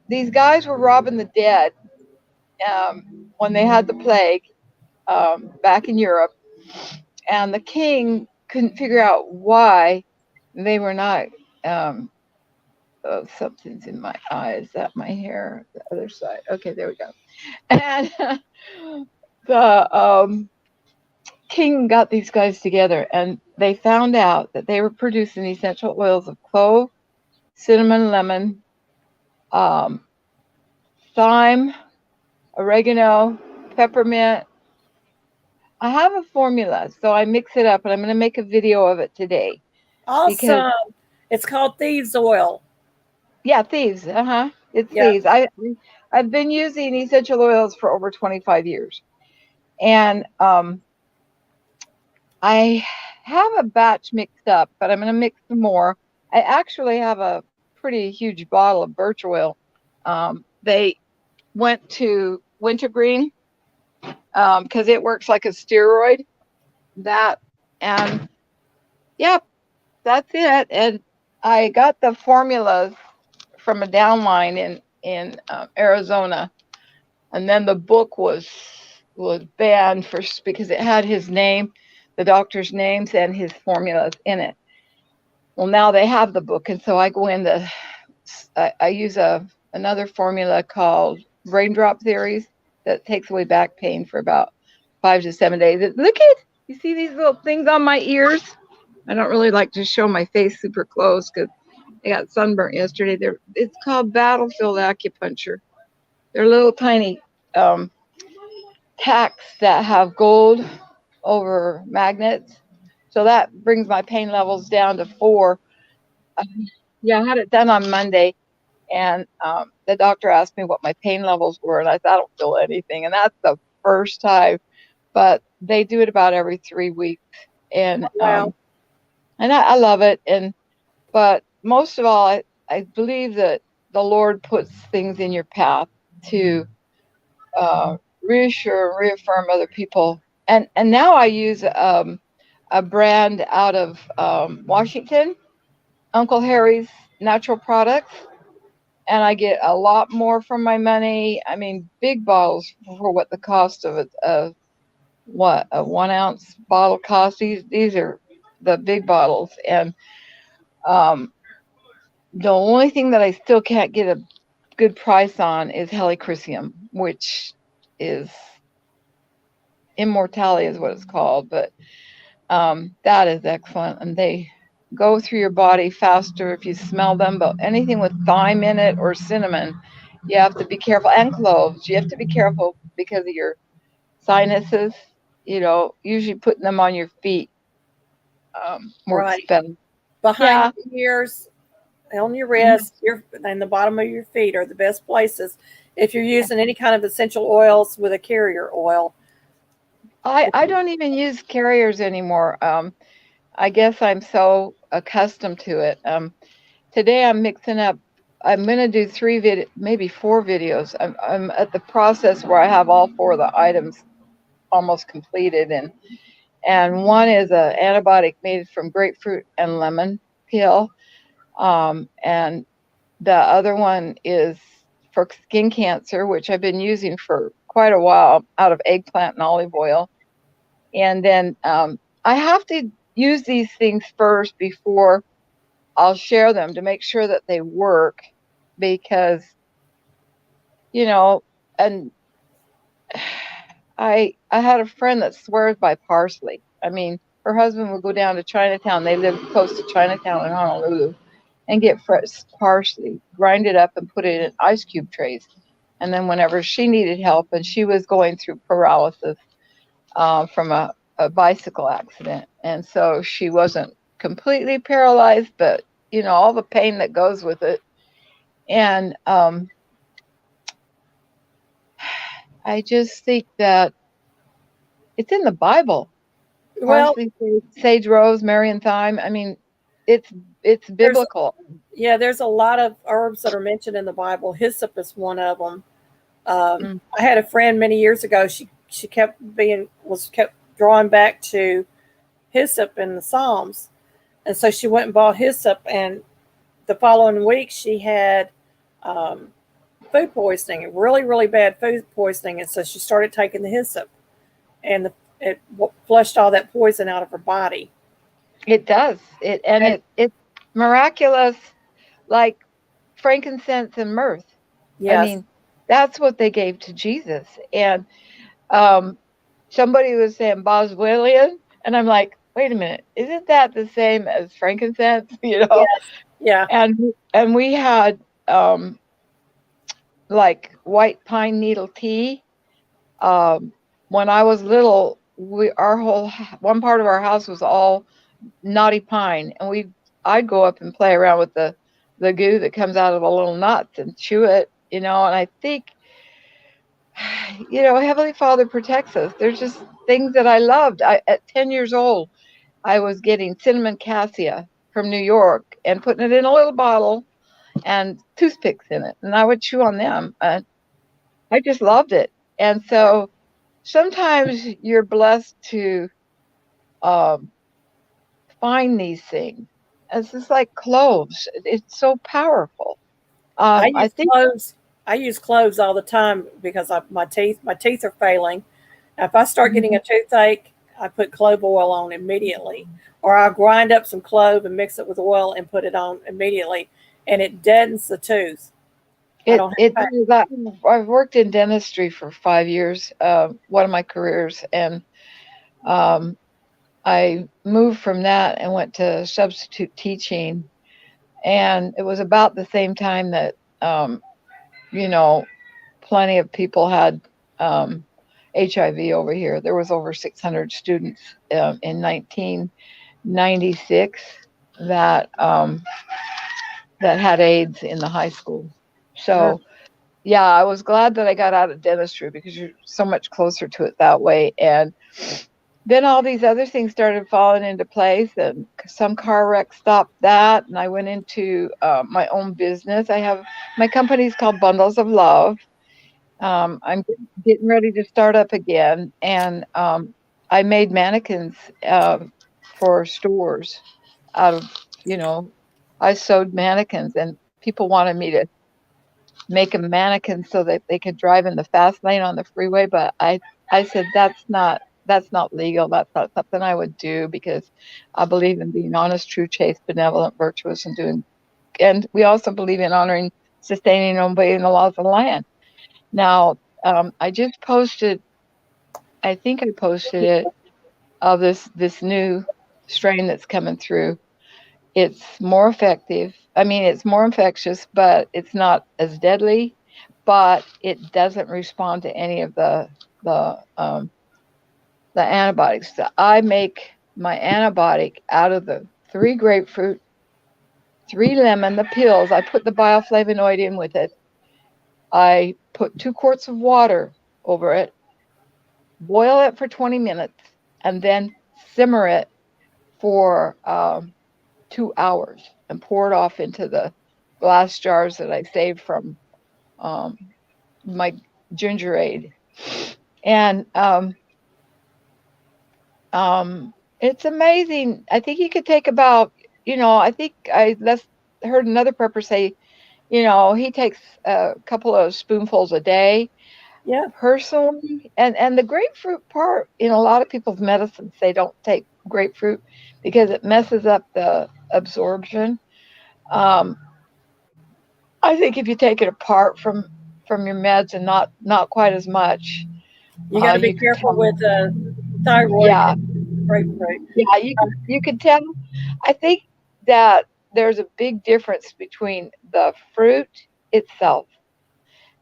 these guys were robbing the dead when they had the plague back in Europe, and the king couldn't figure out why they were not. Oh, something's in my eye. Is that my hair? The other side. Okay, there we go. And the king got these guys together, and they found out that they were producing essential oils of clove, cinnamon, lemon, thyme, oregano, peppermint. I have a formula, so I mix it up, and I'm going to make a video of it today. Awesome. It's called Thieves Oil. Yeah, Thieves. It's Yeah. Thieves. I've been using essential oils for over 25 years, and I have a batch mixed up, but I'm going to mix some more. I actually have a pretty huge bottle of birch oil. They went to wintergreen because it works like a steroid. That, and yep, that's it. And I got the formulas from a downline in Arizona, and then the book was banned because it had his name, the doctor's names, and his formulas in it. Well, now they have the book, and so I go in I use another formula called Raindrop Theories that takes away back pain for about 5 to 7 days. Look at, you see these little things on my ears? I don't really like to show my face super close because I got sunburnt yesterday. It's called battlefield acupuncture. They're little tiny tacks that have gold over magnets. So that brings my pain levels down to 4. Yeah, I had it done on Monday, and the doctor asked me what my pain levels were, and I said, I don't feel anything. And that's the first time. But they do it about every 3 weeks. And Wow. I love it. But most of all, I believe that the Lord puts things in your path to reassure and reaffirm other people. And now I use a brand out of Washington, Uncle Harry's Natural Products, and I get a lot more from my money. I mean, big bottles for what the cost of a 1 ounce bottle costs. These are the big bottles, and the only thing that I still can't get a good price on is helichrysum, which is immortality is what it's called, but that is excellent, and they go through your body faster if you smell them. But anything with thyme in it or cinnamon, you have to be careful, and cloves. You have to be careful because of your sinuses. Usually putting them on your feet works Right. better. Behind Yeah. your ears, on your wrist, and the bottom of your feet are the best places. If you're using any kind of essential oils with a carrier oil. I don't even use carriers anymore. I guess I'm so accustomed to it. Today I'm mixing up. I'm gonna do maybe 4 videos. I'm at the process where I have all 4 of the items almost completed, and one is a antibiotic made from grapefruit and lemon peel, and the other one is for skin cancer, which I've been using for quite a while out of eggplant and olive oil. And then I have to use these things first before I'll share them to make sure that they work, because and I had a friend that swears by parsley. I mean, her husband would go down to Chinatown. They live close to Chinatown in Honolulu, and get fresh parsley, grind it up, and put it in ice cube trays. And then whenever she needed help, and she was going through paralysis from a bicycle accident, and so she wasn't completely paralyzed, but all the pain that goes with it. And I just think that it's in the Bible. Well, Parsley, sage, rosemary, and thyme. I mean, it's biblical. there's a lot of herbs that are mentioned in the Bible. Hyssop is one of them. I had a friend many years ago. She kept drawing back to hyssop in the Psalms, and so she went and bought hyssop. And the following week, she had food poisoning, really, really bad food poisoning. And so she started taking the hyssop, and it flushed all that poison out of her body. It does. It's miraculous, like frankincense and myrrh. Yes. I mean, that's what they gave to Jesus. And somebody was saying boswellian, and I'm like, wait a minute, isn't that the same as frankincense? Yes. Yeah. And we had like white pine needle tea. When I was little, one part of our house was all knotty pine, and I'd go up and play around with the goo that comes out of the little nuts and chew it, and I think Heavenly Father protects us. There's just things that I loved. At 10 years old, I was getting cinnamon cassia from New York and putting it in a little bottle and toothpicks in it, and I would chew on them. I just loved it. And so sometimes you're blessed to find these things. It's just like cloves. It's so powerful. I think cloves. I use cloves all the time because my teeth are failing. If I start getting a toothache, I put clove oil on immediately, or I'll grind up some clove and mix it with oil and put it on immediately, and it deadens the tooth. I've worked in dentistry for 5 years, one of my careers, and I moved from that and went to substitute teaching. And it was about the same time that, you know, plenty of people had HIV over here. There was over 600 students in 1996 that that had AIDS in the high school. So yeah, I was glad that I got out of dentistry because you're so much closer to it that way. And then all these other things started falling into place, and some car wreck stopped that. And I went into my own business. I have my company's called Bundles of Love. I'm getting ready to start up again, and I made mannequins for stores out of, you know, I sewed mannequins, and people wanted me to make a mannequin so that they could drive in the fast lane on the freeway. But I said that's not legal. That's not something I would do because I believe in being honest, true, chaste, benevolent, virtuous, and doing. And we also believe in honoring, sustaining, and obeying the laws of the land. Now, I just posted. I think I posted it of this new strain that's coming through. It's more effective. I mean, it's more infectious, but it's not as deadly. But it doesn't respond to any of the antibiotics. So I make my antibiotic out of the 3 grapefruit, 3 lemon, the pills. I put the bioflavonoid in with it. I put 2 quarts of water over it, boil it for 20 minutes, and then simmer it for 2 hours and pour it off into the glass jars that I saved from my ginger ale. And it's amazing. I think you could take about, I think I heard another prepper say, he takes a couple of spoonfuls a day. Yeah. Personally, and the grapefruit part in a lot of people's medicines, they don't take grapefruit because it messes up the absorption. I think if you take it apart from your meds and not quite as much, You got to be you can careful tell. with thyroid Yeah, and grapefruit. yeah, you can tell. I think that there's a big difference between the fruit itself.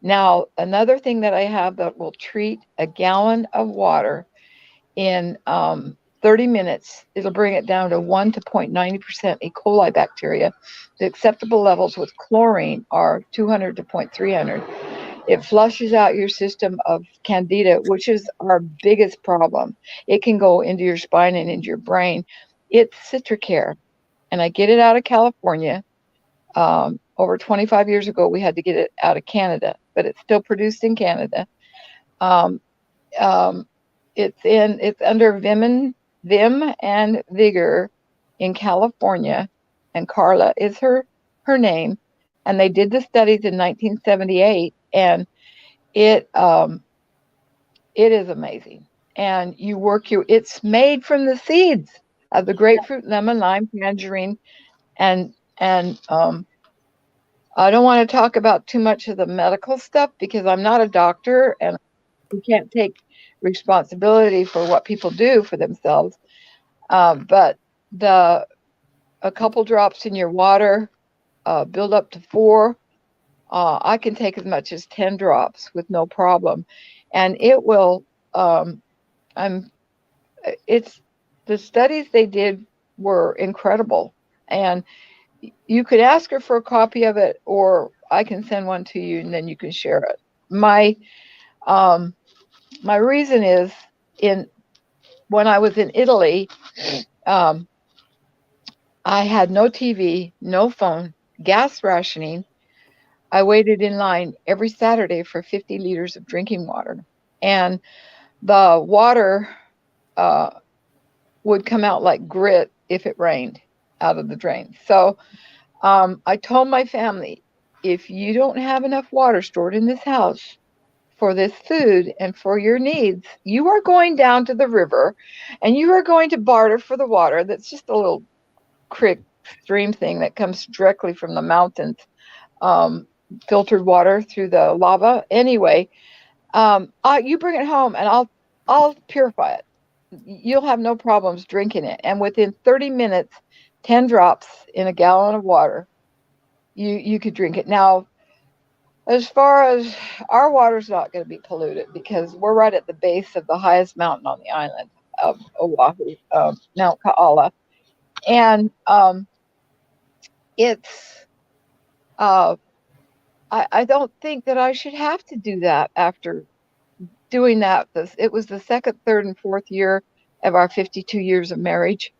Now, another thing that I have that will treat a gallon of water in 30 minutes, it'll bring it down to 1 to 0.90% E. coli bacteria. The acceptable levels with chlorine are 200 to 0.300. It flushes out your system of candida, which is our biggest problem. It can go into your spine and into your brain. It's Citricare, and I get it out of California. Over 25 years ago, we had to get it out of Canada, but it's still produced in Canada. Um, um, it's under Vim and Vigor in California, and Carla is her name. And they did the studies in 1978, and it is amazing. And it's made from the seeds of the grapefruit, lemon, lime, tangerine, and I don't want to talk about too much of the medical stuff because I'm not a doctor and we can't take responsibility for what people do for themselves. But a couple drops in your water, build up to 4. I can take as much as 10 drops with no problem, and it will. It's the studies they did were incredible, and you could ask her for a copy of it, or I can send one to you, and then you can share it. My reason is when I was in Italy, I had no TV, no phone, gas rationing. I waited in line every Saturday for 50 liters of drinking water, and the water would come out like grit if it rained out of the drain. So I told my family, if you don't have enough water stored in this house for this food and for your needs, you are going down to the river and you are going to barter for the water. That's just a little creek stream thing that comes directly from the mountains, filtered water through the lava. Anyway, you bring it home and I'll purify it. you'll have no problems drinking it. And within 30 minutes, 10 drops in a gallon of water, you could drink it. Now, as far as our water's not going to be polluted because we're right at the base of the highest mountain on the island of Oahu, Mount Kaala. And it's, I don't think that I should have to do that after doing that. It was the second, third, and fourth year of our 52 years of marriage.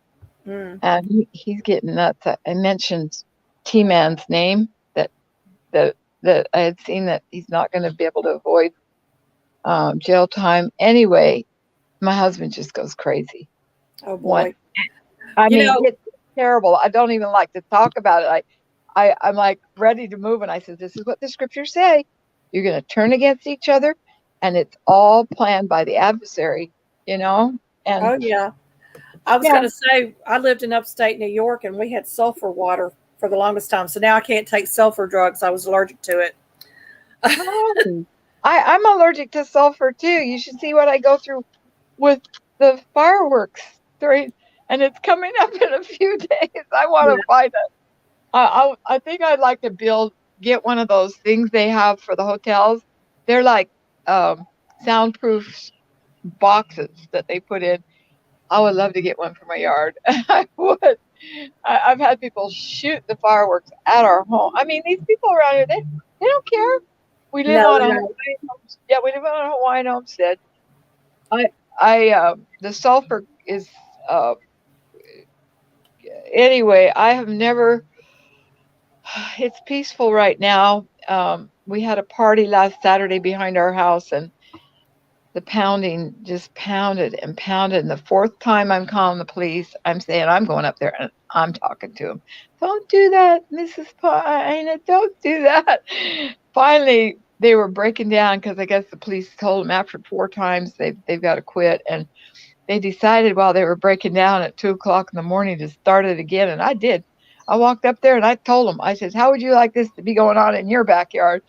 Mm. And he's getting nuts. I mentioned T-Man's name that I had seen that he's not going to be able to avoid jail time. Anyway, my husband just goes crazy. Oh boy. I You mean, know- it's terrible. I don't even like to talk about it. I'm like ready to move. And I said, this is what the scriptures say. You're going to turn against each other. And it's all planned by the adversary, you know? And Oh yeah. I was Yeah. going to say I lived in upstate New York and we had sulfur water for the longest time. So now I can't take sulfur drugs. I was allergic to it. Oh, I'm allergic to sulfur too. You should see what I go through with the fireworks during, and it's coming up in a few days. I want to find it. I think I'd like to get one of those things they have for the hotels. They're like soundproof boxes that they put in. I would love to get one for my yard. I would. I've had people shoot the fireworks at our home. I mean, these people around here, they don't care. We live No, on a no. Hawaiian homestead. Yeah, we live on a Hawaiian homestead. The sulfur is anyway. I have never. It's peaceful right now. We had a party last Saturday behind our house, and the pounding just pounded and pounded. And the fourth time I'm calling the police, I'm saying I'm going up there and I'm talking to them. Don't do that, Mrs. Pina. Don't do that. Finally, they were breaking down because I guess the police told them after 4 times they've got to quit. And they decided while they were breaking down at 2:00 in the morning to start it again. And I did. I walked up there and I told them, I said, how would you like this to be going on in your backyard?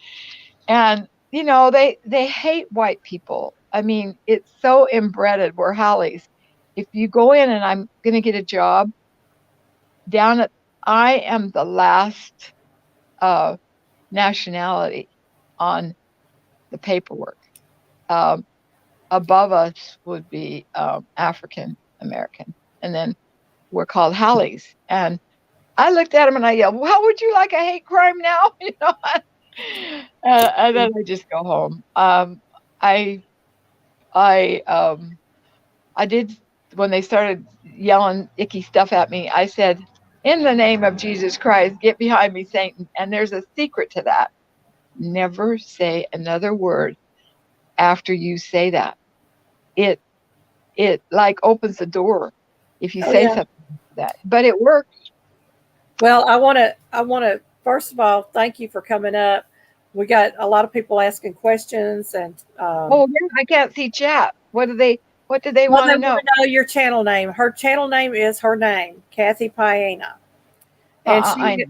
And you know, they hate white people. I mean, it's so inbred. We're Hallies. If you go in and I'm going to get a job down at, I am the last nationality on the paperwork. Above us would be African American, and then we're called Hallies. And I looked at him and I yelled, well, how would you like a hate crime now? You know, and then I just go home. I did, when they started yelling icky stuff at me, I said, in the name of Jesus Christ, get behind me, Satan. And there's a secret to that. Never say another word after you say that. It like opens the door if you say something like that. But it works. Well, I want to first of all thank you for coming up. We got a lot of people asking questions, and Oh, yeah, I can't see chat. What do they well, want to they know? want to know your channel name. Her channel name is her name, Kathy Piana, and she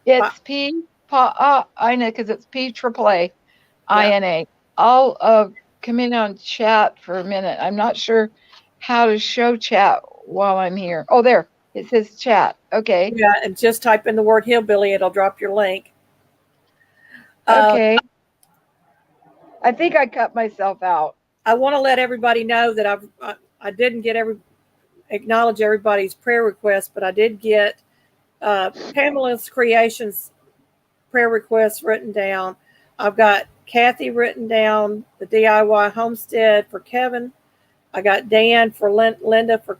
it's P I know because it's PAAA INA. I'll come in on chat for a minute. I'm not sure how to show chat while I'm here. Oh, there it says chat. Okay. yeah, and just type in the word hillbilly. It'll drop your link. Okay. I think I cut myself out. I want to let everybody know that I didn't get acknowledge everybody's prayer request, but I did get Pamela's Creations prayer requests written down. I've got Kathy written down, the DIY homestead for Kevin. I got Dan for Linda for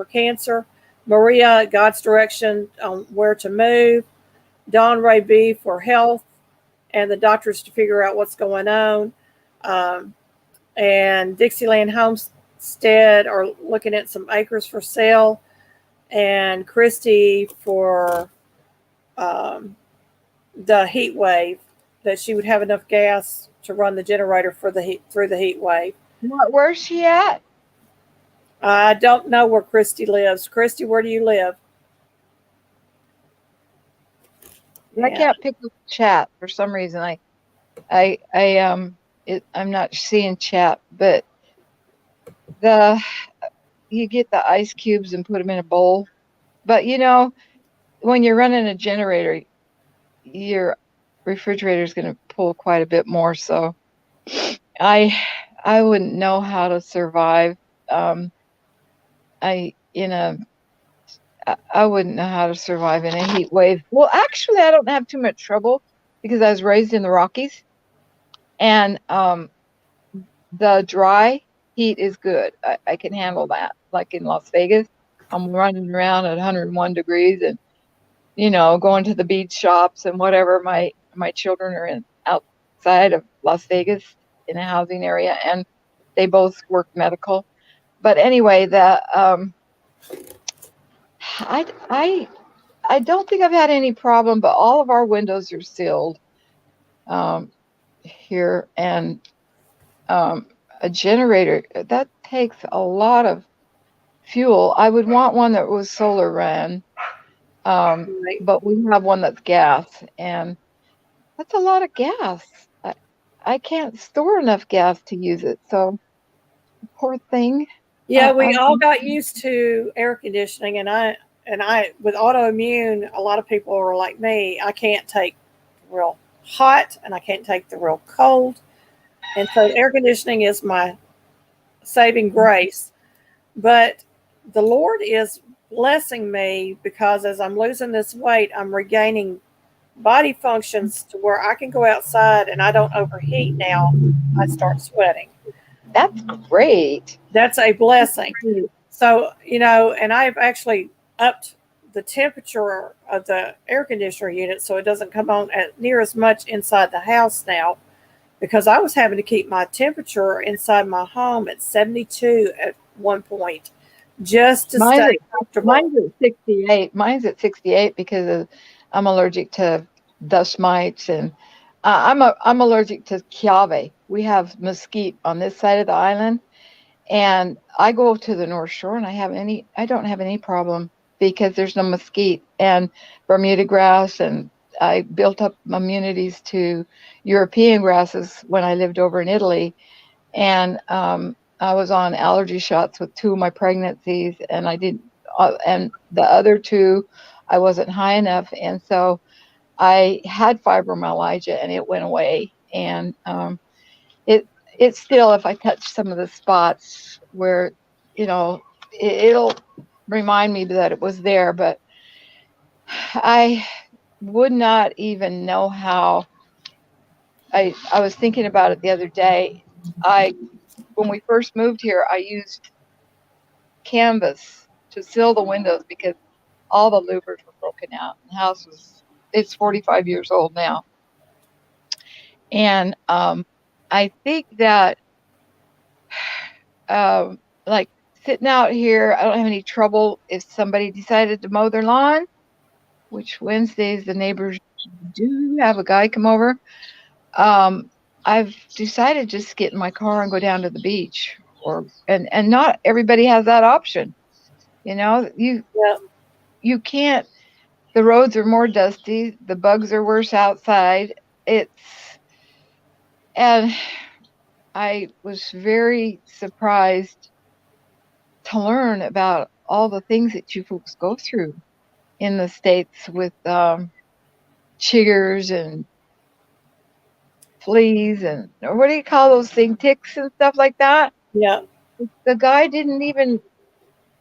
cancer. Maria, God's direction on where to move. Dawn Ray B for health and the doctors to figure out what's going on. And Dixieland Homestead are looking at some acres for sale. And Christy for the heat wave, that she would have enough gas to run the generator for the heat through the heat wave. Where's she at? I don't know where Christy lives. Christy, where do you live? I can't pick up chat for some reason. I'm not seeing chat, but you get the ice cubes and put them in a bowl. But you know, when you're running a generator, your refrigerator is going to pull quite a bit more. So I I wouldn't know how to survive. I in a I wouldn't know how to survive in a heat wave. Well, actually, I don't have too much trouble because I was raised in the Rockies, and the dry heat is good. I can handle that. Like in Las Vegas, I'm running around at 101 degrees, and you know, going to the beach shops and whatever. My children are in outside of Las Vegas in a housing area, and they both work medical. But anyway, I I don't think I've had any problem, but all of our windows are sealed here, and a generator that takes a lot of fuel. I would want one that was solar ran, Right. but we have one that's gas, and that's a lot of gas. I can't store enough gas to use it, so poor thing. Yeah, we I all got used to air conditioning, and I with autoimmune, a lot of people are like me. I can't take real hot, and I can't take the real cold, and so air conditioning is my saving grace. But the Lord is blessing me because as I'm losing this weight, I'm regaining body functions to where I can go outside and I don't overheat now. I start sweating. That's great. That's a blessing. So, and I've actually upped the temperature of the air conditioner unit so it doesn't come on at near as much inside the house now because I was having to keep my temperature inside my home at 72 at one point just to stay comfortable. Mine's at 68. Mine's at 68 because I'm allergic to dust mites, and I'm allergic to Kiave. We have mesquite on this side of the island, and I go to the North Shore and I don't have any problem because there's no mesquite and Bermuda grass, and I built up immunities to European grasses when I lived over in Italy, and I was on allergy shots with 2 of my pregnancies, and I didn't, and the other 2, I wasn't high enough, and so I had fibromyalgia, and it went away, and it's still, if I touch some of the spots where, it'll remind me that it was there, but I would not even know how. I was thinking about it the other day. When we first moved here, I used canvas to seal the windows because all the louvers were broken out. The house it's 45 years old now. And I think that like sitting out here, I don't have any trouble if somebody decided to mow their lawn, which Wednesdays the neighbors do have a guy come over. I've decided just to get in my car and go down to the beach, and not everybody has that option. You can't. The roads are more dusty. The bugs are worse outside. And I was very surprised to learn about all the things that you folks go through in the States with chiggers and fleas and what do you call those things, ticks and stuff like that. Yeah. The guy didn't even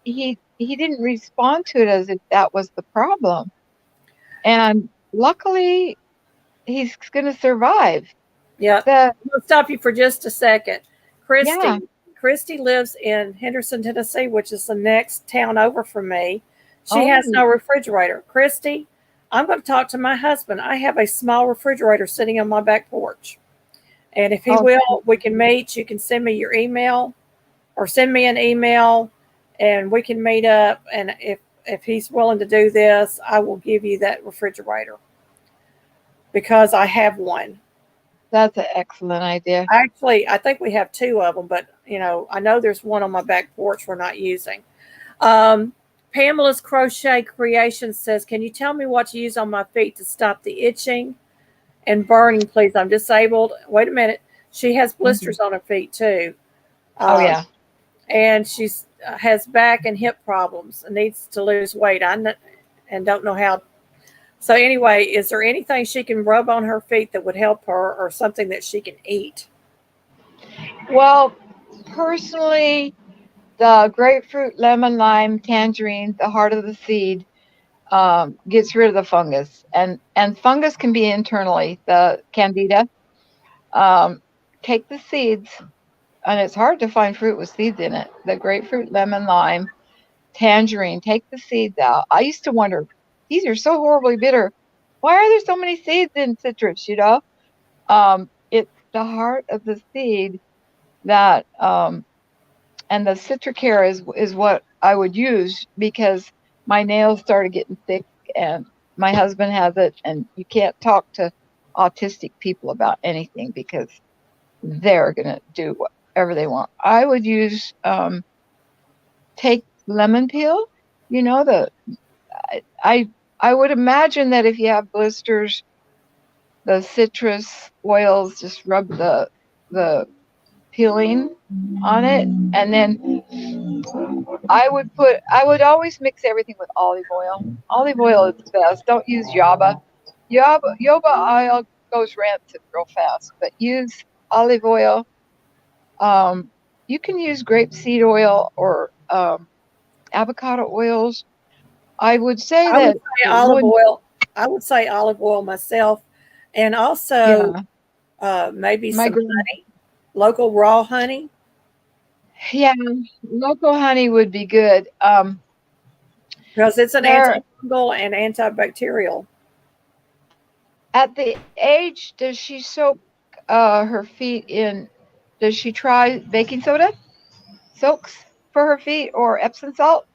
he didn't respond to it as if that was the problem, and luckily he's going to survive. Yeah. I'll stop you for just a second. Yeah. Christy lives in Henderson, Tennessee, which is the next town over from me. She has no refrigerator. Christy, I'm going to talk to my husband. I have a small refrigerator sitting on my back porch. And if he will, we can meet. You can send me your email or send me an email and we can meet up. And if he's willing to do this, I will give you that refrigerator because I have one. That's an excellent idea. Actually, I think we have 2 of them, but I know there's one on my back porch we're not using. Pamela's Crochet Creation says, can you tell me what to use on my feet to stop the itching and burning, please? I'm disabled. Wait a minute. She has blisters on her feet too. Yeah. And she's has back and hip problems and needs to lose weight. And don't know how. So anyway, is there anything she can rub on her feet that would help her, or something that she can eat? Well, personally, the grapefruit, lemon, lime, tangerine, the heart of the seed, gets rid of the fungus, and fungus can be internally, the candida. Take the seeds, and it's hard to find fruit with seeds in it. The grapefruit, lemon, lime, tangerine, take the seeds out. I used to wonder, these are so horribly bitter. Why are there so many seeds in citrus? It's the heart of the seed that, and the citricare is what I would use, because my nails started getting thick, and my husband has it, and you can't talk to autistic people about anything because they're gonna do whatever they want. I would use, take lemon peel. You know, I would imagine that if you have blisters, the citrus oils, just rub the peeling on it, and then I would always mix everything with olive oil. Olive oil is the best. Don't use yoba. Yoba oil goes rancid real fast, but use olive oil. You can use grapeseed oil or avocado oils. I would say I would that say it olive would, oil. I would say olive oil myself, and also yeah, maybe my some grand, honey, local raw honey. yeah, local honey would be good. Because it's an There, antifungal and antibacterial. at the age, does she soak her feet in? Does she try baking soda soaks for her feet, or Epsom salt?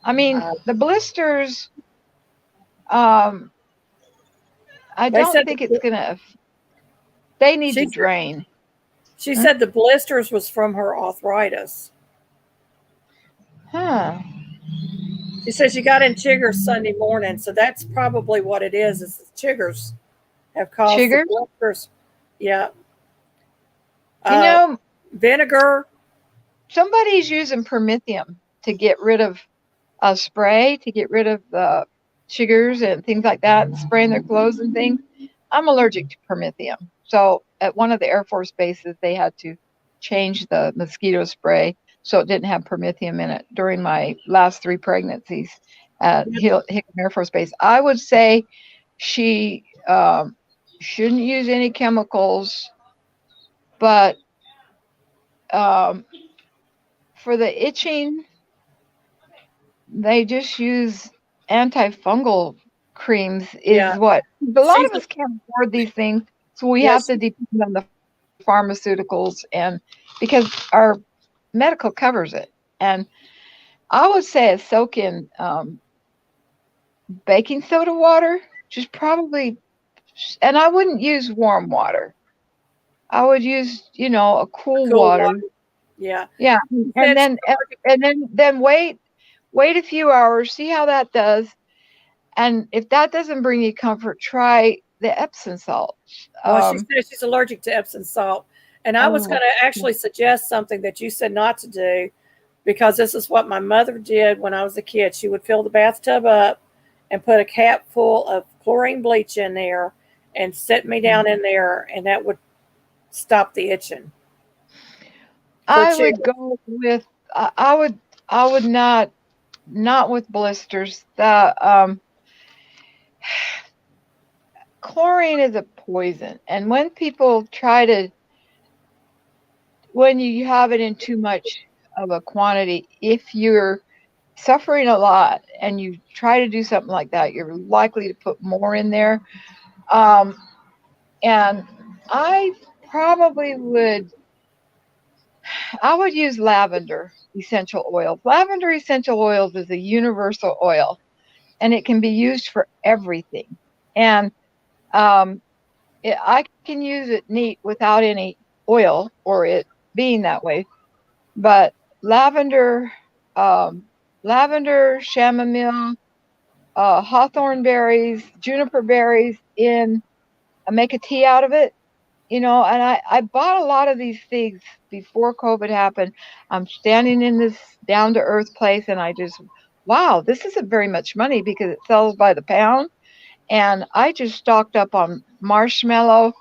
I mean, Uh, the blisters. Um, I they don't said think it's gonna. They need to she said, drain. she Hmm? said the blisters was from her arthritis. Huh? She said she got in chiggers Sunday morning, so that's probably what it is. Is the chiggers have caused the Sugar? blisters? Yeah. You Uh, know, Vinegar. somebody's using permethium to get rid of a spray to get rid of the sugars and things like that, and spraying their clothes and things. I'm allergic to permethium. So at one of the Air Force bases, they had to change the mosquito spray so it didn't have permethium in it during my last 3 pregnancies at Hickam Air Force Base. I would say she shouldn't use any chemicals, but um, for the itching, they just use antifungal creams, is Yeah. what a lot She's of us can't afford these things, so we have yes. to depend on the pharmaceuticals, and because our medical covers it. And I would say a soak in baking soda water, just probably, and I wouldn't use warm water. I would use, a cool Cool water. water. Yeah. Yeah, She and said she's then allergic. wait a few hours, see how that does. And if that doesn't bring you comfort, try the Epsom salt. Well, she Um, said she's allergic to Epsom salt. And I was oh, going to actually suggest something that you said not to do, because this is what my mother did when I was a kid. She would fill the bathtub up and put a cap full of chlorine bleach in there and set me down in there, and that would stop the itching for I would children. go with I would not with blisters. The chlorine is a poison, and when you have it in too much of a quantity, if you're suffering a lot and you try to do something like that, you're likely to put more in there. Um, and I probably would use lavender essential oils. Lavender essential oils is a universal oil, and it can be used for everything. And um, I can use it neat without any oil or it being that way. But lavender, um, chamomile, hawthorn berries, juniper berries, make a tea out of it. you know, and I bought a lot of these things before COVID happened. I'm standing in this down to earth place and I just, wow, this isn't very much money because it sells by the pound. And I just stocked up on marshmallow,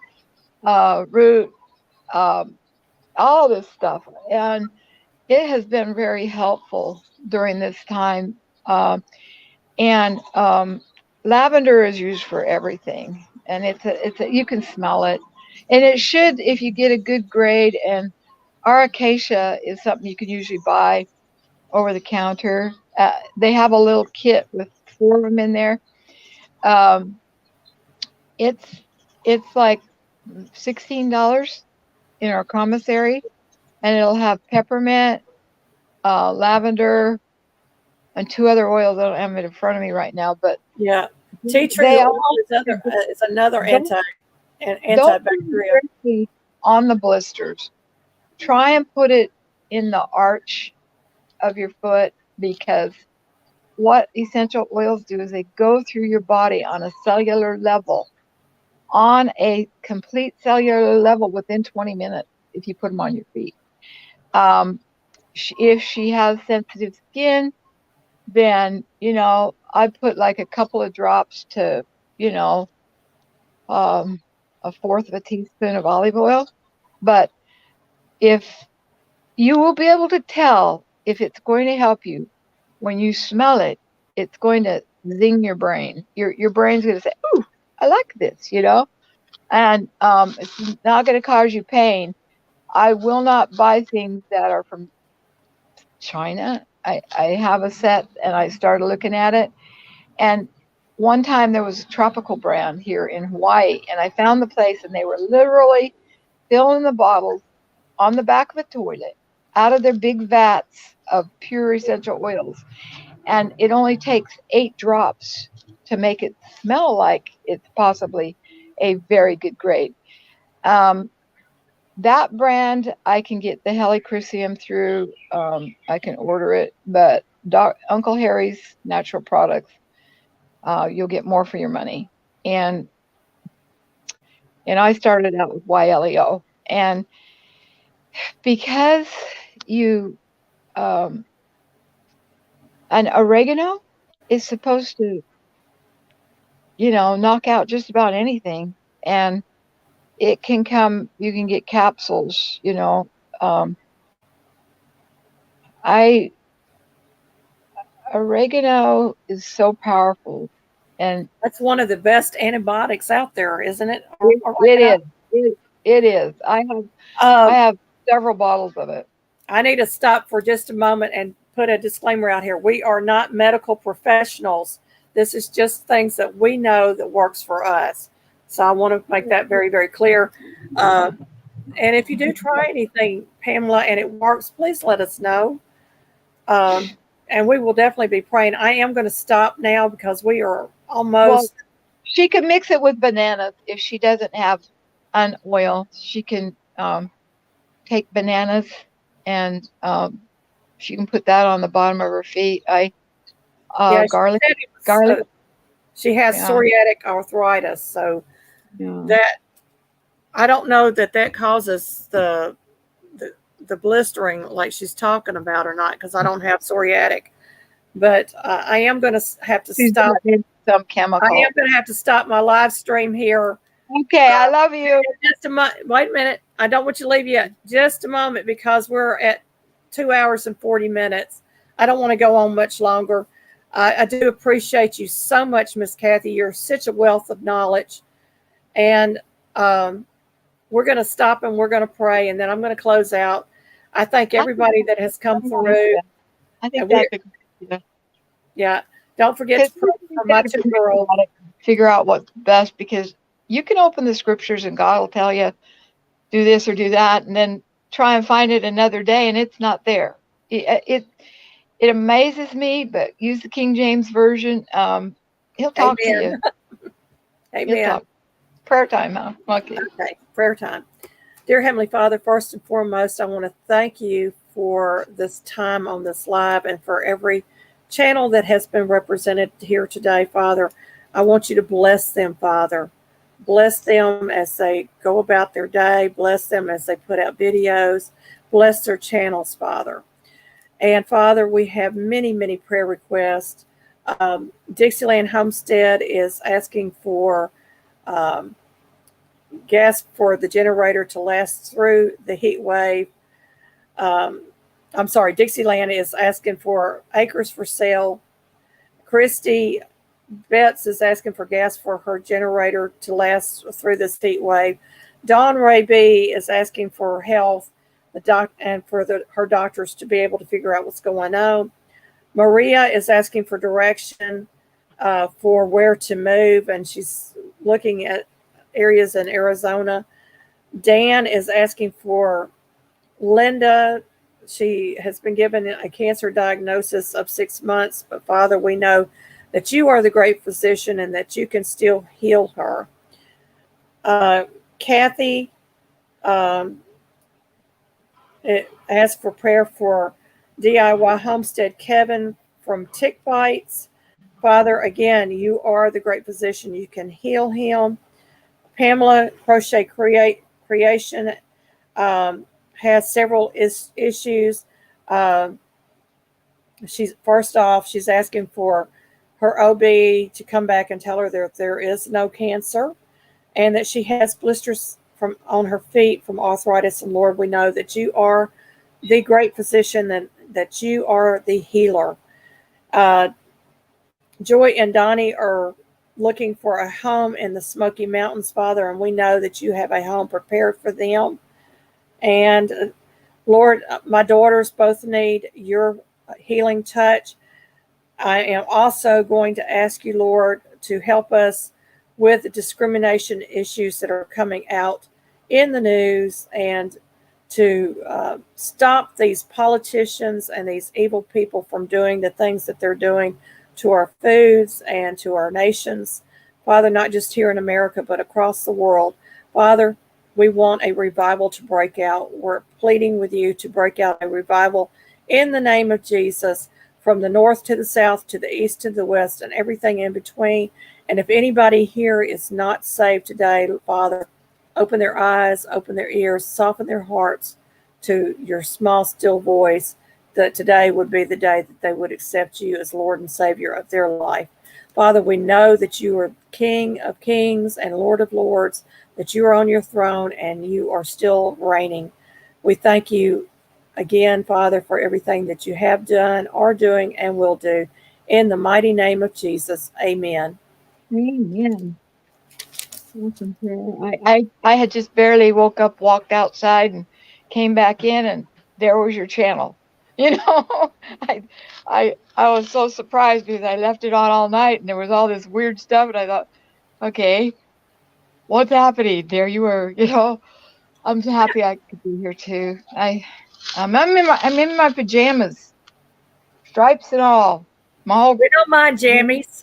root, um, all this stuff. And it has been very helpful during this time. And lavender is used for everything. And you can smell it. And it should, if you get a good grade, and our acacia is something you can usually buy over the counter. They have a little kit with 4 of them in there. Um, it's like $16 in our commissary, and it'll have peppermint, lavender, and 2 other oils. I don't have it in front of me right now, but Yeah. Tea tree they oil all is another don't put antibacterial. it directly on the blisters. Try and put it in the arch of your foot, because what essential oils do is they go through your body on a cellular level, on a complete cellular level within 20 minutes if you put them on your feet. If she has sensitive skin, then, you know, I put like a couple of drops to, you know, a fourth of a teaspoon of olive oil. But if you will be able to tell if it's going to help you when you smell it, it's going to zing your brain. Your brain's going to say, "Ooh, I like this," you know, and it's not going to cause you pain. I will not buy things that are from China. I have a set and I started looking at it. And one time there was a tropical brand here in Hawaii, and I found the place and they were literally filling the bottles on the back of a toilet out of their big vats of pure essential oils. And it only takes 8 drops to make it smell like it's possibly a very good grade. That brand, I can get the helichrysum through. I can order it, but Uncle Harry's natural products, you'll get more for your money. And I started out with YLEO, and because you and oregano is supposed to, you know, knock out just about anything, and it can come. You can get capsules, you know. I Oregano is so powerful, and That's one of the best antibiotics out there, isn't it? it is. It is. I Um, have several bottles of it. I need to stop for just a moment and put a disclaimer out here. We are not medical professionals. This is just things that we know that works for us. So I want to make that very, very clear. And if you do try anything, Pamela, and it works, please let us know. And we will definitely be praying. I am going to stop now because we are almost. Well, she can mix it with bananas if she doesn't have an oil. She can take bananas and she can put that on the bottom of her feet. Garlic. Garlic. She has psoriatic arthritis, so that I don't know that causes the blistering like she's talking about or not, because I don't have psoriatic. But I am going to have to stop. Some chemical. I am going to have to stop my live stream here. Okay, I love you. Just wait a minute. I don't want you to leave yet. Just a moment, because we're at 2 hours and 40 minutes. I don't want to go on much longer. I do appreciate you so much, Miss Kathy. You're such a wealth of knowledge. And we're going to stop and we're going to pray, and then I'm going to close out. I thank everybody that has come through. I think that's a good idea. Yeah. Don't forget to pray for my 2 girls. Figure out what's best, because you can open the scriptures and God will tell you, do this or do that, and then try and find it another day and it's not there. It amazes me, but use the King James Version. He'll talk to you. Amen. Prayer time, huh? Okay. Prayer time. Dear Heavenly Father, first and foremost, I want to thank you for this time on this live and for every channel that has been represented here today, Father. I want you to bless them, Father. Bless them as they go about their day. Bless them as they put out videos. Bless their channels, Father. And Father, we have many, many prayer requests. Dixieland Homestead is asking for gas for the generator to last through the heat wave. I'm sorry, Dixieland is asking for acres for sale. Christy Betts is asking for gas for her generator to last through this heat wave. Dawn Ray B is asking for health, and for her doctors to be able to figure out what's going on. Maria is asking for direction for where to move, and she's looking at areas in Arizona. Dan is asking for Linda. She has been given a cancer diagnosis of 6 months, but Father, we know that you are the great physician and that you can still heal her. Kathy asked for prayer for DIY Homestead Kevin from tick bites. Father, again, you are the great physician. You can heal him. Pamela Crochet Creation has several issues. She's asking for her OB to come back and tell her that there is no cancer and that she has blisters on her feet from arthritis. And Lord, we know that you are the great physician and that you are the healer. Joy and Donnie are looking for a home in the Smoky Mountains, Father, and we know that you have a home prepared for them. And Lord, my daughters both need your healing touch. I am also going to ask you, Lord, to help us with the discrimination issues that are coming out in the news and to stop these politicians and these evil people from doing the things that they're doing to our foods and to our nations. Father, not just here in America, but across the world. Father, we want a revival to break out. We're pleading with you to break out a revival in the name of Jesus, from the north to the south, to the east to the west, and everything in between. And if anybody here is not saved today, Father, open their eyes, open their ears, soften their hearts to your small, still voice, that today would be the day that they would accept you as Lord and Savior of their life. Father, we know that you are King of Kings and Lord of Lords, that you are on your throne and you are still reigning. We thank you again, Father, for everything that you have done, are doing, and will do. In the mighty name of Jesus, amen. Amen. Awesome prayer. I had just barely woke up, walked outside, and came back in, and there was your channel. You know, I was so surprised because I left it on all night, and there was all this weird stuff, and I thought, okay, what's happening? There you were. You know, I'm happy I could be here too. I'm in my pajamas, stripes and all. My whole We don't mind jammies.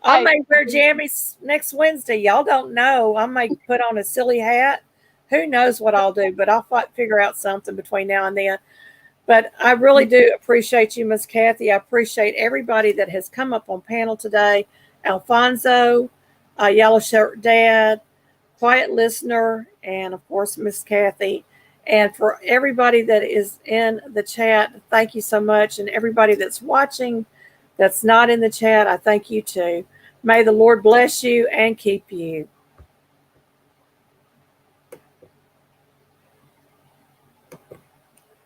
I I- may wear jammies next Wednesday. Y'all don't know. I may put on a silly hat. Who knows what I'll do, but I'll figure out something between now and then. But I really do appreciate you, Miss Kathy. I appreciate everybody that has come up on panel today. Alfonso, Yellow Shirt Dad, Quiet Listener, and of course, Miss Kathy. And for everybody that is in the chat, thank you so much. And everybody that's watching that's not in the chat, I thank you too. May the Lord bless you and keep you.